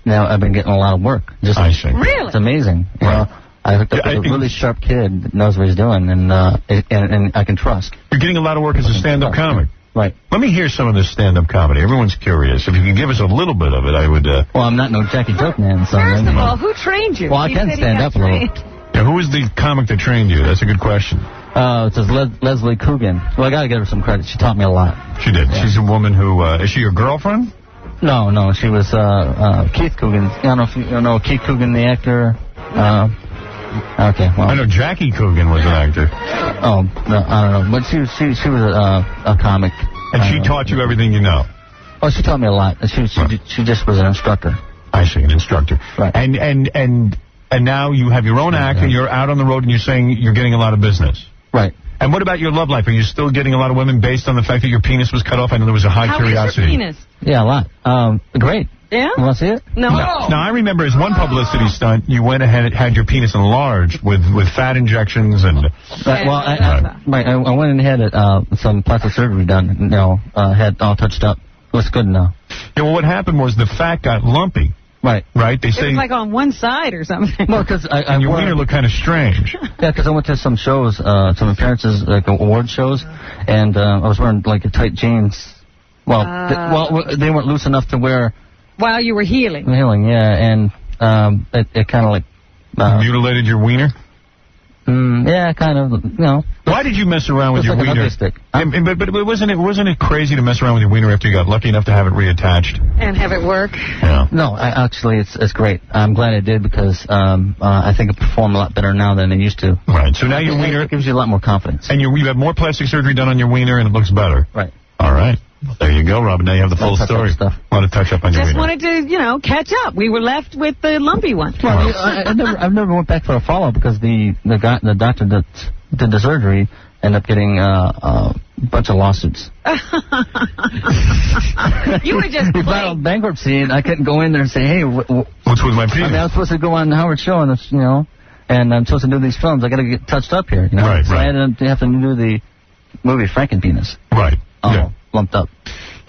now I've been getting a lot of work. I see. Really? It's amazing. You know, I hooked up with a really sharp kid that knows what he's doing, and I can trust. You're getting a lot of work as a stand-up comic. Right. Let me hear some of this stand-up comedy. Everyone's curious. If you can give us a little bit of it, I would... Well, I'm not no Jackie Joke man. So First of all, who trained you? Well, I can stand up a little. Yeah, who was the comic that trained you? That's a good question. It says Leslie Coogan. Well, I got to give her some credit. She taught me a lot. She did. Yeah. She's a woman who, is she your girlfriend? No, she was Keith Coogan. I don't know if you know Keith Coogan, the actor. Okay, well. I know Jackie Coogan was an actor. Oh, no, I don't know. But she was a comic. And she taught you everything you know? Oh, she taught me a lot. She just was an instructor. I see, an instructor. Right. And now you have your own act, and you're out on the road, and you're saying you're getting a lot of business. Right. And what about your love life? Are you still getting a lot of women based on the fact that your penis was cut off? I know there was a high curiosity. How was your penis? Yeah, a lot. Great. Yeah? You want to see it? No. Now, I remember as one publicity stunt, you went ahead and had your penis enlarged with fat injections and... Right, well, I went and had some plastic surgery done. You know, had all touched up. It was good now. Yeah, well, what happened was the fat got lumpy. Right. Right? They say... It was like on one side or something. Well, because your wiener looked kind of strange. Yeah, because I went to some shows, some appearances, like award shows, and I was wearing, like, tight jeans. Well, they weren't loose enough to wear... While you were healing. Healing, yeah, and it kind of like... mutilated your wiener? Yeah, kind of, you know. Why did you mess around with your like wiener? Stick. But wasn't it crazy to mess around with your wiener after you got lucky enough to have it reattached? And have it work? Yeah. No, actually, it's great. I'm glad I did because I think it performed a lot better now than it used to. Right, so now your wiener... gives you a lot more confidence. And you have more plastic surgery done on your wiener and it looks better. Right. All right. Well, there you go, Robin. Now you have the full story. A lot of touch-up on your Just wiener. wanted to, catch up. We were left with the lumpy one. Well, I've never went back for a follow-up because the doctor that did the surgery ended up getting a bunch of lawsuits. You were just He filed bankruptcy, and I couldn't go in there and say, hey, what's with my penis? I mean, I was supposed to go on the Howard Show, and and I'm supposed to do these films. I got to get touched up here, Right, so I had to have to do the movie Frankenpenis. Right. Yeah. Lumped up.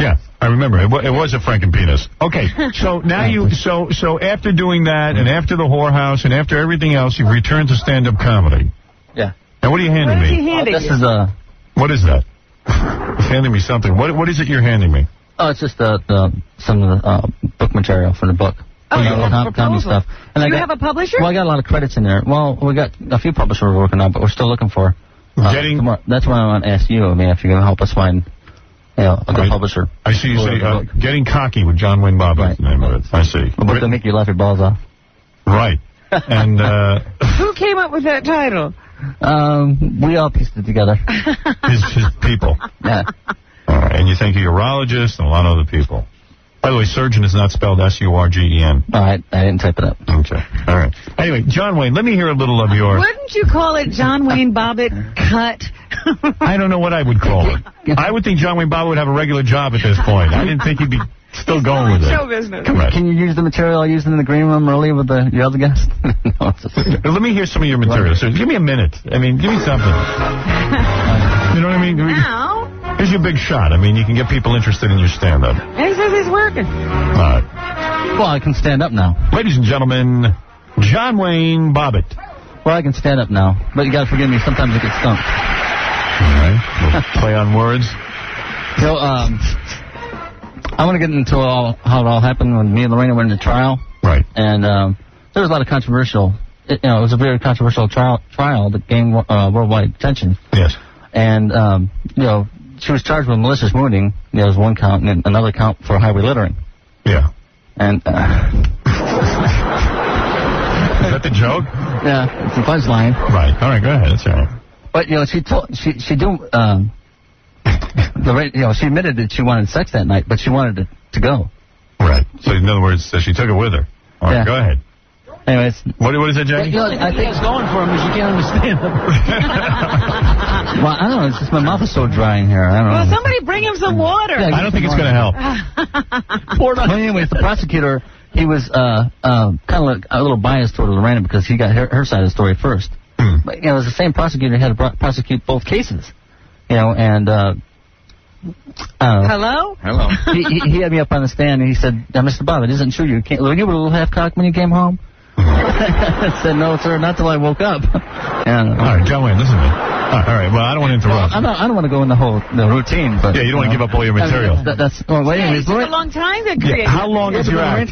Yeah, I remember. It was a Frankenpenis. Okay, so now so after doing that, and after the whorehouse, and after everything else, you've returned to stand-up comedy. Yeah. Now, what are you handing me? What is he handing this you? is What is that? He's handing me something. What is it you're handing me? Oh, it's just some of the book material for the book. Oh, you have a comedy stuff. And Do you have a publisher? Well, I got a lot of credits in there. Well, we got a few publishers we're working on, but we're still looking for. That's why I want to ask you. I mean, if you're going to help us find, a good publisher. I see you say Getting Cocky with John Wayne Bobbitt. Right. The name of it. I see. A book to make you laugh your balls off. Right. And who came up with that title? We all pieced it together. his people. Yeah. All right. And you think a urologist and a lot of other people. By the way, surgeon is not spelled S-U-R-G-E-N. All right. I didn't type it up. Okay. All right. Anyway, John Wayne, let me hear a little of your... Wouldn't you call it John Wayne Bobbitt Cut? I don't know what I would call it. I would think John Wayne Bobbitt would have a regular job at this point. I didn't think he'd be still going with it. Show business. Can you use the material I used in the green room earlier with your other guest? No, let me hear some of your material. So give me a minute. I mean, give me something. You know what I mean? Now? Here's your big shot. I mean, you can get people interested in your stand-up. He says he's working. All right. Well, I can stand up now. Ladies and gentlemen, John Wayne Bobbitt. Well, I can stand up now, but you got to forgive me. Sometimes I get stumped. All right. We'll play on words. So, I want to get into how it all happened when me and Lorena went into trial. Right. And there was a lot of controversial. It was a very controversial trial that gained worldwide attention. Yes. And she was charged with malicious wounding. There was one count and another count for highway littering. Yeah. And is that the joke? Yeah, it's a punchline. Right. All right. Go ahead. That's all right. But she admitted that she wanted sex that night, but she wanted it to go. Right. So in other words, she took it with her. All right. Go ahead. Anyways, what is it, Jackie? I think it's going for him is you can't understand him. Well, I don't know. It's just my mouth is so dry in here. I don't know. Well, somebody bring him some water. I don't think it's going to help. Well, anyways, the prosecutor, he was kind of like a little biased toward Lorena because he got her side of the story first. But it was the same prosecutor who had to prosecute both cases. And Hello? Hello. he had me up on the stand and he said, Mr. Bob, it isn't true. You were you a little half-cocked when you came home? I said, no, sir, not till I woke up. All right, John Wayne, listen to me. All right, well, I don't want to interrupt. Well, I don't want to go in the routine, but... Yeah, you don't want to give up all your material. It took a long time to create. How long is your act?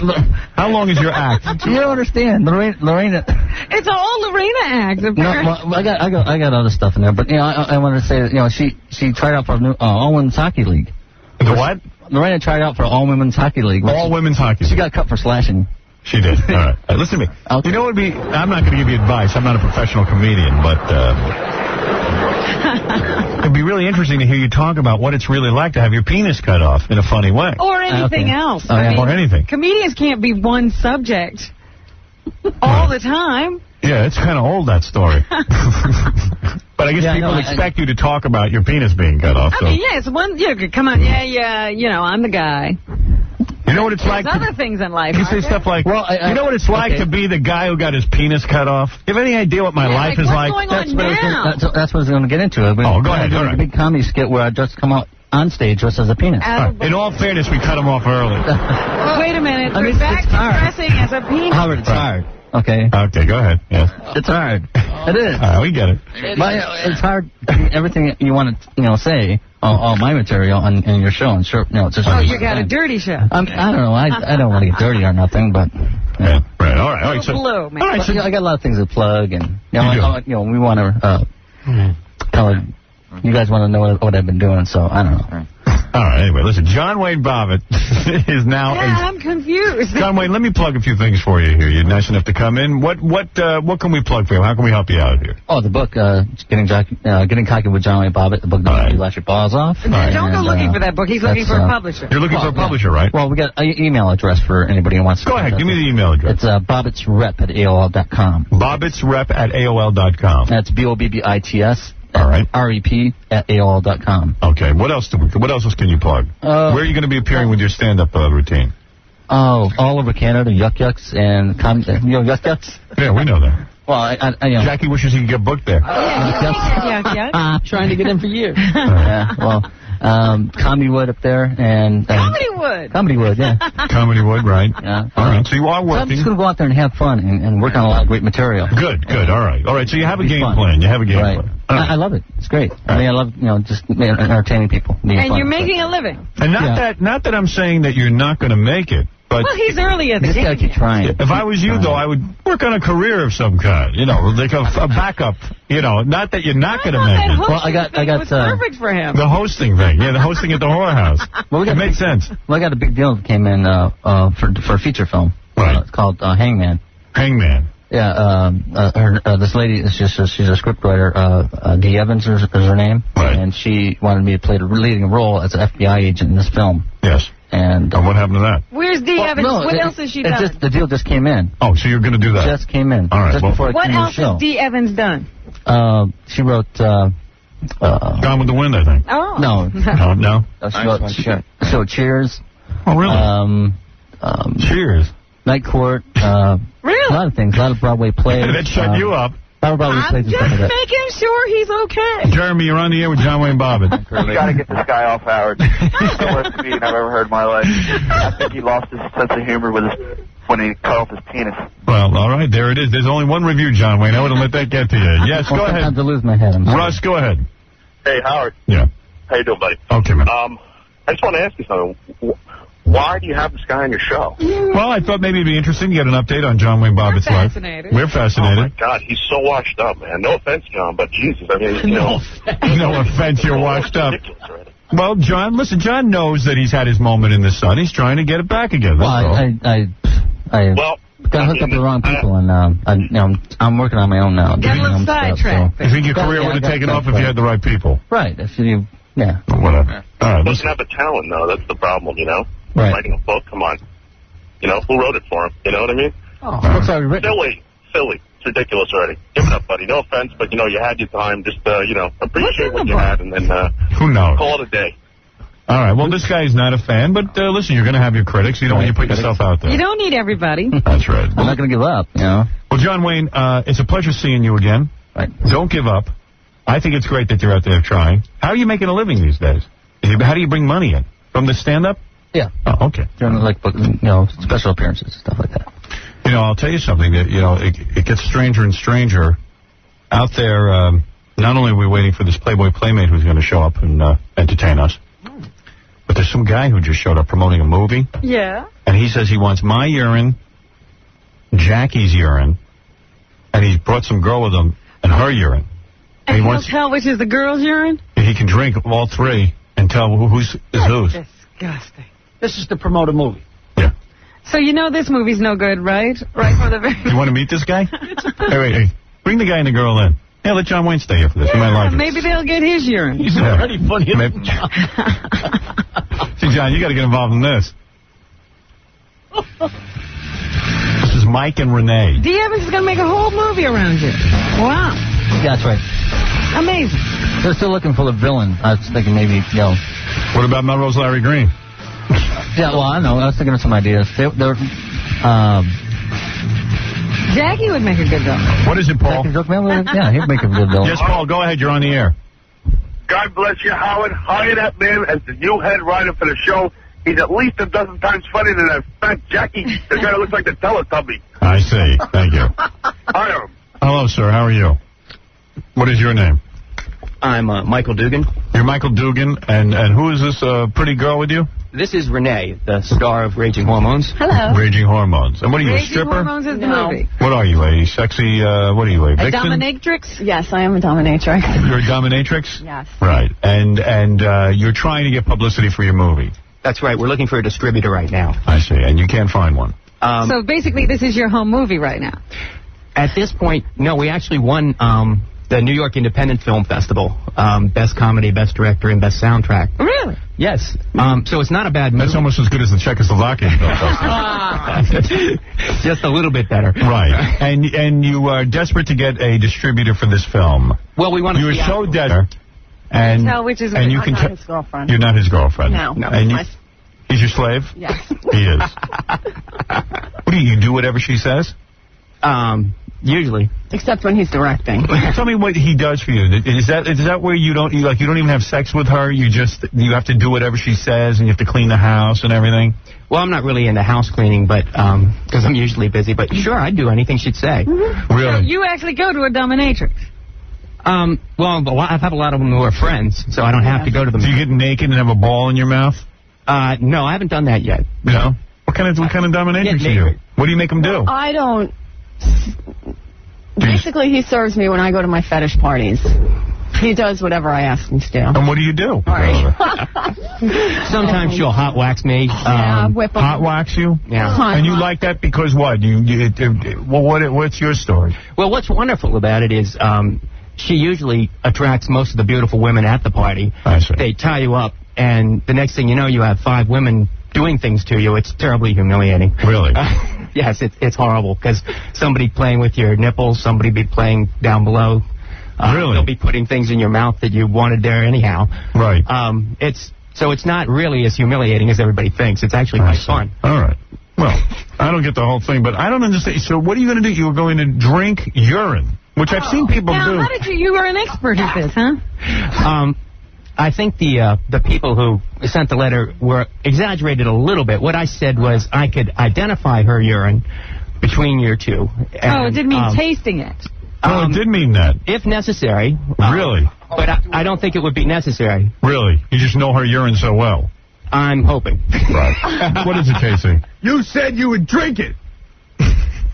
How long is your act? You don't understand. Lorena... It's all Lorena acts. No, well, I got other stuff in there, but I wanted to say that she tried out for a new all women's hockey league. The what? Lorena tried out for all women's hockey league. All women's hockey. She got cut for slashing. She did. All right. Listen to me. Okay. You know what would be? I'm not going to give you advice. I'm not a professional comedian, but it'd be really interesting to hear you talk about what it's really like to have your penis cut off in a funny way. Or anything else. Oh, yeah. Or anything. Comedians can't be one subject all the time. Yeah, it's kind of old, that story. But I guess people expect you to talk about your penis being cut off. I mean, yes, come on, I'm the guy. You know what it's like? There's other things in life. You say stuff like, you know what it's like to be the guy who got his penis cut off? You have any idea what my life is like? What's going on now? That's what I was going to get into. Go ahead. All right. A big comedy skit where I just come out on stage dressed as a penis. In all fairness, we cut him off early. Wait a minute. We're back to dressing as a penis. Howard, it's hard. Okay. Okay, go ahead. Yes. It's hard. It is. We get it. But it's hard. Everything you want to say, all my material on your show, and sure, it's just. You got a dirty show. I don't know. I don't want to get dirty or nothing, but. Yeah. Right. All right. So, blue, man. All right. So I got a lot of things to plug, and we want to kind of. You guys want to know what I've been doing, so I don't know. All right, anyway, listen, John Wayne Bobbitt is now... I'm confused. John Wayne, let me plug a few things for you here. You're nice enough to come in. What can we plug for you? How can we help you out here? Oh, the book, Getting Cocky with John Wayne Bobbitt, the book that you laugh your balls off. Don't go looking for that book. He's looking for a publisher. You're looking for a publisher, right? Well, we got an email address for anybody who wants to... Go ahead, give me the email address. It's bobbitsrep@AOL.com. bobbitsrep@AOL.com. That's BOBBITS. All right. REP@AOL.com. Okay. What else can you plug? Where are you going to be appearing with your stand-up routine? Oh, all over Canada, Yuck Yucks and Yuck Yucks. Yeah, we know that. Well, I Jackie wishes he could get booked there. Yuck. Trying to get in for you. Yeah. Well, Comedy Wood up there and Comedy Wood. Comedy Wood, yeah. Comedy Wood, right? Yeah. All right. So you are working. So I'm just going to go out there and have fun and work on a lot of great material. Good. All right. So you have a game plan. You have a game plan. Right. I love it. It's great. I mean, I love just entertaining people. And you're making a living. And not that I'm saying that you're not going to make it. But well, he's early in the game. Just gotta keep trying. If I was you, though, I would work on a career of some kind. Like a backup. Not that you're not going to make it. Well, I got perfect for him. The hosting thing. Yeah, the hosting at the whorehouse. Well, it makes sense. Well, I got a big deal that came in for a feature film. Right. It's called Hangman. Hangman. Yeah. This lady she's a scriptwriter. Dee Evans is her name. Right. And she wanted me to play the leading role as an FBI agent in this film. Yes. And what happened to that? Where's Dee Evans? What else has she done? The deal just came in. Oh, so you're going to do that? Just came in. All right. Just before what I came else in the show. has Dee Evans done? She wrote. Gone with the Wind, I think. Oh. No. No. She wrote Cheers. Oh, really? Cheers. Night Court. Really? A lot of things. A lot of Broadway plays. That shut you up. I'm just making sure he's okay. Jeremy, you're on the air with John Wayne Bobbitt. You got to get this guy off, Howard. He's the worst comedian I've ever heard in my life. I think he lost his sense of humor when he cut off his penis. Well, all right, there it is. There's only one review, John Wayne. I wouldn't let that get to you. Yes, go ahead. I have to lose my head. Russ, go ahead. Hey, Howard. Yeah. How you doing, buddy? Okay, man. I just want to ask you something. Why do you have this guy on your show? Well, I thought maybe it'd be interesting to get an update on John Wayne Bobbitt's life. We're fascinated. Oh, my God, he's so washed up, man. No offense, John, but Jesus, I mean, No offense, you're washed up. Well, John, listen, John knows that he's had his moment in the sun. He's trying to get it back again. That's all. I got hooked up with the wrong people, and I'm working on my own now. Get a little sidetracked. You think your career would have taken off if you had the right people? Right. If you, whatever. All right. Doesn't have the talent, though. That's the problem, Right. Writing a book, come on. Who wrote it for him? You know what I mean? Oh, what's already written? Silly. It's ridiculous already. Give it up, buddy. No offense, but, you had your time. Just, appreciate what you had, and then who knows? Call it a day. All right. Well, this guy's not a fan, but listen, you're going to have your critics. You don't want to put yourself out there. You don't need everybody. That's right. I'm not going to give up, Well, John Wayne, it's a pleasure seeing you again. Right. Don't give up. I think it's great that you're out there trying. How are you making a living these days? How do you bring money in? From the stand-up? Yeah. Oh, okay. Doing special appearances, stuff like that. I'll tell you something. That it gets stranger and stranger out there. Not only are we waiting for this Playboy Playmate who's going to show up and entertain us, but there's some guy who just showed up promoting a movie. Yeah. And he says he wants my urine, Jackie's urine, and he brought some girl with him and her urine. And he he'll wants, tell which is the girl's urine? he can drink all three and tell who's whose. Disgusting. This is to promote a movie. So you know this movie's no good, right? Right from the very... You want to meet this guy? Hey, bring the guy and the girl in. Yeah, let John Wayne stay here for this. He might like it. Maybe they'll get his urine. He's already funny. See, John, you got to get involved in this. This is Mike and Renee. D. Evans is going to make a whole movie around you. Wow. Yeah, that's right. Amazing. They're still looking for the villain. I was thinking maybe, What about Melrose Larry Green? Yeah, well, I know. I was thinking of some ideas. Jackie would make a good villain. What is it, Paul? Yeah, he'd make a good villain. Yes, Paul, go ahead. You're on the air. God bless you, Howard. Hire that man as the new head writer for the show. He's at least a dozen times funnier than that fat Jackie, the guy that looks like the Teletubby. I see. Thank you. Hire him. Hello, sir. How are you? What is your name? I'm Michael Dugan. You're Michael Dugan, and who is this pretty girl with you? This is Renee, the star of Raging Hormones. Hello. Raging Hormones. And what are you, a stripper? Raging Hormones is the movie. What are you, a sexy, what are you, a A vixen? dominatrix? Yes, I am a dominatrix. You're a dominatrix? Yes. Right. And you're trying to get publicity for your movie. That's right. We're looking for a distributor right now. I see. And you can't find one. So basically this is your home movie right now. At this point, no, we actually won the New York Independent Film Festival. Best comedy, best director, and best soundtrack. Really? Yes. So it's not a bad movie. That's almost as good as the Czechoslovakian Film Festival. Just a little bit better. Right. And you are desperate to get a distributor for this film. Well, we want to. You are so desperate. And tell which is and you I'm can not his girlfriend. You're not his girlfriend. No. And he's your slave? Yes. He is. What do you do? Whatever she says? Usually. Except when he's directing. Tell me what he does for you. Is that where you don't even have sex with her? You have to do whatever she says, and you have to clean the house and everything. Well, I'm not really into house cleaning, but because I'm usually busy. But sure, I'd do anything she'd say. Mm-hmm. Really? So you actually go to a dominatrix? Well, I've had a lot of them who are friends, so I don't have to go to them. Do you get naked and have a ball in your mouth? No, I haven't done that yet. No. What kind of dominatrix do you do? What do you make them do? I don't. Basically, he serves me when I go to my fetish parties. He does whatever I ask him to do. And what do you do? Sometimes she'll hot wax me. Whip him. Hot wax you? Yeah. And you like that because what? What's your story? Well, what's wonderful about it is she usually attracts most of the beautiful women at the party. I see. They tie you up, and the next thing you know, you have 5 women doing things to you. It's terribly humiliating. Really? Yes, it's horrible because somebody playing with your nipples, somebody be playing down below. Really? They'll be putting things in your mouth that you wanted there anyhow. Right. It's not really as humiliating as everybody thinks. It's actually quite fun. All right. Well, I don't get the whole thing, but I don't understand. So what are you going to do? You're going to drink urine, which I've seen people now, do. How did you were an expert at this, huh? I think the people who sent the letter were exaggerated a little bit. What I said was I could identify her urine between your two. And, it didn't mean tasting it. Oh, it did mean that. If necessary. Really? But I don't think it would be necessary. Really? You just know her urine so well. I'm hoping. Right. What is it, Casey? You said you would drink it.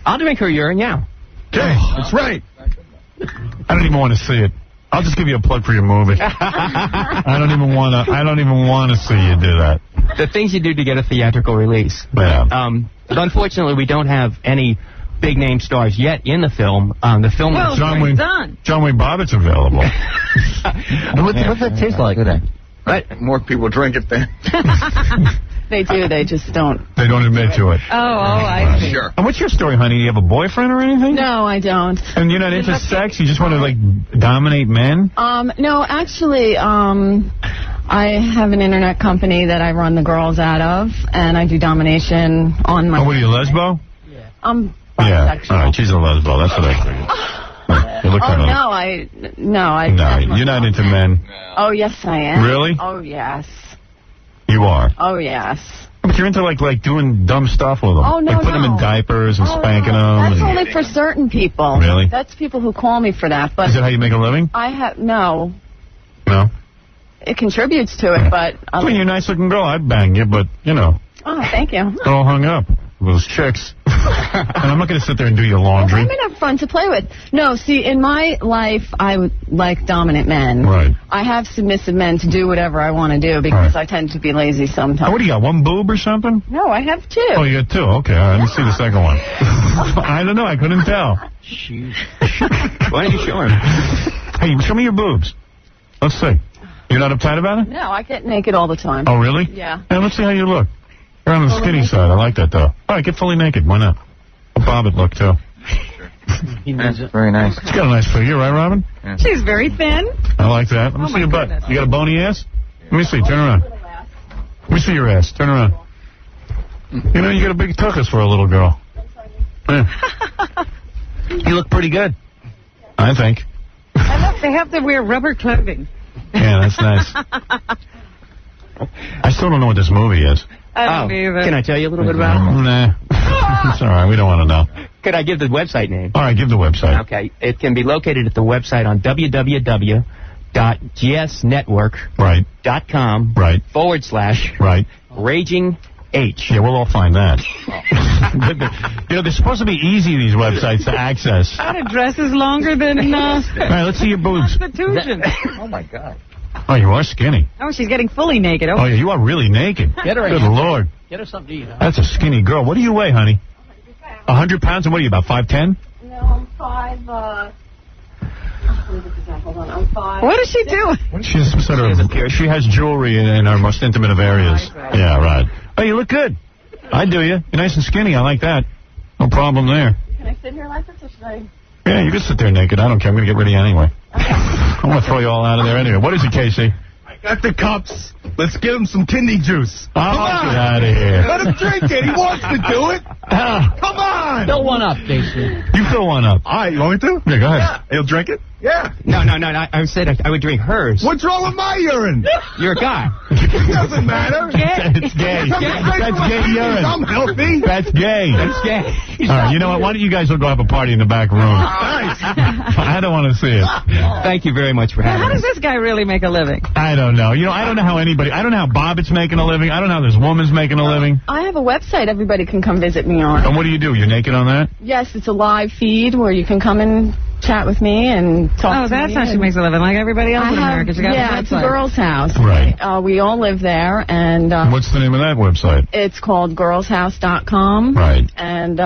I'll drink her urine, yeah. Okay, that's right. I don't even want to see it. I'll just give you a plug for your movie. I don't even want to see you do that. The things you do to get a theatrical release. Yeah. Unfortunately, we don't have any big name stars yet in the film. The film. Well, John it's Wayne done. John Wayne Bobbitt's available. What's that taste like? More people drink it than. They do. They just don't. They don't admit to it. I see. Sure. And what's your story, honey? Do you have a boyfriend or anything? No, I don't. And you're not into sex? You just want to, dominate men? No, actually, I have an internet company that I run the girls out of, and I do domination on my... Oh, what are you, lesbo? I'm Yeah. bisexual. All right, she's a lesbo. That's what I figured. You look kind of... No, you're not into men. Oh, yes, I am. Really? Oh, yes. You are. Oh, yes. But you're into, doing dumb stuff with them. Oh, no, Like putting them in diapers and spanking them. That's and... only for certain people. Really? That's people who call me for that. But Is that how you make a living? no. No? It contributes to it, but... I mean, you're a nice-looking girl. I'd bang you, but, Oh, thank you. they're all hung up. those chicks. And I'm not going to sit there and do your laundry. Women are fun to play with. No, see, in my life, I would like dominant men. Right. I have submissive men to do whatever I want to do because I tend to be lazy sometimes. Oh, what do you got, one boob or something? No, I have two. Oh, you got two. Okay, all right, let me see the second one. I don't know, I couldn't tell. Why don't you show him? Hey, show me your boobs. Let's see. You're not uptight about it? No, I get naked all the time. Oh, really? Yeah. Hey, let's see how you look. You're on the skinny side. I like that, though. All right, get fully naked. Why not? A Bobbit look, too. That's very nice. She's got a nice figure, right, Robin? Yeah. She's very thin. I like that. Let me see your butt. You got a bony ass? Let me see. Turn around. Let me see your ass. Turn around. You know, you got a big tuchus for a little girl. Yeah. You look pretty good. I think. I love they have to wear rubber clothing. Yeah, that's nice. I still don't know what this movie is. I don't either. Can I tell you a little bit about it? Nah. It's all right. We don't want to know. Could I give the website name? All right, give the website. Okay. It can be located at the website on www.gsnetwork.com Right. / Raging H. Yeah, we'll all find that. You know, they're supposed to be easy, these websites, to access. That dress is longer than All right, let's see your boobs. Constitution. Oh, my God. Oh, you are skinny. Oh, she's getting fully naked. Oh, yeah, you are really naked. Get her Good a- Lord. Get her something to eat. Huh? That's a skinny girl. What do you weigh, honey? 100 pounds? And what are you, about 5'10"? No, I'm 5, hold on, I'm 5. What is she doing? She's some sort of, she has jewelry in her most intimate of areas. Yeah, right. Oh, you look good. I do you. You're nice and skinny. I like that. No problem there. Can I sit here like this or should I? Yeah, you can sit there naked. I don't care. I'm going to get rid of you anyway. I'm going to throw you all out of there anyway. What is it, Casey? Got the cups. Let's give him some kidney juice. Oh, get out of here. Let him drink it. He wants to do it. Come on. Fill one up, Casey. You fill one up. All right, you want me to? Yeah, go ahead. Yeah. He'll drink it? Yeah. No. I said I would drink hers. What's wrong with my urine? You're a guy. It doesn't matter. It's gay. That's gay urine. I'm healthy. That's gay. That's gay. All right, you know what? Why don't you guys all go have a party in the back room? Nice. I don't want to see it. Thank you very much for How having does us. this guy really make a living? I don't know. You know, I don't know how anybody, I don't know how Bobbitt's making a living. I don't know how this woman's making a living. I have a website everybody can come visit me on. And what do? You're naked on that? Yes, it's a live feed where you can come and chat with me and talk to me. Oh, that's how she makes a living, like everybody else in America. She got a it's a website. girl's house. Right. We all live there, and What's the name of that website? it's called girlshouse.com. Right. And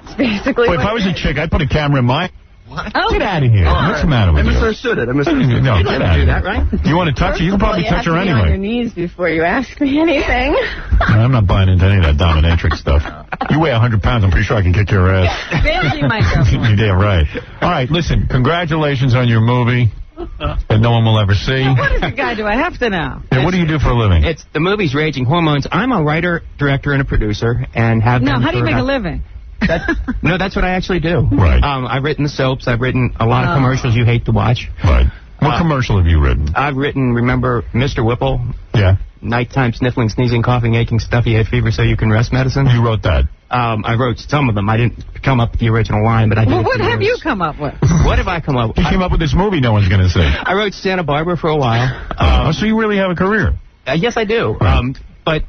it's basically... Wait, if I was a chick, I'd put a camera in my... Oh. Get out of here. What's the matter with I you? misunderstood it. No, get out of here. right? You want to touch her? You can probably touch her on your anyway. knees before you ask me anything. I'm not buying into any of that dominatrix stuff. You weigh 100 pounds. I'm pretty sure I can kick your ass. There she might go. You're damn right. All right, listen, congratulations on your movie that no one will ever see. What does the guy do? I have to know. Yeah, what do you do for a living? It's the movie's Raging Hormones. I'm a writer, director, and a producer, and have No, been how do you for make a about- living? No, that's what I actually do. Right. I've written the soaps. I've written a lot of Oh. commercials you hate to watch. Right. What commercial have you written? I've written, remember, Mr. Whipple? Yeah. Nighttime sniffling, sneezing, coughing, aching, stuffy head fever so you can rest medicine. You wrote that. I wrote some of them. I didn't come up with the original line, but I did. Well, a what few have words. you come up with? What have I come up with? You came up with this movie no one's going to see. I wrote Santa Barbara for a while. So you really have a career? Yes, I do. But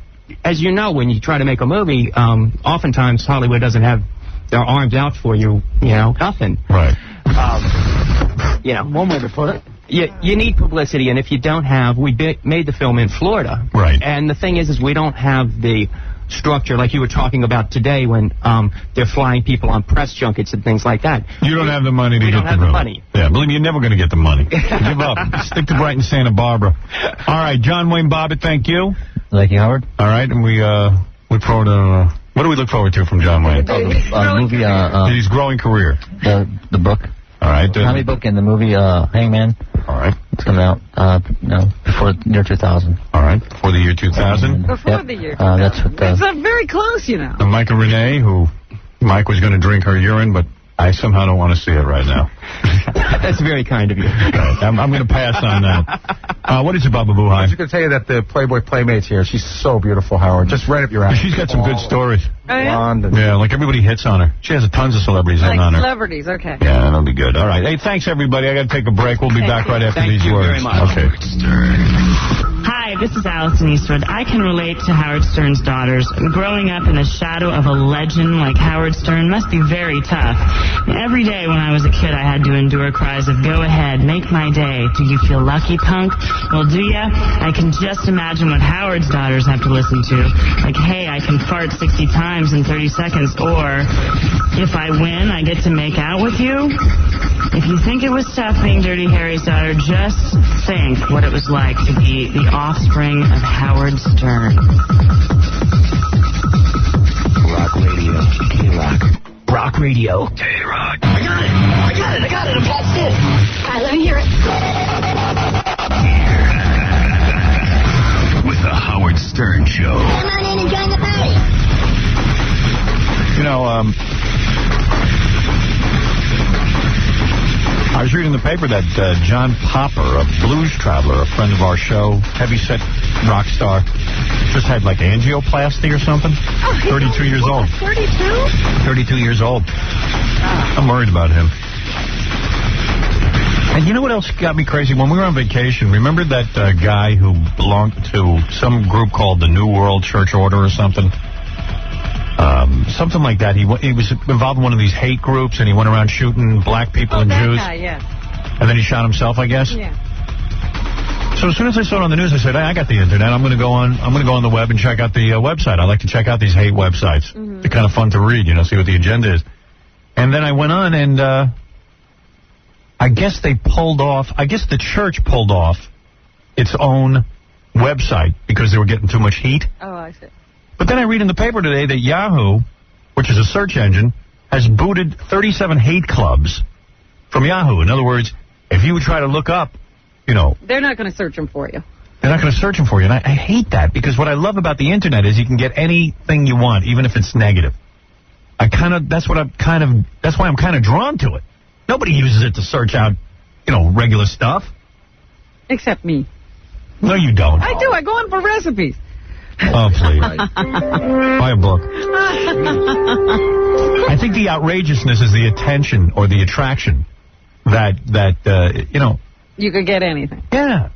as you know, when you try to make a movie, oftentimes Hollywood doesn't have their arms out for you, nothing. Right. One way to put it. You need publicity, and if you don't have, we made the film in Florida. Right. And the thing is we don't have the structure like you were talking about today when they're flying people on press junkets and things like that. You don't have the money to We get don't have the the money. money. Yeah, believe me, you're never going to get the money. Give up. Stick to Brighton, Santa Barbara. All right, John Wayne Bobbitt, thank you. Thank you, Howard. All right, and we look forward to... what do we look forward to from John Wayne? Movie, His growing career. the book. All right. Tommy book and the movie Hangman. All right. It's coming out before the year 2000. All right, before the year 2000. Before the year. That's what. It's very close, And Mike and Renee, who Mike was going to drink her urine, but I somehow don't want to see it right now. That's very kind of you. Right, I'm going to pass on that. What is it, Baba I Boohai? was just going to tell you that the Playboy Playmate's here. She's so beautiful, Howard. Just right up your alley. She's got some good stories. Oh, yeah? Blonde and Yeah, like everybody hits on her. She has tons of celebrities hitting on Like her. celebrities, okay. Yeah, that'll be good. All right. Hey, thanks, everybody. I got to take a break. We'll be back right after Thank these you words. very much. Okay. Hi, this is Allison Eastwood. I can relate to Howard Stern's daughters. Growing up in the shadow of a legend like Howard Stern must be very tough. Every day when I was a kid, I had to endure cries of, go ahead, make my day. Do you feel lucky, punk? Well, do ya? I can just imagine what Howard's daughters have to listen to. Like, hey, I can fart 60 times in 30 seconds, or if I win, I get to make out with you. If you think it was tough being Dirty Harry's daughter, just think what it was like to be the offspring of Howard Stern. Rock Radio. K-Rock. Rock Radio. K-Rock. I got it. I'm patched in. All right, let me hear it. With the Howard Stern Show. Come on in and join the party. You know, I was reading the paper that John Popper, a blues traveler, a friend of our show, heavyset rock star, just had like angioplasty or something. 32 years old. 32? 32 years old. I'm worried about him. And you know what else got me crazy? When we were on vacation, remember that guy who belonged to some group called the New World Church Order or something? Something like that. He was involved in one of these hate groups, and he went around shooting black people and Jews. Guy, yeah. And then he shot himself, I guess. Yeah. So as soon as I saw it on the news, I said, hey, I got the internet. I'm going to go on the web and check out the website. I like to check out these hate websites. They're kind of fun to read, you know, see what the agenda is. And then I went on, and I guess the church pulled off its own website because they were getting too much heat. Oh, I see. But then I read in the paper today that Yahoo, which is a search engine, has booted 37 hate clubs from Yahoo. In other words, if you try to look up, you know... They're not going to search them for you. They're not going to search them for you. And I hate that, because what I love about the internet is you can get anything you want, even if it's negative. That's why I'm kind of drawn to it. Nobody uses it to search out, you know, regular stuff. Except me. No, you don't. I do. I go in for recipes. Oh, please. Buy a book. I think the outrageousness is the attention or the attraction that you know. You could get anything. Yeah.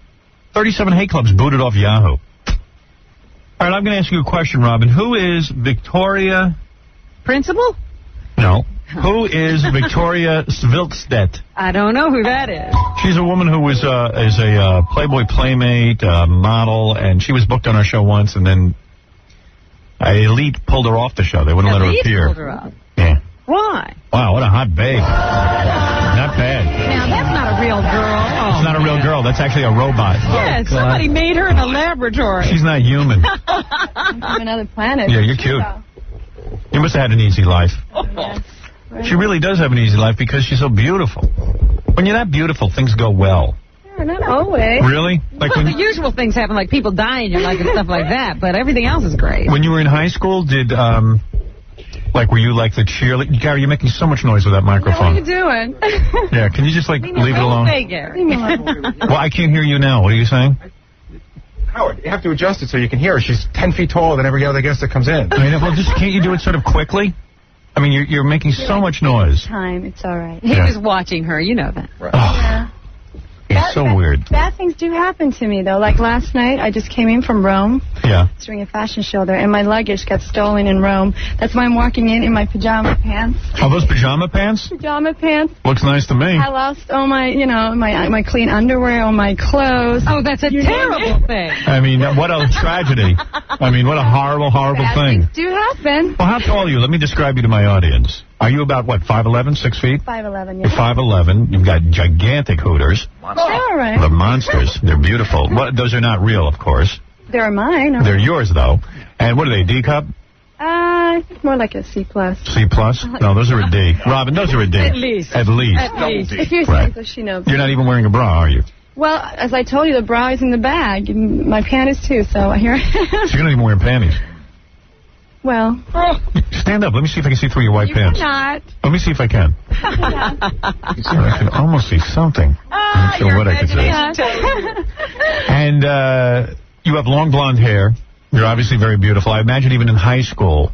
37 hate clubs booted off Yahoo. All right, I'm going to ask you a question, Robin. Who is Victoria... Principal? No. Who is Victoria Svilstedt? I don't know who that is. She's a woman who is a Playboy Playmate, model, and she was booked on our show once, and then Elite pulled her off the show. They wouldn't let her appear. Pulled her off. Yeah. Why? Wow, what a hot babe. Not bad. Now, that's not a real girl. It's not a real girl. That's actually a robot. Yeah, somebody made her in a laboratory. She's not human. From another planet. Yeah, you're cute. You must have had an easy life. Yes. She really does have an easy life because she's so beautiful. When you're that beautiful, things go well. Yeah, not always. Really? Like Well, the usual things happen, like people die in your life and stuff like that, but everything else is great. when you were in high school, were you like the cheerleader? Gary, you're making so much noise with that What are microphone. you doing? Yeah, can you just leave it alone? Hey, Gary. Well, I can't hear you now. What are you saying? Howard, you have to adjust it so you can hear her. She's 10 feet taller than every other guest that comes in. I mean, well, can't you do it sort of quickly? I mean, you're making so much noise. Time, it's all right. He was watching her, you know that. Right. Oh, it's so weird. Bad things do happen to me, though. Like last night, I just came in from Rome. Yeah. Doing a fashion show there, and my luggage got stolen in Rome. That's why I'm walking in my pajama pants. Are those pajama pants? Pajama pants. Looks nice to me. I lost all my, my clean underwear, all my clothes. Oh, that's a terrible thing. I mean, what a tragedy. I mean, what a horrible, horrible Bad thing. things do happen. Well, how tall are you? Let me describe you to my audience. Are you about, 5'11", 6 feet? 5'11", You're yeah. 5'11". You've got gigantic hooters. All right. They're monsters. They're beautiful. Those are not real, of course. They're mine. They're yours, though. And what are they, D cup? It's more like a C+. C plus? No, those are a D. Robin, those are a D. At least. At least. At least. If you're Right. so she knows. You're not even wearing a bra, are you? Well, as I told you, the bra is in the bag. And my panties, too, so here. So you're not even wearing panties. Well. Stand up. Let me see if I can see through your white pants. Not. Let me see if I can. I can almost see something. I'm not sure what I can see. And you have long blonde hair. You're obviously very beautiful. I imagine even in high school,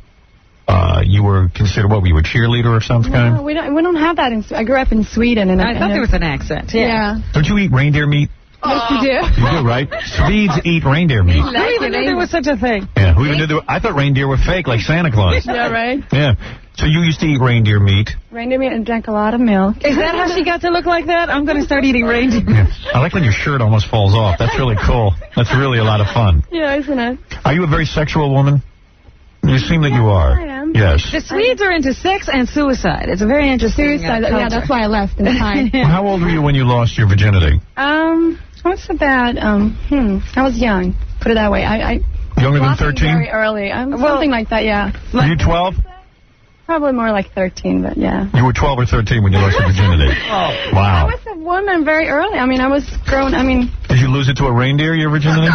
you were considered, were you a cheerleader or some kind? No, we don't have that. I grew up in Sweden. And I thought there was an accent. Yeah. Don't you eat reindeer meat? Yes, you do. You do, right? Swedes eat reindeer meat. Who even knew there was such a thing? Yeah, who even knew I thought reindeer were fake, like Santa Claus. Yeah, right. Yeah. So you used to eat reindeer meat. Reindeer meat and drank a lot of milk. Is that how she got to look like that? I'm going to start eating reindeer. Yeah. I like when your shirt almost falls off. That's really cool. That's really a lot of fun. Yeah, isn't it? Are you a very sexual woman? You seem that you are. I am. Yes. The Swedes are into sex and suicide. It's a very interesting Suicide. culture. Yeah, that's why I left in time. How old were you when you lost your virginity? What's about, I was young. Put it that way. I Younger than lost it 13? very early. Something like that, yeah. Were you 12? Probably more like 13, but yeah. You were 12 or 13 when you lost your virginity. I Wow. was a woman very early. I mean, I was grown. Did you lose it to a reindeer, your virginity?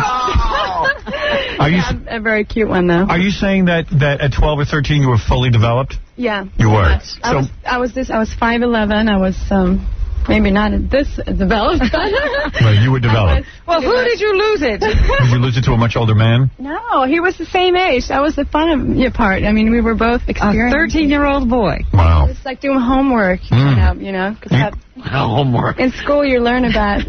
Are you a very cute one, though. Are you saying that at 12 or 13 you were fully developed? Yeah. You were. I was 5'11". I was maybe not this developed. No, you were developed. Well, who did you lose it? Did you lose it to a much older man? No, he was the same age. That was the fun part. I mean, we were both experienced. A 13-year-old boy. Wow. It's like doing homework, you know. Homework. In school, you learn about,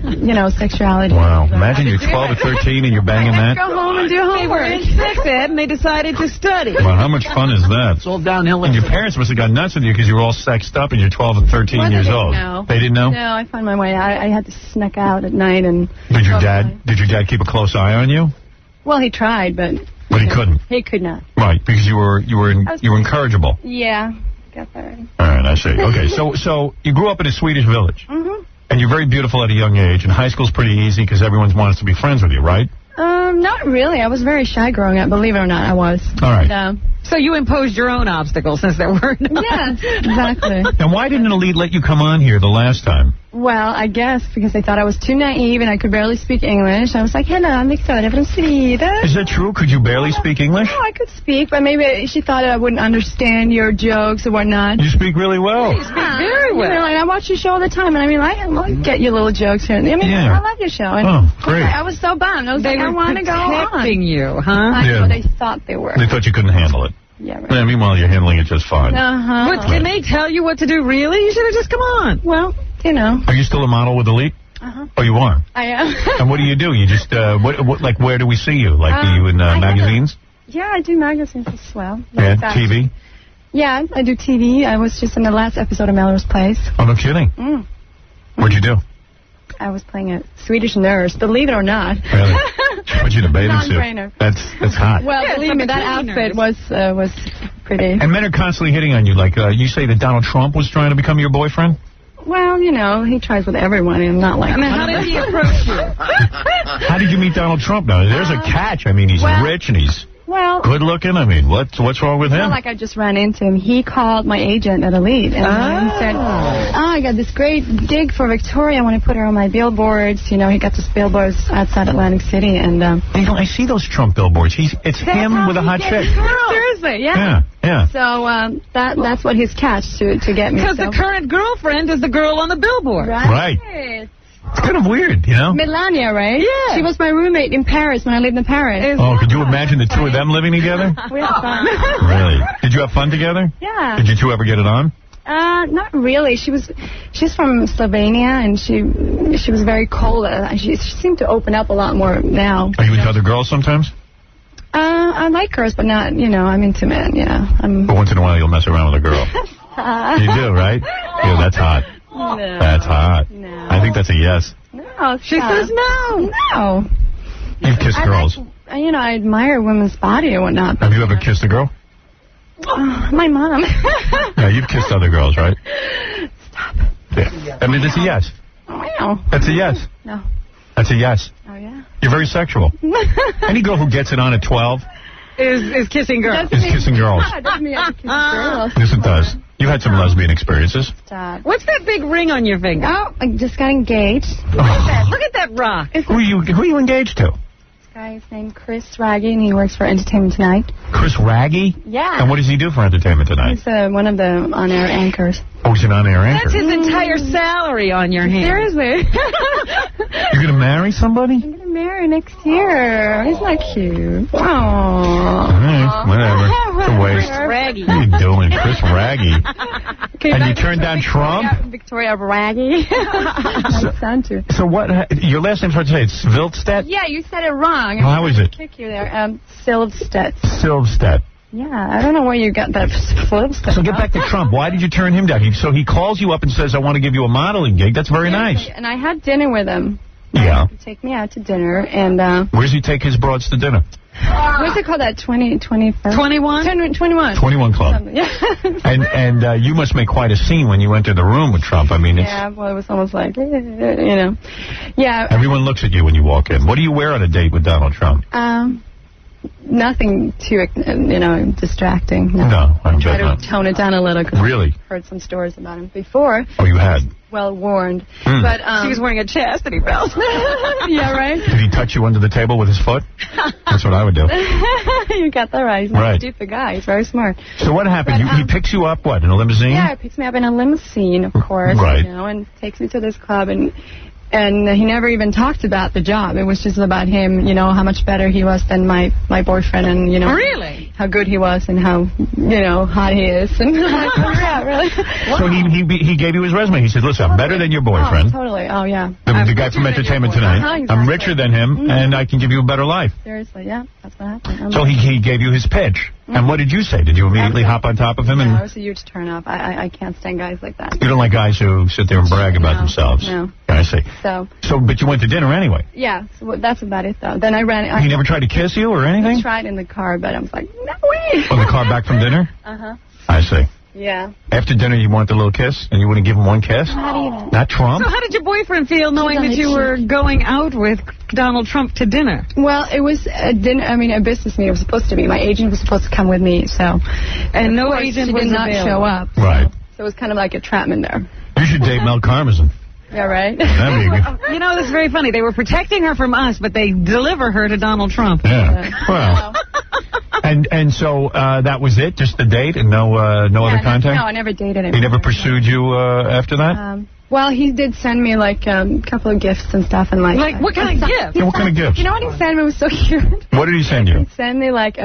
sexuality. Wow. Imagine you're 12 or 13 and you're banging that. Go home and do They were homework. in sex ed, and they decided to study. Well, how much fun is that? It's all downhill. And your parents must have gone nuts with you because you were all sexed up and you're 12 and 13 Well, years they didn't old. know. They didn't know? No, I found my way. I had to sneak out at night and. Did your dad keep a close eye on you? Well, he tried, but. But he couldn't. He could not. Right, because you were incorrigible. Yeah, got that. All right, I see. Okay, so you grew up in a Swedish village. Mm-hmm. And you're very beautiful at a young age, and high school's pretty easy because everyone wants to be friends with you, right? Not really. I was very shy growing up. Believe it or not, I was. All right. And, So you imposed your own obstacles since there were none. yeah, exactly. And why didn't Elite let you come on here the last time? Well, I guess because they thought I was too naive and I could barely speak English. I was like, hello, I'm Victoria from Sweden. Is that true? Could you barely speak English? No, I could speak, but maybe she thought I wouldn't understand your jokes or whatnot. You speak really well. You speak very well. And I watch your show all the time, and I mean, I get your little jokes here. I mean, Yeah. I love your show. And Oh, great. I was so bummed. I was They like, I were want to go on. protecting you, huh? I Yeah. know, they thought they were. They thought you couldn't handle it. Yeah, right. Yeah, meanwhile, you're handling it just fine. Uh-huh. But can they tell you what to do, really? You should have just come on. Well, you know. Are you still a model with Elite? Uh-huh. Oh, you are? I am. And what do you do? You just, like, where do we see you? Like, are you in I have magazines? Yeah, I do magazines as well. Yeah, Like that. TV? Yeah, I do TV. I was just in the last episode of Melrose Place. Oh, no kidding. Mm. What'd you do? I was playing a Swedish nurse, believe it or not. Really? Put you in a bathing suit. Non-brainer. That's hot. Well, Yeah, believe me, that some outfit was pretty. And men are constantly hitting on you. Like, you say that Donald Trump was trying to become your boyfriend? Well, you know, he tries with everyone, and not like. I mean, how did he approach you? How did you meet Donald Trump now? There's a catch. I mean, he's well- rich and he's Well, good looking. I mean, what's wrong with it's him? not like I just ran into him. He called my agent at Elite and said, I got this great gig for Victoria. I want to put her on my billboards. You know, he got those billboards outside Atlantic City. And I see those Trump billboards. It's him with a hot chick. Seriously, yeah. Yeah. So that's what his catch to get me. Because so. the current girlfriend is the girl on the billboard. Right. It's kind of weird, you know? Melania, right? Yeah. She was my roommate in Paris when I lived in Paris. Oh, could you imagine the two of them living together? We had fun. Really? Did you have fun together? Yeah. Did you two ever get it on? Not really. She's from Slovenia, and she was very cold. She seemed to open up a lot more now. Are you into other girls sometimes? I like girls, but not, you know, I'm into men, yeah. But once in a while you'll mess around with a girl. You do, right? Yeah, that's hot. No. That's hot. No. I think that's a yes. No, She says no. No. You've kissed girls. You know, I admire women's body and whatnot. Have you ever kissed a girl? My mom. Yeah, you've kissed other girls, right? Stop. Yeah. I mean, that's a yes. Wow. That's a yes. No. That's a yes. Oh, yeah. You're very sexual. Any girl who gets it on at 12 Is kissing girls. is kissing girls. Doesn't mean I have to kiss girls. Yes, it does. You've had some lesbian experiences. Stop. What's that big ring on your finger? Oh, I just got engaged. Look at that rock. Who are you engaged to? This guy is named Chris Raggy, and he works for Entertainment Tonight. Chris Raggy? Yeah. And what does he do for Entertainment Tonight? He's one of the on-air anchors. Oh, he's an on-air anchor. That's his entire salary on your hand. Seriously. You're going to marry somebody? I'm going to married next year. He's not cute. Aww. All right, whatever. It's a waste. Raggy. What are you doing, Chris Raggy? Okay, And you turned down Trump? Victoria Raggy. I sound too. So what? Your last name's hard to say. It's Vilstedt? Yeah, you said it wrong. How is it? Kick you there. Silvstedt. Silvstedt. Yeah, I don't know where you got that Silvstedt. So get back to Trump. Why did you turn him down? So he calls you up and says, I want to give you a modeling gig. That's very nice. And I had dinner with him. Yeah. He'd take me out to dinner, and Where does he take his broads to dinner? what's it called? That 21? 21 Club. Yeah. And you must make quite a scene when you enter the room with Trump. I mean, it's... Yeah, well, it was almost like, you know. Yeah. Everyone looks at you when you walk in. What do you wear on a date with Donald Trump? Nothing too, distracting. No, I Try bet to not. tone it down a little. 'Cause Really? I've heard some stories about him before. Oh, you had? Well warned. Hmm. But She was wearing a chastity belt. yeah, right? Did he touch you under the table with his foot? That's what I would do. You got that right. He's not Right. a stupid guy. He's very smart. So what happened? He picks you up, what, in a limousine? Yeah, he picks me up in a limousine, of course. Right. You know, and takes me to this club, and he never even talked about the job. It was just about him, you know, how much better he was than my boyfriend, and, you know. Really? How good he was and how, you know, hot he is. And yeah, really. So he gave you his resume. He said, listen, I'm better than your boyfriend. Oh, totally. Oh, yeah. The guy from Entertainment Tonight. Exactly. I'm richer than him, and I can give you a better life. Seriously, yeah. That's what happened. So he gave you his pitch. And what did you say? Did you immediately hop on top of him? No, And it was a huge turn-off. I can't stand guys like that. you don't like guys who sit there and brag about themselves. No. I see. So, But you went to dinner anyway. yeah, so that's about it, though. Then I ran... He never tried to kiss you or anything? I tried in the car, but I was like, no way! On the car back from dinner? Uh-huh. I see. Yeah. After dinner, you wanted a little kiss, and you wouldn't give him one kiss? Not even. Not Trump? So how did your boyfriend feel knowing that you were going out with Donald Trump to dinner? Well, it was a dinner. I mean, a business meeting. It was supposed to be. My agent was supposed to come with me, so. And no of course, agent she was did not available. show up. Right. So it was kind of like a entrapment there. You should date Mel Karmazin. Yeah, right? That'd be good. You know, that's very funny. They were protecting her from us, but they deliver her to Donald Trump. Yeah. Well. And so that was it? Just the date and no other contact? No, I never dated him. He never pursued you after that? Well, he did send me, like, a couple of gifts and stuff. And Like, what kind of gifts? Yeah, what kind of gifts? You know what he sent me? It was so cute. What did he send you? He sent me, like,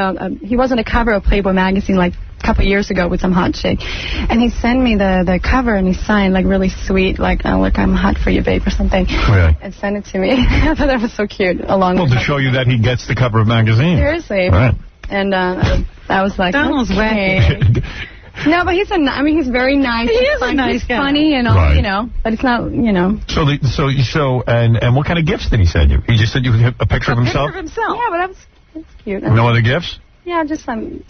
he was on the cover of Playboy magazine, like, a couple of years ago with some hot chick. And he sent me the cover, and he signed, like, really sweet, like, oh, look, I'm hot for you, babe, or something. Really? And sent it to me. I thought that was so cute. Along Well, with to show you that he gets the cover of magazine. Seriously. Right. And I was like, Donald's okay. No, but he's very nice. He is a He's nice guy. funny and all, Right. you know, but it's not, you know. And what kind of gifts did he send you? He just sent you a picture of himself? Yeah, but that's cute. No other gifts? Yeah, just some,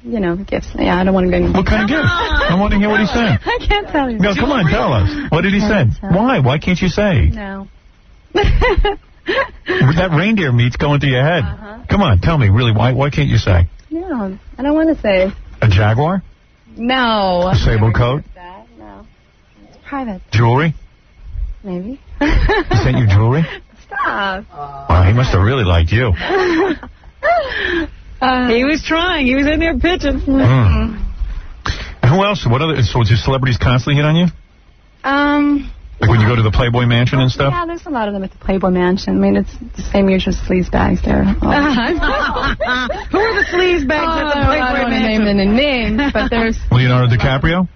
you know, gifts. Yeah, I don't want to go into What kind of gifts? I want to hear what he sent. I can't tell you. No, come on, tell us. What did he send? Why? Why can't you say? No. That reindeer meat's going to your head. Come on, tell me, really, why can't you say? No, I don't want to say. A Jaguar? No. A sable coat? That, no. It's private. Jewelry? Maybe. He sent you jewelry? Stop. Wow, he must have really liked you. He was trying. He was in there pitching. Who else? What other? So, do celebrities constantly hit on you? Like when you go to the Playboy Mansion and stuff? Yeah, there's a lot of them at the Playboy Mansion. I mean, it's the same usual sleazebags there. Who are the sleazebags at the I Playboy don't want to Mansion? name any names, but there's Leonardo DiCaprio?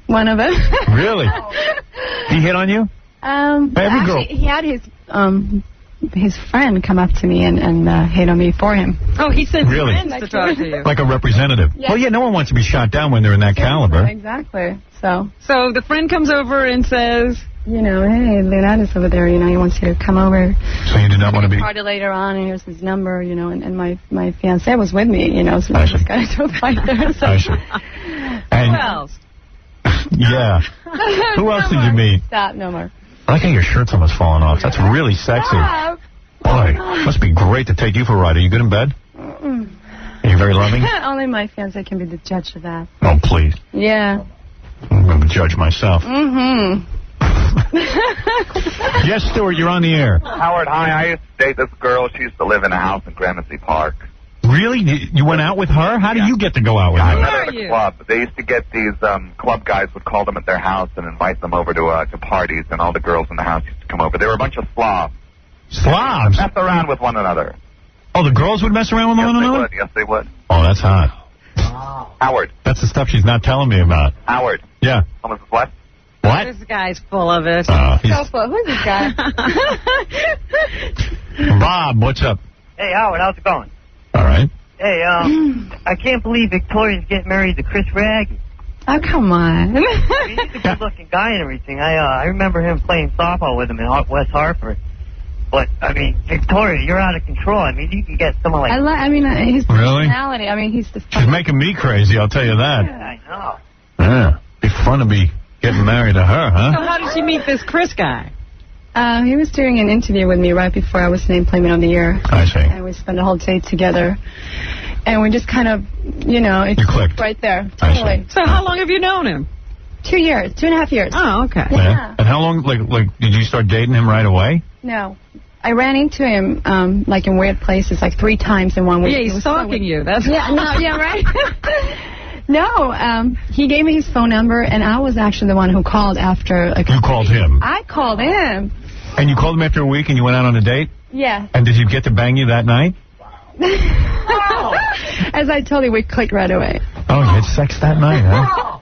one of them. Really? He hit on you? Every girl. Actually, he had his friend come up to me and hit on me for him. Oh, he sent Really? friends to talk to you. Like a representative. Yeah. Well, yeah, no one wants to be shot down when they're in that caliber. Exactly. So the friend comes over and says, you know, hey, Leonardo's over there. You know, he wants you to come over. So you did not want to be... Party later on, and here's his number. You know, and my fiancé was with me. You know, so we just got into a fight there. So. I see. And, who else? Yeah. Who else did you meet? Stop, no more. I like how your shirt's almost falling off. That's really sexy. Stop. Boy, must be great to take you for a ride. Are you good in bed? Mm-mm. Are you very loving? Only my fiancé can be the judge of that. Oh, please. Yeah. I'm going to judge myself. Mm-hmm. Yes, Stuart, you're on the air. Howard, hi. I used to date this girl. She used to live in a house in Gramercy Park. Really? You went out with her? How do you get to go out with I her? met her at the club. They used to get these club guys would call them at their house and invite them over to parties, and all the girls in the house used to come over. They were a bunch of slobs. Slobs? Mess around with one another. Oh, the girls would mess around with one another? Yes, they would. Oh, that's hot. Howard. That's the stuff she's not telling me about. Howard. Yeah. Someone says what? What? This guy's full of it. He's- Who's this guy? Bob, what's up? Hey, Howard, how's it going? All right. Hey, I can't believe Victoria's getting married to Chris Raggy. Oh, come on. He's a good-looking guy and everything. I remember him playing softball with him in West Hartford. But, I mean, Victoria, you're out of control. I mean, you can get someone like... his Really? personality. I mean, he's the... She's making me crazy, I'll tell you that. Yeah, I know. Yeah. Be fun to be getting married to her, So huh? how did she meet this Chris guy? He was doing an interview with me right before I was named Playmate of the Year. I see. And we spent a whole day together. And we just kind of, it You clicked. right there. I see. Totally. So how long have you known him? 2 years, 2.5 years. Oh, okay. Yeah. And how long, like, did you start dating him right away? No. I ran into him, like, in weird places, like 3 times in 1 week. Yeah, It he's was stalking you. That's right. No, he gave me his phone number, and I was actually the one who called after. You called him. I called him. And you called him after a week and you went out on a date? Yeah. And did you get to bang you that night? As I told you, we clicked right away. Oh, you had sex that night, huh?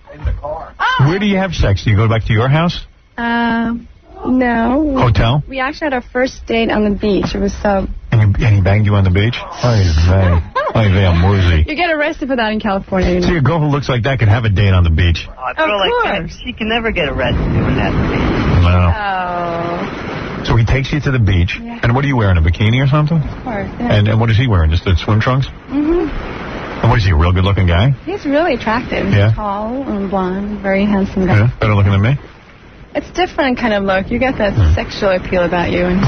Where do you have sex? Do you go back to your house? No. Hotel? We actually had our first date on the beach. It was so... And he banged you on the beach? Oy vey, I'm woozy. You get arrested for that in California. You know? See, a girl who looks like that could have a date on the beach. I feel like she can never get arrested doing that to me. Wow. Oh. So he takes you to the beach, and what are you wearing, a bikini or something? Of course, yeah. And what is he wearing, just the swim trunks? Mm-hmm. And what is he, a real good-looking guy? He's really attractive. He's Yeah. tall and blonde, very handsome guy. Yeah, better looking than me? It's different kind of look. You get that sexual appeal about you, and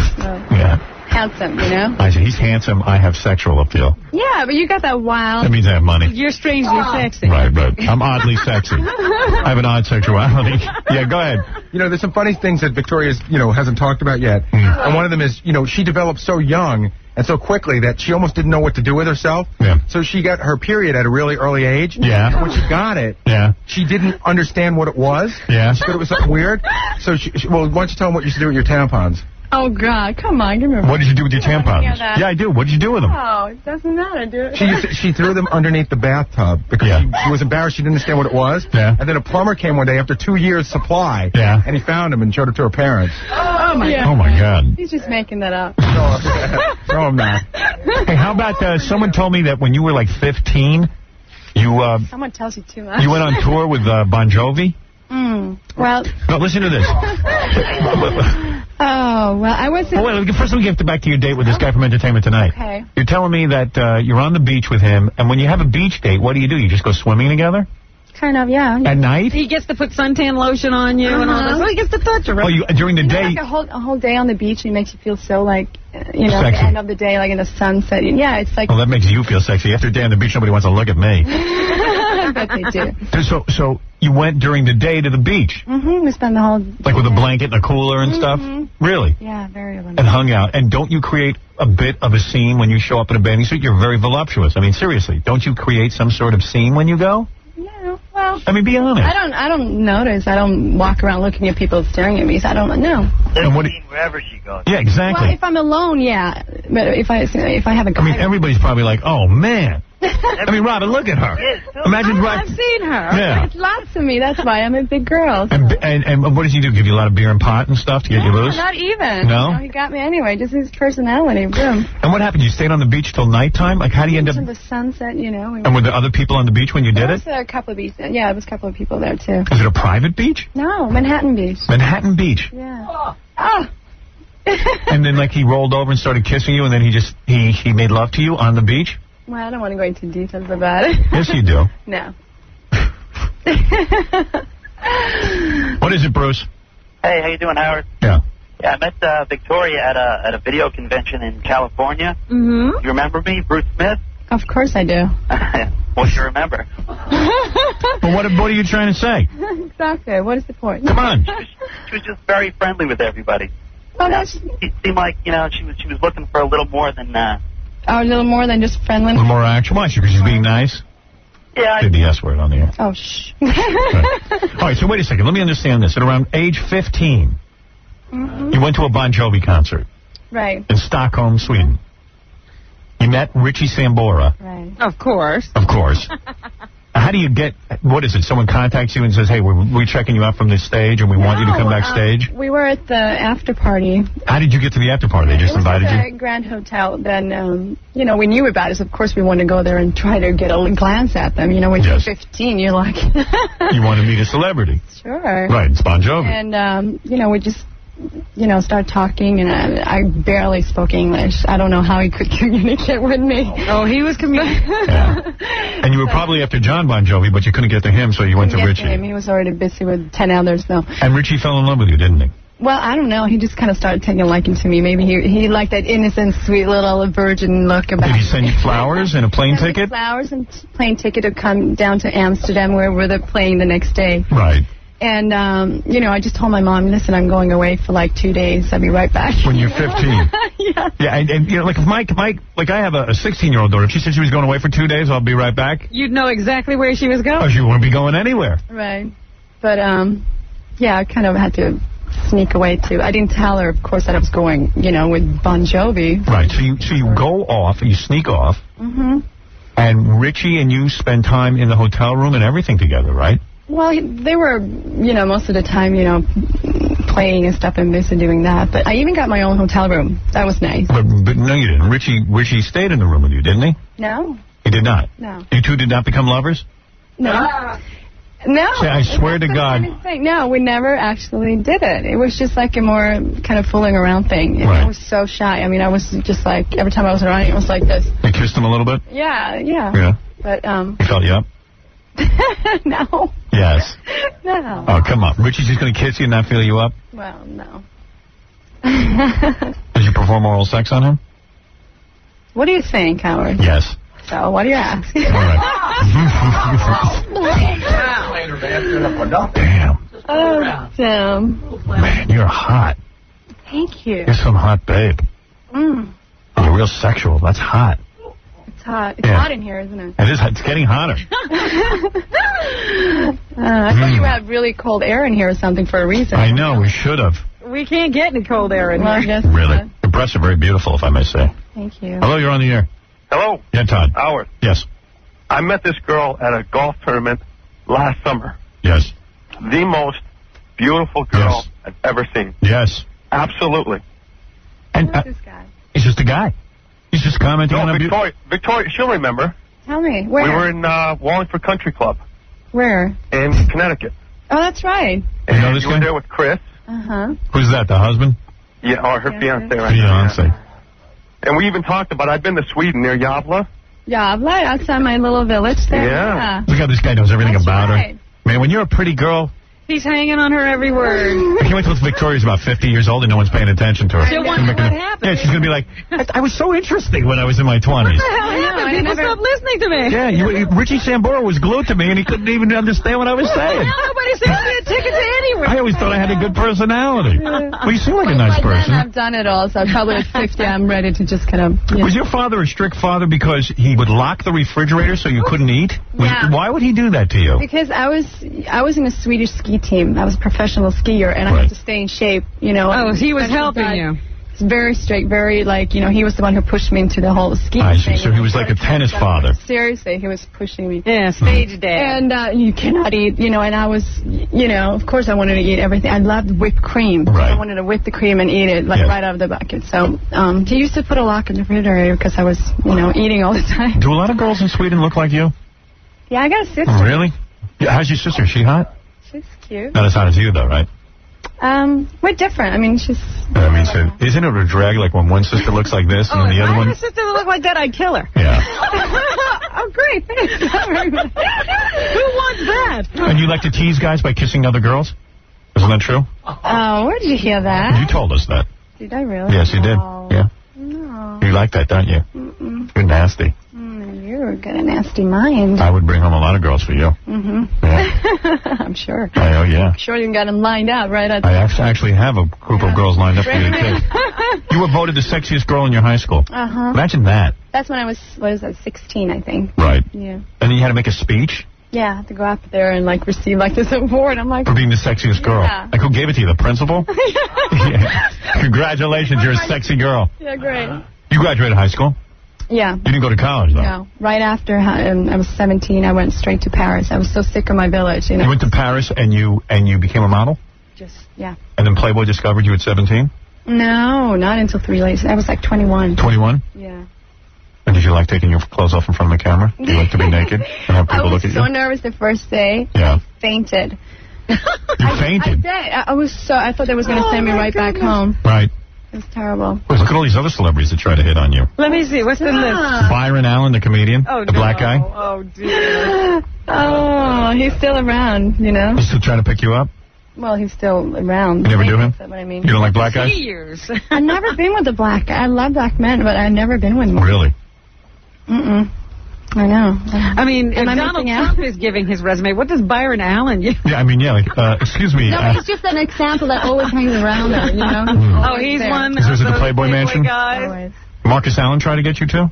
Yeah. handsome, you know? I say, he's handsome, I have sexual appeal. Yeah, but you got that wild... That means I have money. You're strangely sexy. Right. I'm oddly sexy. I have an odd sexuality. Yeah, go ahead. There's some funny things that Victoria's, hasn't talked about yet. And one of them is, she developed so young and so quickly that she almost didn't know what to do with herself. Yeah. So she got her period at a really early age. Yeah. And when she got it, she didn't understand what it was. Yeah. She thought it was something weird. So, why don't you tell them what you should do with your tampons? Oh, God, come on, give me a What did you do with your tampons? hear that. Yeah, I do. What did you do with them? Oh, it doesn't matter, dude. She threw them underneath the bathtub because she was embarrassed. She didn't understand what it was. Yeah. And then a plumber came one day after 2 years' supply. Yeah. And he found them and showed it to her parents. Oh, my Oh, my God. He's just making that up. No, I'm not. Hey, how about someone told me that when you were like 15, you Someone tells you too much. you went on tour with Bon Jovi? Well... No, listen to this. Oh, well, I was... Well, wait, first let me get back to your date with this guy from Entertainment Tonight. Okay. You're telling me that you're on the beach with him, and when you have a beach date, what do? You just go swimming together? Kind of, yeah. At night? He gets to put suntan lotion on you and all that. So he gets to touch her. Oh, during the day? Like a whole day on the beach, it makes you feel so, like, at the Sexy. end of the day, like in the sunset. Yeah, it's like... Well, that makes you feel sexy. After a day on the beach, nobody wants to look at me. I bet they do. So you went during the day to the beach? We spent the whole... Like with a blanket and a cooler and stuff? Really? Yeah, very And hung out. And don't you create a bit of a scene when you show up in a bathing suit? You're very voluptuous. I mean, seriously, don't you create some sort of scene when you go? Yeah, well... I mean, be honest. I don't notice. I don't walk around looking at people staring at me, so I don't know. And what Wherever she goes. Yeah, exactly. Well, if I'm alone, yeah. But if I have a guy... I mean, everybody's probably like, oh, man. I mean, Robin, look at her. Imagine I've seen her. Yeah. It's lots of me. That's why I'm a big girl. So. And what does he do? Give you a lot of beer and pot and stuff to get you loose? Not even. No? He got me anyway. Just his personality. Boom. And what happened? You stayed on the beach till nighttime? Like, how do you end up... Into the sunset, you know. And were there other people on the beach when you did There it? was a couple of beaches. Yeah, there was a couple of people there, too. Is it a private beach? No, Manhattan Beach. Manhattan Beach. Yeah. Oh. And then, like, he rolled over and started kissing you, and then he made love to you on the beach? Well, I don't want to go into details about it. Yes, you do. No. What is it, Bruce? Hey, how you doing, Howard? Yeah. Yeah, I met Victoria at a video convention in California. Mm-hmm. You remember me, Bruce Smith? Of course I do. What do you remember? But what are you trying to say? Exactly. What is the point? Come on. She was just very friendly with everybody. Oh, that's... It seemed like, she was looking for a little more than... Oh, a little more than just friendly? A little more action. Why? Because she's being nice? Yeah. Did the S word on the air. Oh, shh. All right, so wait a second. Let me understand this. At around age 15, you went to a Bon Jovi concert. Right. in Stockholm, Sweden. You met Richie Sambora. Right. Of course. Of course. How do you get, what is it, someone contacts you and says, hey, we're checking you out from this stage and we want you to come backstage? We were at the after party. How did you get to the after party? They just invited At you? the Grand Hotel. Then, you know, we knew about it, so of course we wanted to go there and try to get a glance at them. You know, when you're 15, you're like... You want to meet a celebrity. Sure. Right, it's Bon Jovi. And, you know, we just... You know, start talking, and I barely spoke English. I don't know how he could communicate with me. Oh, he was communicating. And you were probably after John Bon Jovi, but you couldn't get to him, so you went to Richie. He was already busy with 10 others, though. And Richie fell in love with you, didn't he? Well, I don't know. He just kind of started taking a liking to me. Maybe he liked that innocent, sweet little virgin look about Did he send you flowers and a plane ticket? Flowers and plane ticket to come down to Amsterdam, where they're playing the next day. Right. And, you know, I just told my mom, listen, I'm going away for like 2 days. I'll be right back. When you're 15. Yeah. Yeah, and you know, like if Mike, like I have a 16-year-old daughter. If she said she was going away for 2 days, I'll be right back. You'd know exactly where she was going. Oh, she wouldn't be going anywhere. Right. But, yeah, I kind of had to sneak away, too. I didn't tell her, of course, that I was going, you know, with Bon Jovi. Right, so you go off, you sneak off, and Richie and you spend time in the hotel room and everything together, right? Well, they were, you know, most of the time, you know, playing and stuff and busy doing that. But I even got my own hotel room. That was nice. But no, you didn't. Richie stayed in the room with you, didn't he? No. He did not? No. You two did not become lovers? No. No. See, I swear to God. No, we never actually did it. It was just like a more kind of fooling around thing. And I was so shy. I mean, I was just like, every time I was around, it was like this. You kissed him a little bit? Yeah. Yeah. But, He felt you up? No. Yes. No. Oh, come on. Richie's just going to kiss you and not feel you up? Well, no. Did you perform oral sex on him? What do you think, Howard? Yes. So, what do you ask? All right. Damn. Oh, damn. Man, you're hot. Thank you. You're some hot babe. Mm, You're real sexual. That's hot. it's hot. It's Yeah. hot in here, isn't it? It is. It's getting hotter. I thought you had really cold air in here or something for a reason. I know. We should have. We can't get any cold air in Well, here. I guess Really. Your breasts are very beautiful, if I may say. Thank you. Hello, you're on the air. Hello, Yeah, Todd. Howard. Yes. I met this girl at a golf tournament last summer. Yes. The most beautiful girl I've ever seen. Yes. Absolutely. And this guy? he's just a guy. He's just commenting on No, a Victoria, she'll remember. Tell me. Where? We were in Wallingford Country Club Where? in Connecticut. Oh, that's right. You know this You were guy? there with Chris. Uh-huh. Who's that, the husband? Yeah, or her fiancé right now. Fiancé. And we even talked about, I've been to Sweden near Gävle. Yeah, right outside my little village there. Yeah. Look how this guy knows everything That's about right. her. Man, when you're a pretty girl, He's hanging on her every word. I can't wait till Victoria's about 50 years old and no one's paying attention to her. She'll wonder what happened. Yeah, she's going to be like, I was so interesting when I was in my 20s. What the hell happened? People stopped listening to me. Yeah, Richie Sambora was glued to me and he couldn't even understand what I was saying. Nobody sent me a ticket to anywhere. I always thought I had a good personality. Well, you seem like a nice By then, person. I've done it all, so probably at 50, I'm ready to just kind of... Was your father a strict father because he would lock the refrigerator so you couldn't eat? Yeah. Why would he do that to you? Because I was in a Swedish ski team. I was a professional skier, and I had to stay in shape, you know. Oh, he was Professional helping guy. you. He's very strict, very, like, you know, he was the one who pushed me into the whole ski I see. thing. So he was like a tennis father. Seriously, he was pushing me. Yeah, stage dad. And you cannot eat, you know, and I was, you know, of course I wanted to eat everything. I loved whipped cream. Right. I wanted to whip the cream and eat it, like, Yeah. right out of the bucket. So he used to put a lock in the refrigerator because I was, you know, eating all the time. Do a lot of girls in Sweden look like you? Yeah, I got a sister. Really? Yeah, how's your sister? Is she hot? She's cute. Not as hot as you, though, right? We're different. I mean, she's... I mean, so isn't it a drag, like when one sister looks like this and then the if other I one... had a sister that looked like that, I'd kill her. Yeah. Oh, great. Thanks. Who wants that? And you like to tease guys by kissing other girls? Isn't that true? Oh, where did you hear that? You told us that. Did I really? Yes, you did. No. Yeah. No. You like that, don't you? Mm-mm. You're nasty. You've got a nasty mind. I would bring home a lot of girls for you. Mm-hmm. Yeah. I'm sure. Oh, yeah. I'm sure you got them lined up, right? I actually have a group of girls lined up for you to take. You were voted the sexiest girl in your high school. Uh-huh. Imagine that. That's when I was, 16, I think. Right. Yeah. And then you had to make a speech? Yeah, I have to go up there and like receive like this award. I'm like, For being the sexiest girl. Yeah. Like, who gave it to you? The principal? Yeah. Congratulations, you're a sexy girl. yeah, great. You graduated high school? Yeah. You didn't go to college, though? No. Right after I was 17, I went straight to Paris. I was so sick of my village, you know. You went to Paris and you became a model? Yeah. And then Playboy discovered you at 17? No, not until 3 years. I was like 21. 21? Yeah. And did you like taking your clothes off in front of the camera? Do you like to be naked and have people I was look at you? so nervous the first day. Yeah. I fainted. You fainted? I thought they was going to send me right back home. Right. It was terrible. Wait, look at all these other celebrities that try to hit on you. Let me see. What's the list? Byron Allen, the comedian, Oh, the black guy. Oh, dear. Oh, he's still around, you know. He's still trying to pick you up? Well, he's still around. You never do him? That's what I mean. You don't like black guys? Years. I've never been with a black guy. I love black men, but I've never been with one. Really? Mm-mm. I know. I mean, if Am I Donald missing out? Trump is giving his resume, what does Byron Allen give? Yeah, I mean, yeah, like, excuse me. No, but it's just an example that always hangs around there, you know? Oh, he's one Is this of at the those Playboy Mansion? guys. Always. Marcus Allen try to get you too?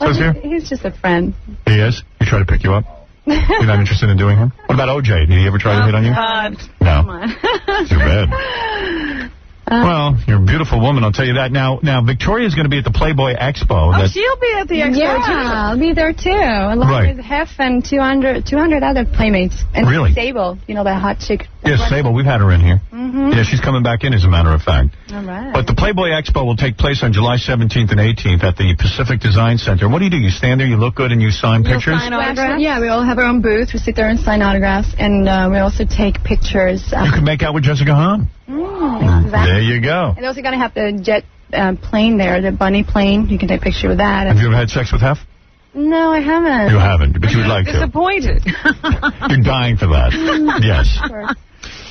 Well, Says here? he's just a friend. He is? He tried to pick you up? You're not interested in doing him? What about OJ? Did he ever try to hit on you? God. No. Come on. Too bad. Well, you're a beautiful woman, I'll tell you that. Now Victoria's going to be at the Playboy Expo. Oh, she'll be at the expo, Yeah, too. I'll be there too. Along Right. with Hef and 200 other playmates. And Really? Sable, you know, that hot chick. Yes, Sable, we've had her in here. Mm-hmm. Yeah, she's coming back in, as a matter of fact. All right. But the Playboy Expo will take place on July 17th and 18th at the Pacific Design Center. What do? You stand there, you look good, and you sign pictures? Yeah, we all have our own booth. We sit there and sign autographs. And we also take pictures. You can make out with Jessica Hahn. Exactly. There you go. And also going to have the jet plane there, the bunny plane. You can take a picture with that. Have you ever had sex with Hef? No, I haven't. You haven't, but you would like to. Disappointed. You're dying for that. Yes. Sure.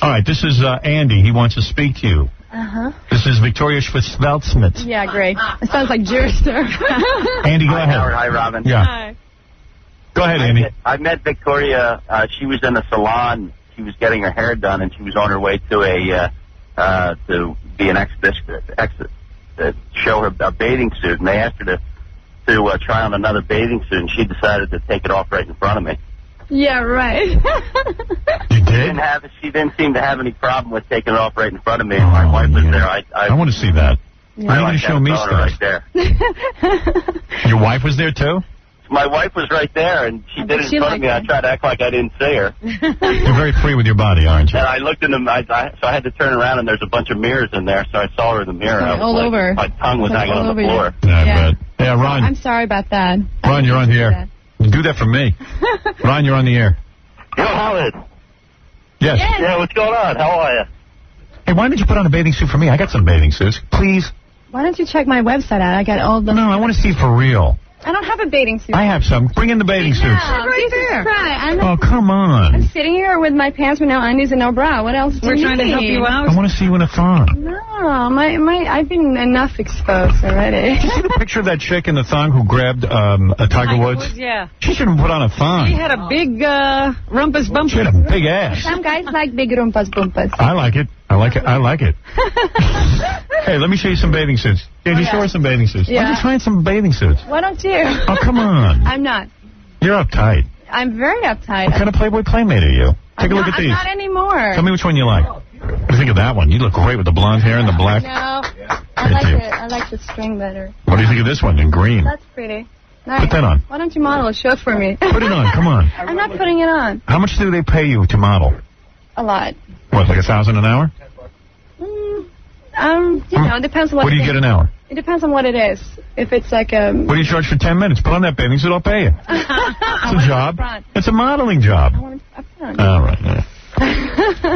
All right, this is Andy. He wants to speak to you. Uh-huh. This is Victoria Schwartzweldsmith. Yeah, great. It sounds like Jerister. Andy, go Hi, ahead. Howard. Hi, Robin. Yeah. Hi. Go ahead, Andy. I met Victoria. She was in a salon. She was getting her hair done, and she was on her way to to be an to show her a bathing suit, and they asked her to try on another bathing suit, and she decided to take it off right in front of me. Yeah, right. You did? She didn't seem to have any problem with taking it off right in front of me. And my wife was there. I want to see that. Yeah. Why didn't you show me stuff stuff? right there. Your wife was there, too? My wife was right there, and she did it in front of me. I tried to act like I didn't see her. You're very free with your body, aren't you? And I looked in the, so I had to turn around, and there's a bunch of mirrors in there, so I saw her in the mirror. I was All like, over. My tongue was Like hanging all on the over you. floor. Yeah, I Yeah. bet. Yeah, Ron. I'm sorry about that. Ron, you're on the air. Do that for me. Ron, you're on the air. Yo, Howard. Yes. Yeah, what's going on? How are you? Hey, why didn't you put on a bathing suit for me? I got some bathing suits. Please. Why don't you check my website out? I got all the... No, I want to see for real. I don't have a bathing suit. I have some. Bring in the bathing suits. right there. Oh, come on. I'm sitting here with my pants with no undies and no bra. What else do We're you trying to help need? you out. I want to see you in a thong. No, I've been enough exposed already. Did you see the picture of that chick in the thong who grabbed Tiger Woods? Yeah. She shouldn't put on a thong. He had a big rumpus bumper. She had a big ass. Some guys like big rumpas bumpas. I like it. I like it. I like it. Hey, let me show you some bathing suits. Andy, show her some bathing suits. Why don't you try on some bathing suits? Why don't you? Oh, come on. I'm not. You're uptight. I'm very uptight. What kind of Playboy Playmate are you? Take a look at I'm these. not anymore. Tell me which one you like. What do you think of that one? You look great with the blonde hair and the black. No, I like the string better. What do you think of this one in green? That's pretty. Nice. Put that on. Why don't you model a show for me? Put it on. Come on. I'm not putting it on. How much do they pay you to model? A lot. What, like $1,000 an hour? You know, it depends on What do you get an hour? It depends on what it is. If it's like a... What do you charge for 10 minutes? Put on that bathing suit, I'll pay you. It's a job. It's a modeling job. All right.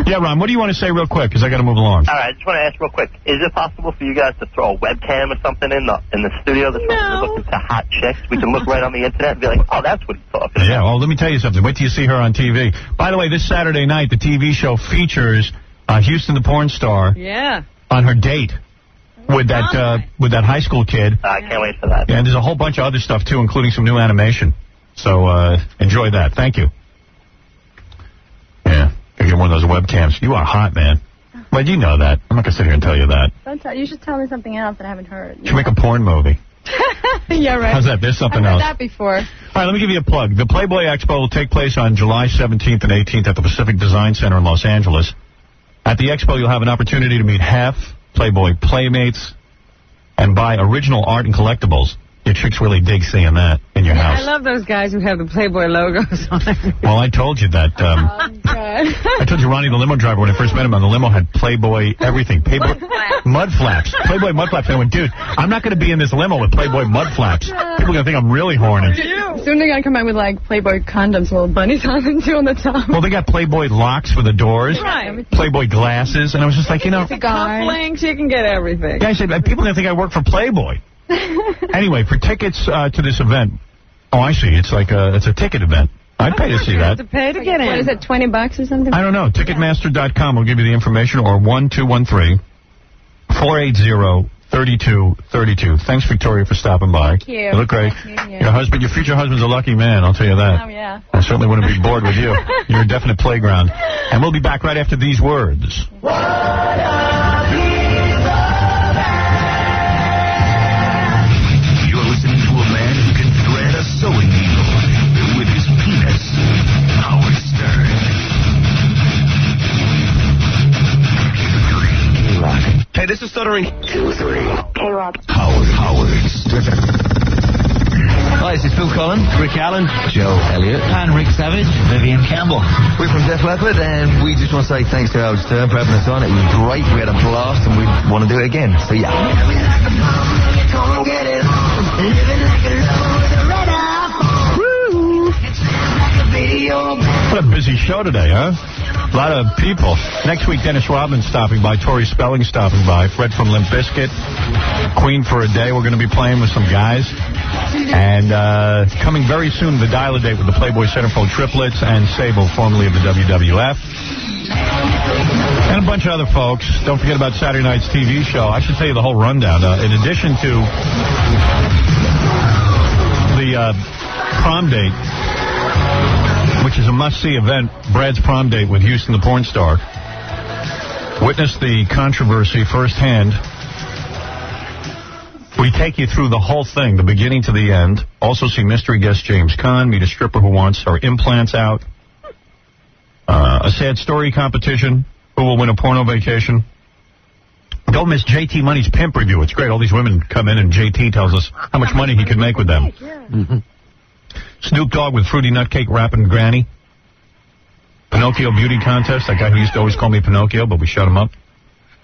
Yeah, Ron, what do you want to say real quick? Because I got to move along. All right, I just want to ask real quick. Is it possible for you guys to throw a webcam or something in the studio that's looking to hot chicks? We can look right on the internet and be like, oh, that's what he's talking about. Yeah, well, let me tell you something. Wait till you see her on TV. By the way, this Saturday night, the TV show features Houston the porn star Yeah. on her date with that high school kid. I can't wait for that. Yeah, and there's a whole bunch of other stuff, too, including some new animation. So enjoy that. Thank you. Yeah, gotta get one of those webcams. You are hot, man. Well, you know that. I'm not going to sit here and tell you that. You should tell me something else that I haven't heard. You should make a porn movie. Yeah, right. How's that? There's something I've else. heard that before. All right, let me give you a plug. The Playboy Expo will take place on July 17th and 18th at the Pacific Design Center in Los Angeles. At the Expo, you'll have an opportunity to meet half Playboy Playmates and buy original art and collectibles. Your chicks really dig seeing that in your house. I love those guys who have the Playboy logos on it. Well, I told you that. I told you Ronnie, the limo driver, when I first met him on the limo, had Playboy everything. Mud flaps. Playboy mud flaps. And I went, dude, I'm not going to be in this limo with Playboy mud flaps. People are going to think I'm really horny. Soon they're going to come out with, like, Playboy condoms with little bunnies on them, too, on the top. Well, they got Playboy locks for the doors. Right. Playboy glasses. And I was just like, you know. Cufflinks, you can get everything. Yeah, I said, people are going to think I work for Playboy. Anyway, for tickets to this event, oh, I see. It's like it's a ticket event. I'd pay to see that. To pay to get in. What is it, $20 or something? I don't know. Ticketmaster.com will give you the information, or 1-213-480-3232. Thanks, Victoria, for stopping by. Thank you. You look great. Nice Your future husband's a lucky man, I'll tell you that. Oh, yeah. I certainly wouldn't be bored with you. You're a definite playground. And we'll be back right after these words. Sewing needle with his penis. Howard Stern. K-Rock. Hey, this is Stuttering. 2, 3. K-Rock. Howard. Hi, this is Phil Collins, Rick Allen, Joe Elliott, and Rick Savage, Vivian Campbell. We're from Def Leppard, and we just want to say thanks to Howard Stern for having us on. It was great. We had a blast, and we want to do it again. So, yeah. What a busy show today, huh? A lot of people. Next week, Dennis Rodman stopping by, Tori Spelling stopping by, Fred from Limp Bizkit, Queen for a Day. We're going to be playing with some guys. And coming very soon, the Dial-A-Date with the Playboy Centerfold Triplets and Sable, formerly of the WWF. And a bunch of other folks. Don't forget about Saturday night's TV show. I should tell you the whole rundown. In addition to the prom date, which is a must-see event, Brad's prom date with Houston the porn star. Witness the controversy firsthand. We take you through the whole thing, the beginning to the end. Also see mystery guest James Caan, meet a stripper who wants her implants out. A sad story competition. Who will win a porno vacation? Don't miss JT Money's Pimp Review. It's great. All these women come in and JT tells us how much money he could make with them. Snoop Dogg with Fruity Nutcake rapping Granny. Pinocchio Beauty Contest. That guy who used to always call me Pinocchio, but we shut him up.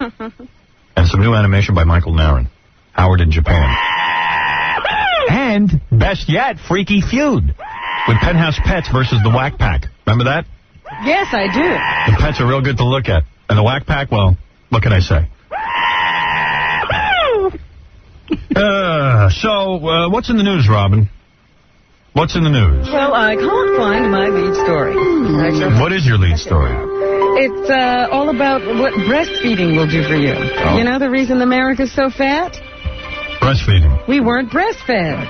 And some new animation by Michael Naran. Howard in Japan. And, best yet, Freaky Feud. With Penthouse Pets versus the Whack Pack. Remember that? Yes, I do. The pets are real good to look at. And the Whack Pack, well, what can I say? So, what's in the news, Robin? What's in the news? Well, I can't find my lead story. What is your lead story? It's all about what breastfeeding will do for you. Oh. You know the reason America's so fat? Breastfeeding. We weren't breastfed.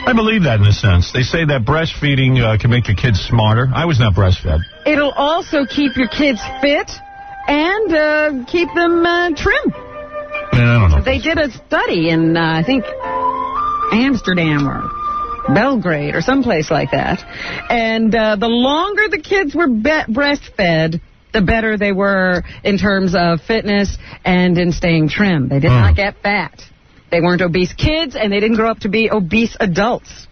I believe that in a sense. They say that breastfeeding can make your kids smarter. I was not breastfed. It'll also keep your kids fit and keep them trim. I don't know. They did a study in, I think, Amsterdam or Belgrade or someplace like that. And the longer the kids were breastfed, the better they were in terms of fitness and in staying trim. They did not get fat. They weren't obese kids, and they didn't grow up to be obese adults.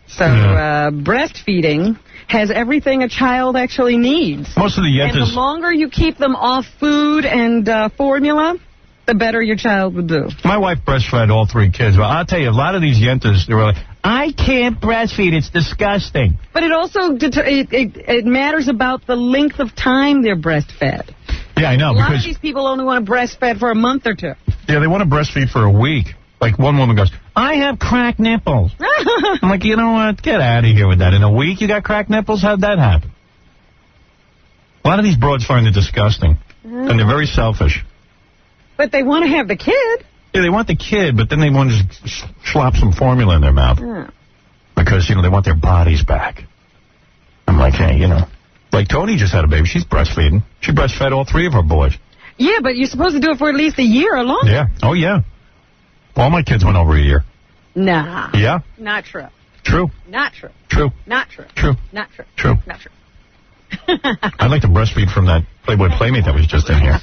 So breastfeeding has everything a child actually needs. Most of the And the longer you keep them off food and formula, the better your child will do. My wife breastfed all 3 kids. Well, I'll tell you, a lot of these yentas, they were like, I can't breastfeed. It's disgusting. But it also it matters about the length of time they're breastfed. Yeah, I know. A lot of these people only want to breastfeed for a month or 2. Yeah, they want to breastfeed for a week. Like one woman goes, I have cracked nipples. I'm like, you know what? Get out of here with that. In a week you got cracked nipples? How'd that happen? A lot of these broads find it disgusting. And they're very selfish. But they want to have the kid. Yeah, they want the kid, but then they want to just slop some formula in their mouth. Because, you know, they want their bodies back. I'm like, hey, you know. Like Tony just had a baby. She's breastfeeding. She breastfed all 3 of her boys. Yeah, but you're supposed to do it for at least a year or longer. Yeah. Oh, yeah. All my kids went over a year. Nah. Yeah? Not true. True. Not true. True. Not true. True. Not true. True. Not true. I'd like to breastfeed from that Playboy Playmate that was just in here.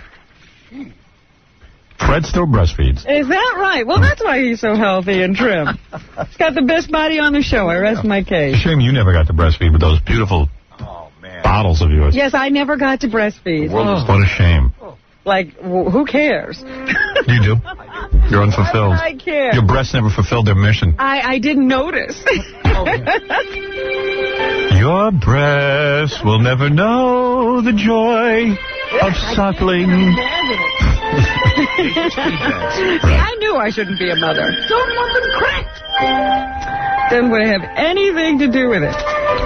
Fred still breastfeeds. Is that right? Well, that's why he's so healthy and trim. He's got the best body on the show. I rest my case. Shame you never got to breastfeed with those beautiful bottles of yours. Yes, I never got to breastfeed. What a shame. Like, who cares? You do. You're unfulfilled. I care. Your breasts never fulfilled their mission. I didn't notice. Your breasts will never know the joy of suckling. I knew I shouldn't be a mother. Don't want them cracked. Didn't want to have anything to do with it.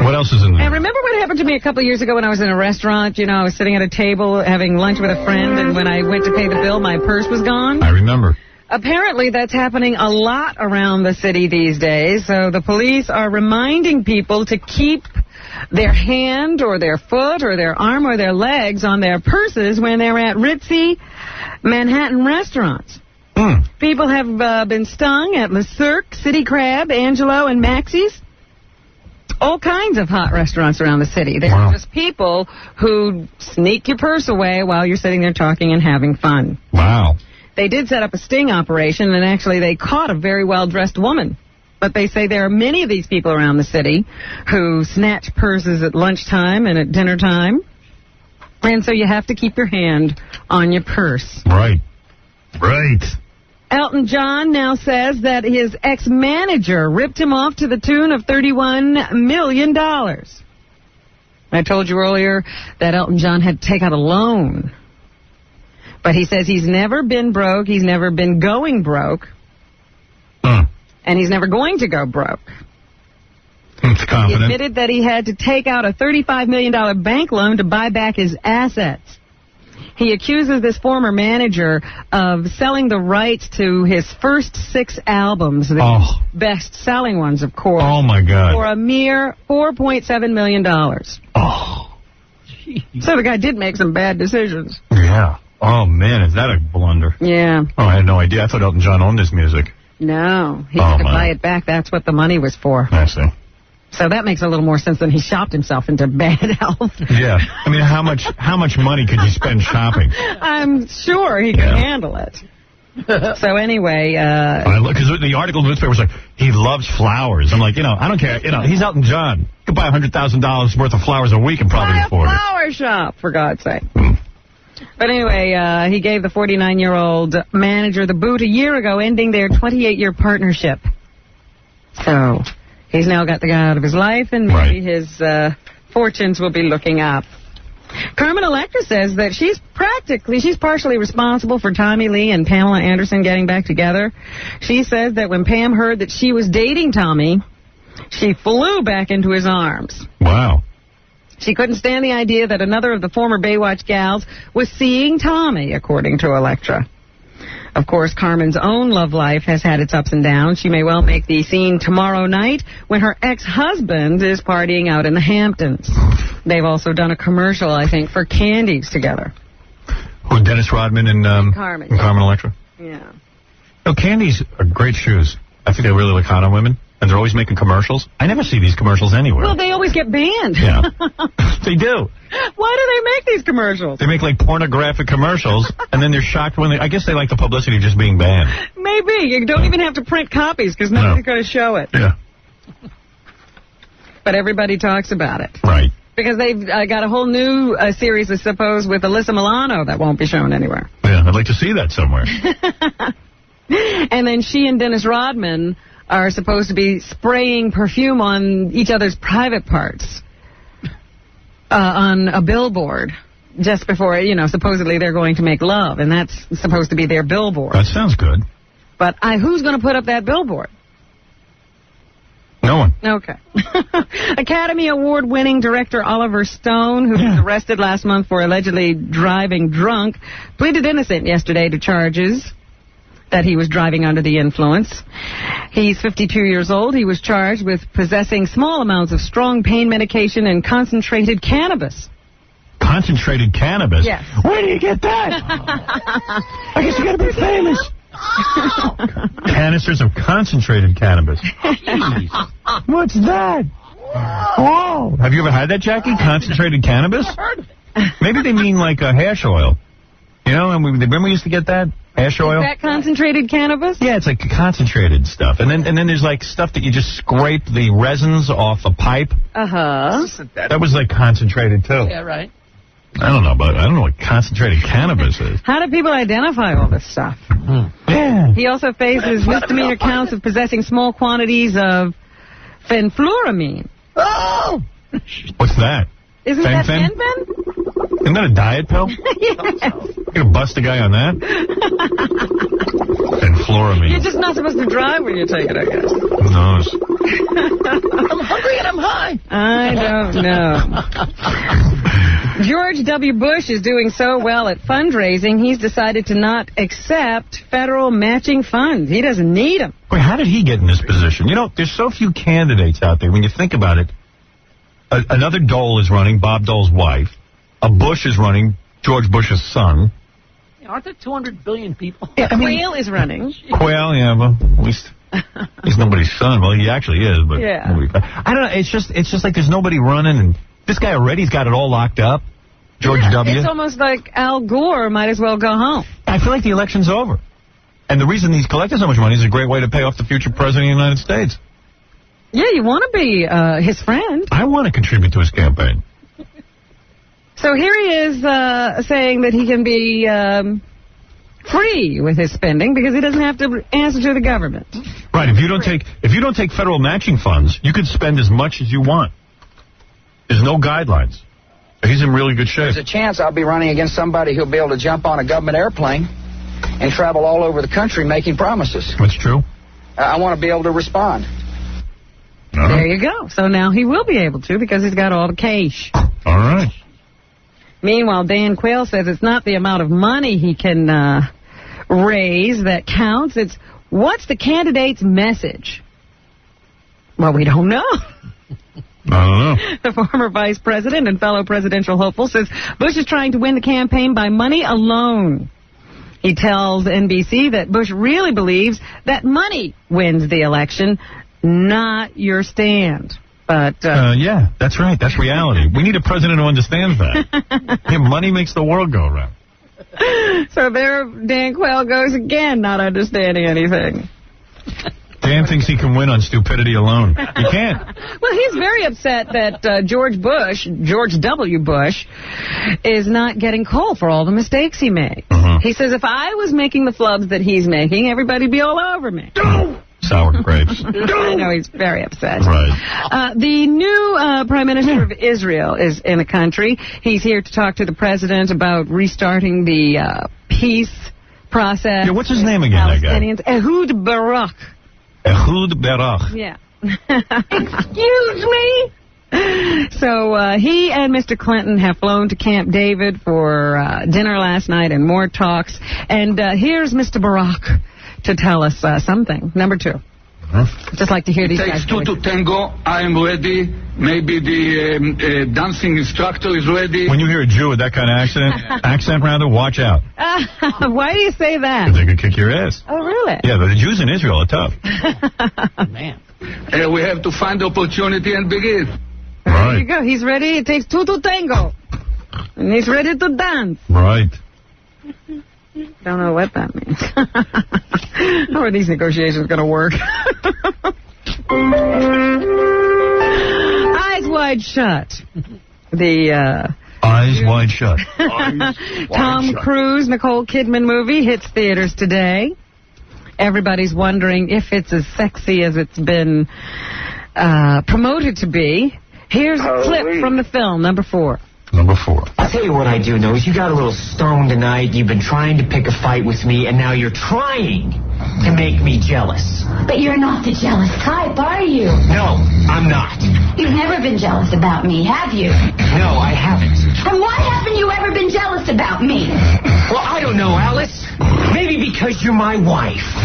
What else is in there? And remember what happened to me a couple of years ago when I was in a restaurant? You know, I was sitting at a table having lunch with a friend, and when I went to pay the bill, my purse was gone. I remember. Apparently, that's happening a lot around the city these days, so the police are reminding people to keep their hand or their foot or their arm or their legs on their purses when they're at ritzy Manhattan restaurants. People have been stung at Le Cirque, City Crab, Angelo, and Maxie's. All kinds of hot restaurants around the city. They're just people who sneak your purse away while you're sitting there talking and having fun. Wow. They did set up a sting operation, and actually they caught a very well-dressed woman. But they say there are many of these people around the city who snatch purses at lunchtime and at dinner time. And so you have to keep your hand on your purse. Right. Right. Elton John now says that his ex-manager ripped him off to the tune of $31 million. I told you earlier that Elton John had to take out a loan. But he says he's never been broke, he's never been going broke, and he's never going to go broke. It's confident. He admitted that he had to take out a $35 million bank loan to buy back his assets. He accuses this former manager of selling the rights to his first 6 albums, the best-selling ones, of course. Oh, my God. For a mere $4.7 million. Oh. So the guy did make some bad decisions. Yeah. Oh, man, is that a blunder? Yeah. Oh, I had no idea. I thought Elton John owned his music. No, he had to buy it back. That's what the money was for. I see. So that makes a little more sense than he shopped himself into bad health. Yeah. I mean, how much money could you spend shopping? I'm sure he could handle it. So anyway... Because the article in the newspaper was like, he loves flowers. I'm like, I don't care. He's Elton John. You could buy $100,000 worth of flowers a week and probably afford it. Flower shop, for God's sake. But anyway, he gave the 49-year-old manager the boot a year ago, ending their 28-year partnership. So... he's now got the guy out of his life, and maybe his fortunes will be looking up. Carmen Electra says that she's partially responsible for Tommy Lee and Pamela Anderson getting back together. She says that when Pam heard that she was dating Tommy, she flew back into his arms. Wow. She couldn't stand the idea that another of the former Baywatch gals was seeing Tommy, according to Electra. Of course, Carmen's own love life has had its ups and downs. She may well make the scene tomorrow night when her ex-husband is partying out in the Hamptons. They've also done a commercial, I think, for Candies together. Who, Dennis Rodman and Carmen. And Carmen Electra? Yeah. No, Candies are great shoes. I think they really look hot on women. And they're always making commercials. I never see these commercials anywhere. Well, they always get banned. Yeah. They do. Why do they make these commercials? They make, like, pornographic commercials, and then they're shocked when I guess they like the publicity of just being banned. Maybe. You don't even have to print copies because nobody's going to show it. Yeah. But everybody talks about it. Right. Because they've got a whole new series, I suppose, with Alyssa Milano that won't be shown anywhere. Yeah, I'd like to see that somewhere. And then she and Dennis Rodman are supposed to be spraying perfume on each other's private parts on a billboard just before, supposedly they're going to make love, and that's supposed to be their billboard. That sounds good. But who's going to put up that billboard? No one. Okay. Academy Award-winning director Oliver Stone, who was arrested last month for allegedly driving drunk, pleaded innocent yesterday to charges that he was driving under the influence. He's 52 years old. He was charged with possessing small amounts of strong pain medication and concentrated cannabis. Concentrated cannabis? Yes. Where do you get that? I guess you got to be famous. Canisters of concentrated cannabis. What's that? Whoa. Have you ever had that, Jackie? Concentrated cannabis? Maybe they mean like a hash oil. You know, and remember we used to get that? Hash oil? Is that concentrated cannabis? Yeah, it's like concentrated stuff. And then there's like stuff that you just scrape the resins off a pipe. Uh-huh. That was like concentrated too. Yeah, right. I don't know what concentrated cannabis is. How do people identify all this stuff? Yeah. He also faces misdemeanor counts of possessing small quantities of fenfluramine. Oh! What's that? Isn't that fen-phen? Isn't that a diet pill? Yes. You gonna bust a guy on that? Fenfluramine. You're just not supposed to drive when you take it, I guess. Who knows? I'm hungry and I'm high. I don't know. George W. Bush is doing so well at fundraising, he's decided to not accept federal matching funds. He doesn't need them. Wait, how did he get in this position? You know, there's so few candidates out there. When you think about it, another Dole is running, Bob Dole's wife. A Bush is running, George Bush's son. Aren't there 200 billion people? Yeah, Quayle is running. Quayle, yeah, but at least he's nobody's son. Well, he actually is, but yeah. I don't know. It's just like there's nobody running, and this guy already's got it all locked up. George W. It's almost like Al Gore might as well go home. I feel like the election's over. And the reason he's collecting so much money is a great way to pay off the future president of the United States. Yeah, you want to be his friend. I want to contribute to his campaign. So here he is saying that he can be free with his spending because he doesn't have to answer to the government. Right. If you don't take federal matching funds, you can spend as much as you want. There's no guidelines. He's in really good shape. There's a chance I'll be running against somebody who'll be able to jump on a government airplane and travel all over the country making promises. That's true. I want to be able to respond. There you go. So now he will be able to because he's got all the cash. All right. Meanwhile, Dan Quayle says it's not the amount of money he can raise that counts. It's what's the candidate's message? Well, we don't know. I don't know. The former vice president and fellow presidential hopeful says Bush is trying to win the campaign by money alone. He tells NBC that Bush really believes that money wins the election, not your stand. But yeah, that's right. That's reality. We need a president who understands that. Yeah, money makes the world go around. So there Dan Quayle goes again, not understanding anything. Dan thinks he can win on stupidity alone. He can't. Well, he's very upset that George W. Bush, is not getting coal for all the mistakes he made. He says, if I was making the flubs that he's making, everybody'd be all over me. Sour grapes. I know, he's very upset. Right. The new Prime Minister of Israel is in the country. He's here to talk to the president about restarting the peace process. Yeah, what's his name again, that guy? Ehud Barak. Ehud Barak. Yeah. Excuse me? So he and Mr. Clinton have flown to Camp David for dinner last night and more talks. And here's Mr. Barak to tell us something. Number 2. Just like to hear these guys. It takes 2 to tango. I am ready. Maybe the dancing instructor is ready. When you hear a Jew with that kind of accent rather, watch out. Why do you say that? Because they could kick your ass. Oh, really? Yeah, but the Jews in Israel are tough. Man. We have to find the opportunity and begin. There you go. He's ready. It takes 2 to tango. And he's ready to dance. Right. Don't know what that means. How are these negotiations going to work? Eyes wide shut. Eyes wide shut. Tom Cruise, Nicole Kidman movie hits theaters today. Everybody's wondering if it's as sexy as it's been promoted to be. Here's a clip from the film, number 4. Number 4. I'll tell you what I do know is you got a little stoned tonight. You've been trying to pick a fight with me, and now you're trying to make me jealous. But you're not the jealous type, are you? No, I'm not. You've never been jealous about me, have you? No, I haven't. And why haven't you ever been jealous about me? Well, I don't know, Alice. Maybe because you're my wife.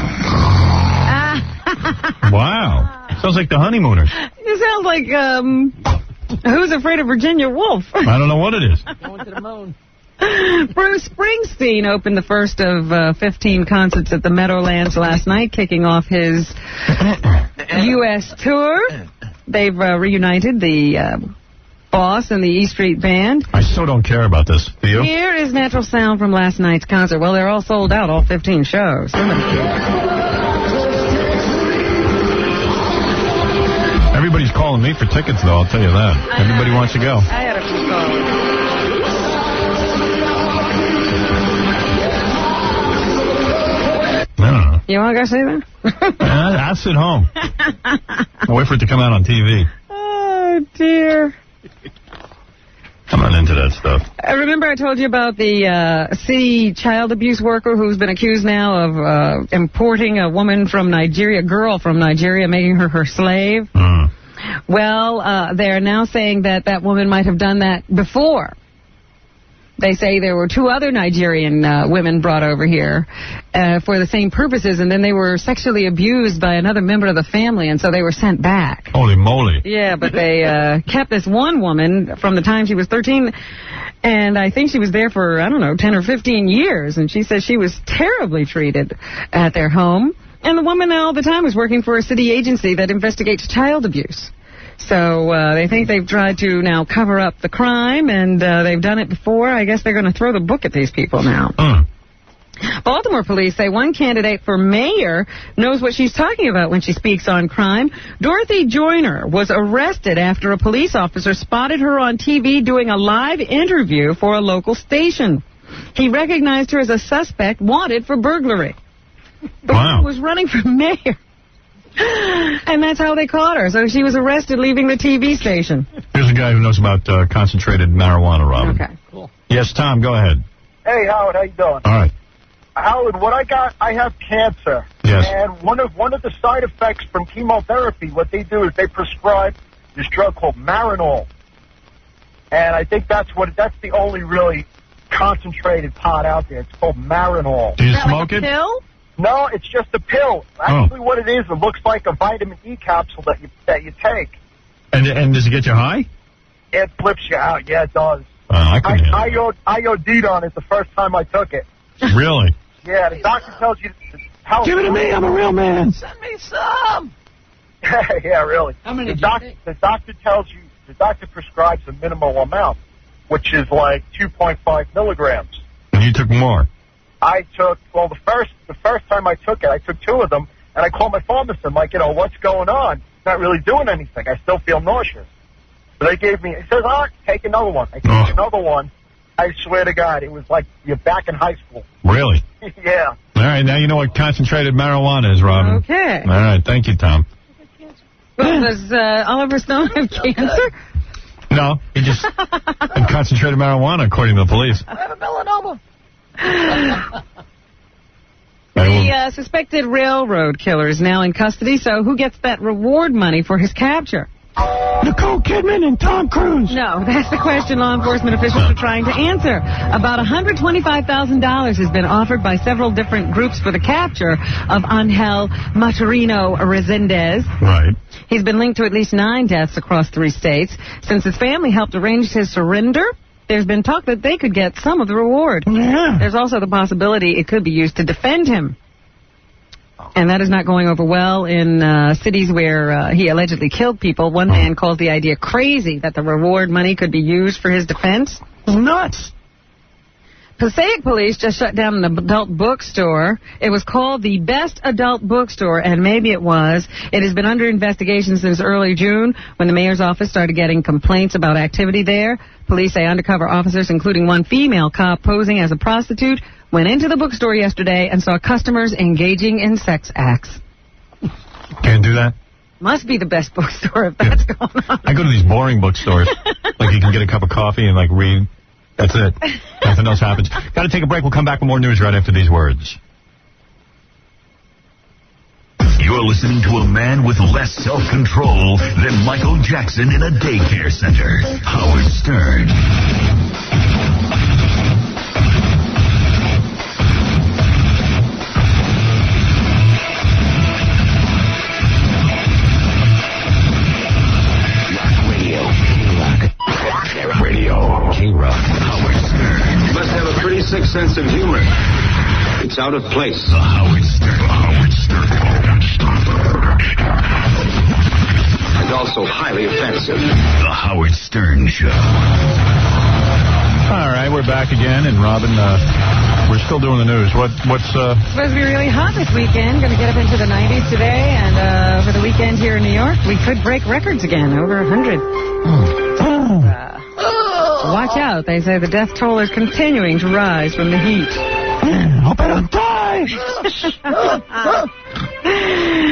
Wow. Sounds like the honeymooners. It sounds like, Who's Afraid of Virginia Woolf? I don't know what it is. Going to the moon. Bruce Springsteen opened the first of 15 concerts at the Meadowlands last night, kicking off his U.S. tour. They've reunited the Boss and the E Street Band. I so don't care about this. Do you? Here is natural sound from last night's concert. Well, they're all sold out, all 15 shows. Everybody's calling me for tickets, though, I'll tell you that. Everybody wants to go. I had a few calls. I don't know. You want to go see that? I'll sit home. I'll wait for it to come out on TV. Oh, dear. I'm not into that stuff. I remember I told you about the city child abuse worker who's been accused now of importing a woman from Nigeria, girl from Nigeria, making her slave. Well, they're now saying that that woman might have done that before. They say there were 2 other Nigerian women brought over here for the same purposes, and then they were sexually abused by another member of the family, and so they were sent back. Holy moly. Yeah, but they kept this one woman from the time she was 13, and I think she was there for, 10 or 15 years, and she says she was terribly treated at their home. And the woman all the time was working for a city agency that investigates child abuse. So they think they've tried to now cover up the crime, and they've done it before. I guess they're going to throw the book at these people now. Baltimore police say one candidate for mayor knows what she's talking about when she speaks on crime. Dorothy Joyner was arrested after a police officer spotted her on TV doing a live interview for a local station. He recognized her as a suspect wanted for burglary. The woman was running for mayor. And that's how they caught her. So she was arrested leaving the TV station. Here's a guy who knows about concentrated marijuana, Robin. Okay, cool. Yes, Tom, go ahead. Hey, Howard, how you doing? All right. Howard, what I have cancer. Yes. And one of the side effects from chemotherapy, what they do is they prescribe this drug called Marinol. And I think that's the only really concentrated pot out there. It's called Marinol. Do you smoke it? Pill? No, it's just a pill. Actually, what it is, it looks like a vitamin E capsule that you take. And does it get you high? It flips you out. Yeah, it does. I IOD'd on it the first time I took it. Really? Yeah, the doctor tells you. Give it to me. I'm a real man. Send me some. Yeah, really. How many the doctor tells you, the doctor prescribes a minimal amount, which is like 2.5 milligrams. And you took more? I took, well, the first time I took it, I took 2 of them, and I called my pharmacist. I'm like, what's going on? It's not really doing anything. I still feel nauseous. So they gave me, it says, take another one. I took another one. I swear to God, it was like you're back in high school. Really? Yeah. All right, now you know what concentrated marijuana is, Robin. Okay. All right, thank you, Tom. Well, does Oliver Stone have cancer? No, he just had concentrated marijuana, according to the police. I have a melanoma. The suspected railroad killer is now in custody, so who gets that reward money for his capture? Nicole Kidman and Tom Cruise. No, that's the question law enforcement officials are trying to answer. About $125,000 has been offered by several different groups for the capture of Angel Maturino Resendez. Right. He's been linked to at least 9 deaths across 3 states. Since his family helped arrange his surrender, there's been talk that they could get some of the reward. Yeah. There's also the possibility it could be used to defend him. And that is not going over well in cities where he allegedly killed people. One man called the idea crazy that the reward money could be used for his defense. Nuts. Passaic police just shut down an adult bookstore. It was called the Best Adult Bookstore, and maybe it was. It has been under investigation since early June when the mayor's office started getting complaints about activity there. Police say undercover officers, including one female cop posing as a prostitute, went into the bookstore yesterday and saw customers engaging in sex acts. Can't do that? Must be the best bookstore if that's going on. I go to these boring bookstores. Like you can get a cup of coffee and like read. That's it. Nothing else happens. Got to take a break. We'll come back with more news right after these words. You're listening to a man with less self-control than Michael Jackson in a daycare center. Howard Stern. Radio, K-Rock. Howard Stern. out of place. The Howard Stern. And also highly offensive. The Howard Stern Show. All right, we're back again, and Robin, we're still doing the news. What's Supposed to be really hot this weekend. Going to get up into the 90s today, and for the weekend here in New York, we could break records again, over 100. Watch out. They say the death toll is continuing to rise from the heat. Hope I don't die.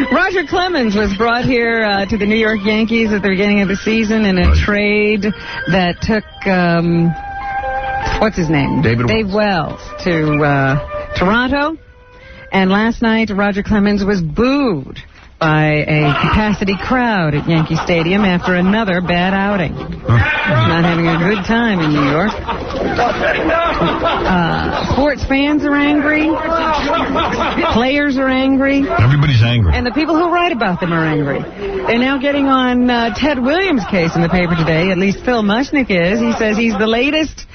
Roger Clemens was brought here to the New York Yankees at the beginning of the season in a trade that took, what's his name? Dave Wells to Toronto. And last night, Roger Clemens was booed by a capacity crowd at Yankee Stadium after another bad outing. Not having a good time in New York. Sports fans are angry. Players are angry. Everybody's angry. And the people who write about them are angry. They're now getting on Ted Williams' case in the paper today. At least Phil Mushnick is. He says he's the latest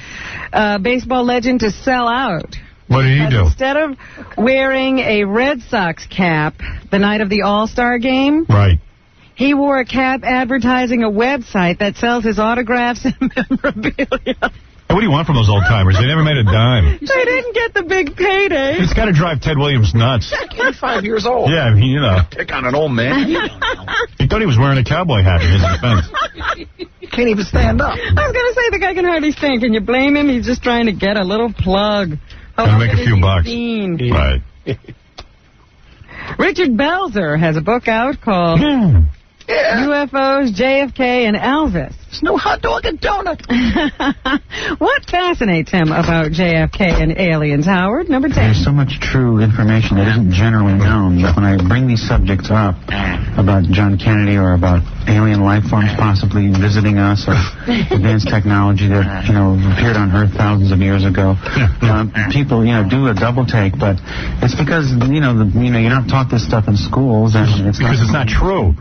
baseball legend to sell out. What did he do? Instead of wearing a Red Sox cap the night of the All-Star game, right, he wore a cap advertising a website that sells his autographs and memorabilia. Hey, what do you want from those old-timers? They never made a dime. They didn't get the big payday. It's got to drive Ted Williams nuts. 85 years old. Yeah, I mean, you know. Pick on an old man. He thought he was wearing a cowboy hat in his defense. You can't even stand up. I was going to say, the guy can hardly stand. Can you blame him? He's just trying to get a little plug. And make a few bucks. Right. Richard Belzer has a book out called UFOs, JFK, and Elvis. There's no hot dog and donut. What fascinates him about JFK and aliens, Howard? Number 10. There's so much true information that isn't generally known that when I bring these subjects up about John Kennedy or about alien life forms possibly visiting us or advanced technology that, appeared on Earth thousands of years ago, people, do a double take, but it's because, you're not taught this stuff in schools, and it's because it's not true.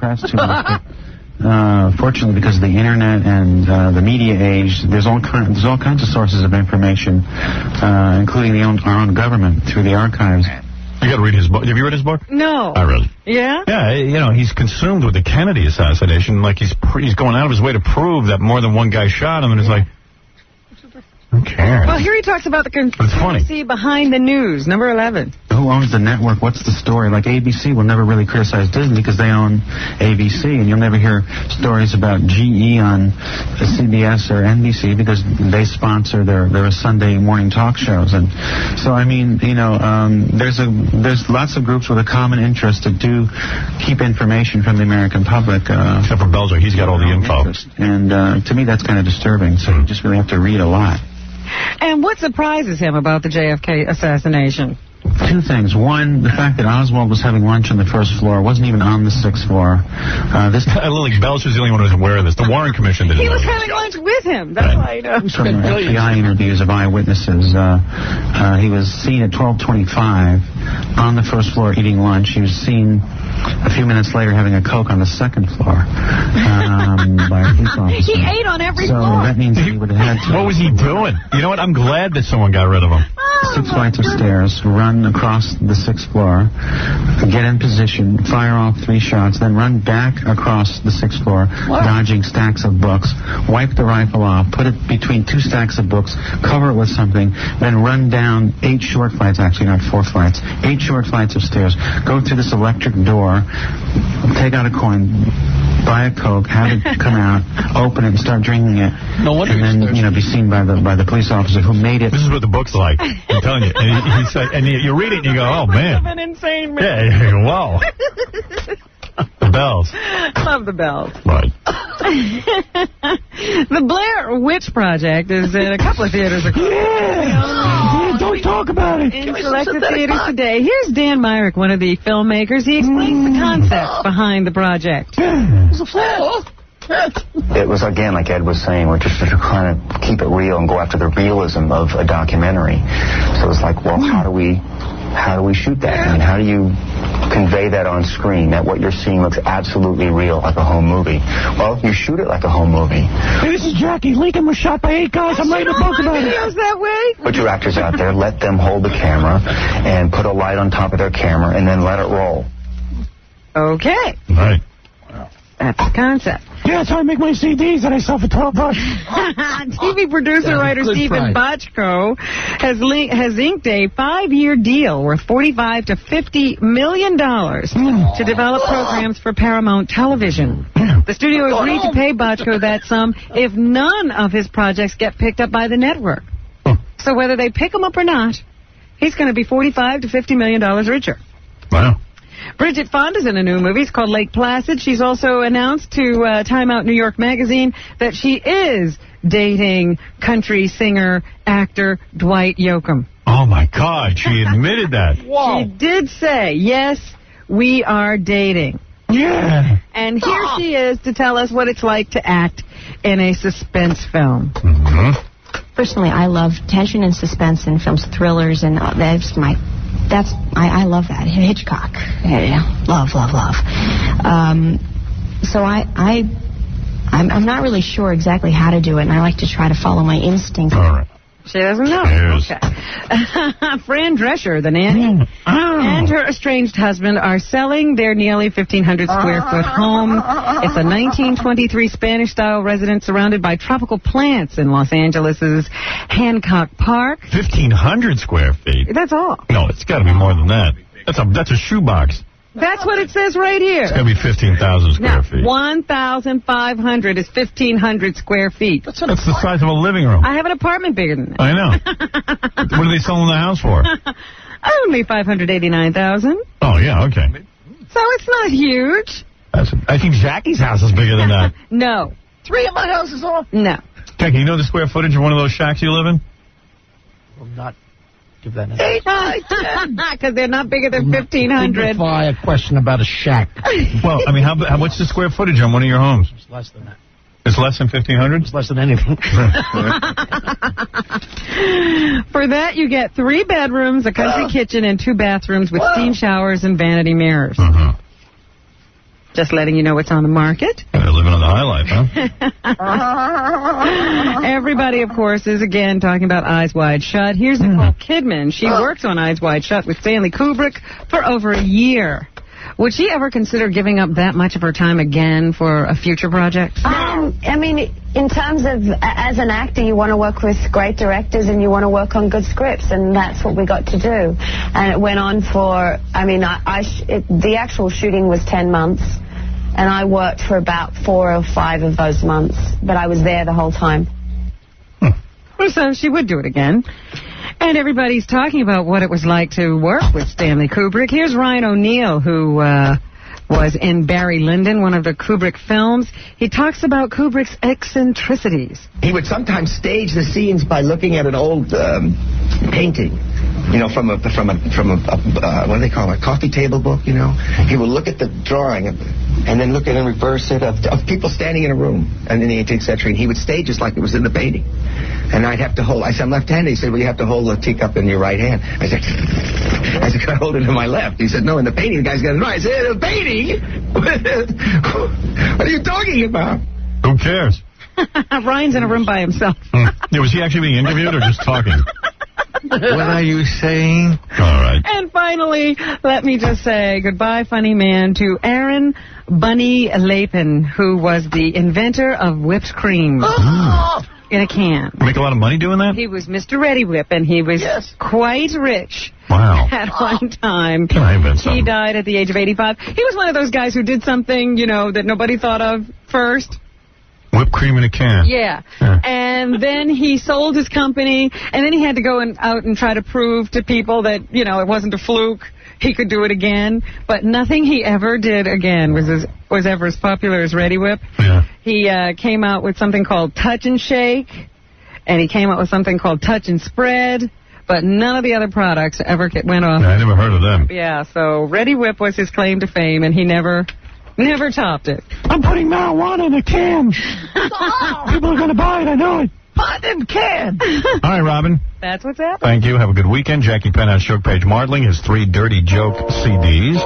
Fortunately, because of the internet and the media age, there's all kinds of sources of information, including our own government through the archives. You got to read his book. Have you read his book? No. I read it. Yeah? Yeah, he's consumed with the Kennedy assassination. Like he's going out of his way to prove that more than one guy shot him, and it's like, who cares? Well, here he talks about the conspiracy behind the news. Number 11. Who owns the network? What's the story? Like ABC will never really criticize Disney because they own ABC, and you'll never hear stories about GE on CBS or NBC because they sponsor their Sunday morning talk shows. And so, I mean, there's lots of groups with a common interest that do keep information from the American public. Except for Belzer, he's got all the info. And to me, that's kind of disturbing. So you just really have to read a lot. And what surprises him about the JFK assassination? Two things. One, the fact that Oswald was having lunch on the first floor, wasn't even on the sixth floor. Lily Belcher's the only one who's aware of this. The Warren Commission didn't know. He was having lunch with him. That's why I know. From FBI interviews of eyewitnesses, he was seen at 12:25 on the first floor eating lunch. He was seen a few minutes later having a Coke on the second floor by a police officer. He ate on every floor. So that means he would have had to. What was he doing? You know what? I'm glad that someone got rid of him. 6 flights of stairs, run across the 6th floor, get in position, fire off 3 shots, then run back across the 6th floor, dodging stacks of books, wipe the rifle off, put it between 2 stacks of books, cover it with something, then run down 8 short flights, actually not 4 flights, 8 short flights of stairs, go through this electric door, take out a coin, buy a Coke, have it come out, open it, and start drinking it, and then be seen by the police officer who made it. This is what the book's like. I'm telling you. And he's like, and you read it and you go, oh man. An insane man. Yeah, you go, wow. The Bells. Love the Bells. Right. The Blair Witch Project is in a couple of theaters. Don't talk about it. In selected theaters today. Here's Dan Myrick, one of the filmmakers. He explains the concept behind the project. It was, again, like Ed was saying, we're just trying to keep it real and go after the realism of a documentary. So it's like, well, how do we shoot that? I mean, how do you convey that on screen, that what you're seeing looks absolutely real, like a home movie. Well, you shoot it like a home movie. Hey, this is Jackie. Lincoln was shot by 8 guys. I'm writing a book about it. Videos that way? Put your actors out there, let them hold the camera, and put a light on top of their camera, and then let it roll. Okay. Right. That's the concept. Yeah, that's how I make my CDs that I sell for $12. TV producer, writer Stephen Bochco has inked a 5-year deal worth $45 to $50 million to develop programs for Paramount Television. The studio agreed to pay Bochco that sum if none of his projects get picked up by the network. So whether they pick him up or not, he's going to be $45 to $50 million richer. Wow. Bridget Fonda's in a new movie. It's called Lake Placid. She's also announced to Time Out New York magazine that she is dating country singer, actor Dwight Yoakam. Oh, my God. She admitted that. She did say, yes, we are dating. Yeah. And here she is to tell us what it's like to act in a suspense film. Personally, I love tension and suspense in films, thrillers, and I love that. Hitchcock. Yeah. Love. So I'm not really sure exactly how to do it, and I like to try to follow my instincts. All right. She doesn't know. Okay. Fran Drescher, the nanny, and her estranged husband are selling their nearly 1,500 square foot home. It's a 1923 Spanish-style residence surrounded by tropical plants in Los Angeles' Hancock Park. 1,500 square feet? That's all. No, it's got to be more than that. That's a shoebox. That's what it says right here. It's got to be 15,000 square feet. 1,500 is 1,500 square feet. That's the size of a living room. I have an apartment bigger than that. I know. What are they selling the house for? Only $589,000. Oh, yeah, okay. So it's not huge. I think Jackie's house is bigger than that. No. 3 of my houses are. No. Jackie, you know the square footage of one of those shacks you live in? Will not give that an 8, 9, 10. Because they're not bigger than 1,500. Dignify a question about a shack. Well, I mean, what's the square footage on one of your homes? It's less than that. It's less than 1,500? It's less than anything. For that, you get 3 bedrooms, a country kitchen, and 2 bathrooms with steam showers and vanity mirrors. Just letting you know what's on the market. They're living on the high life, huh? Everybody, of course, is again talking about Eyes Wide Shut. Here's Nicole Kidman. She works on Eyes Wide Shut with Stanley Kubrick for over a year. Would she ever consider giving up that much of her time again for a future project? I mean, in terms of, as an actor, you want to work with great directors and you want to work on good scripts, and that's what we got to do. And it went on for, I mean, the actual shooting was 10 months, and I worked for about 4 or 5 of those months, but I was there the whole time. So she would do it again. And everybody's talking about what it was like to work with Stanley Kubrick. Here's Ryan O'Neal, who was in Barry Lyndon, one of the Kubrick films. He talks about Kubrick's eccentricities. He would sometimes stage the scenes by looking at an old painting, you know, from a what do they call it, a coffee table book, you know. He would look at the drawing and then look at and reverse it of people standing in a room and in the 18th century, and he would stage it like it was in the painting. And I'd have to hold, I said, I'm left-handed. He said, well, you have to hold the teacup in your right hand. I said, can I hold it in my left? He said, no, in the painting, the guy's got it right. I said, in the painting? What are you talking about? Who cares? Ryan's in a room by himself. Yeah, was he actually being interviewed or just talking? What are you saying? All right. And finally, let me just say goodbye, funny man, to Aaron Bunny Lapin, who was the inventor of whipped cream. In a can. Make a lot of money doing that? He was Mr. Ready Whip, and he was quite rich. Wow. At one time. Can I invent something? He died at the age of 85. He was one of those guys who did something, you know, that nobody thought of first. Whipped cream in a can. Yeah. And then he sold his company, and then he had to go out and try to prove to people that, you know, it wasn't a fluke. He could do it again. But nothing he ever did again was ever as popular as Ready Whip. Yeah. He came out with something called Touch and Shake, and he came out with something called Touch and Spread, but none of the other products ever went off. I never heard of them. Yeah, so Ready Whip was his claim to fame, and he never topped it. I'm putting marijuana in a can. People are going to buy it, I know it. Pot and can. All right, Robin. That's what's happening. Thank you. Have a good weekend. Jackie Penthouse, Shook Page Martling, his 3 Dirty Joke CDs.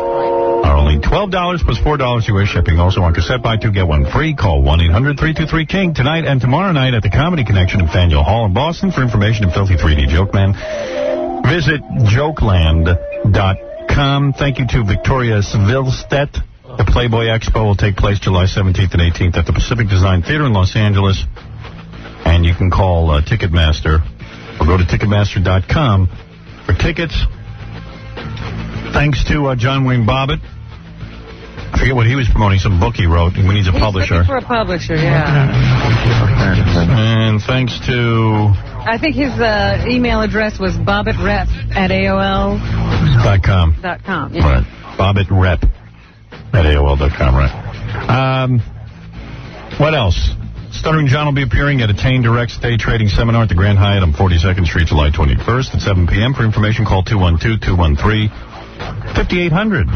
are only $12 plus $4 U.S. shipping. Also on cassette, buy two, get one free. Call 1-800-323-KING tonight and tomorrow night at the Comedy Connection in Faneuil Hall in Boston. For information and Filthy 3D Joke Man, visit jokeland.com. Thank you to Victoria Svilstedt. The Playboy Expo will take place July 17th and 18th at the Pacific Design Theater in Los Angeles. And you can call Ticketmaster or go to Ticketmaster.com for tickets. Thanks to John Wayne Bobbitt. I forget what he was promoting, some book he wrote. He needs a publisher. Looking for a publisher, yeah. And thanks to... I think his email address was bobbittrep@AOL.com. Yeah. Right. bobbittrep@AOL.com, right. What else? Stuttering John will be appearing at a Tane Direct Day Trading Seminar at the Grand Hyatt on 42nd Street, July 21st at 7 p.m. For information, call 212-213-5800.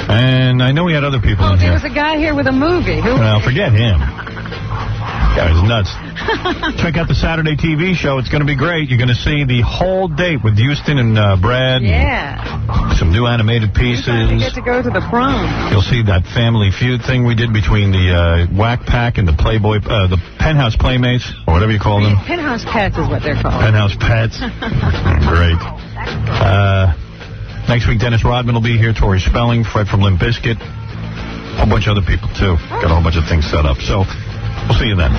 And I know we had other people in there here. was a guy here with a movie. Well, forget him. Guy was nuts. Check out the Saturday TV show. It's going to be great. You're going to see the whole date with Houston and Brad. Yeah. And some new animated pieces. You get to go to the prom. You'll see that Family Feud thing we did between the Whack Pack and the Playboy, the Penthouse Playmates, or whatever you call them. Penthouse Pets is what they're called. Penthouse Pets. Great. Next week, Dennis Rodman will be here, Tori Spelling, Fred from Limp Bizkit, a whole bunch of other people, too. Got a whole bunch of things set up. So, we'll see you then.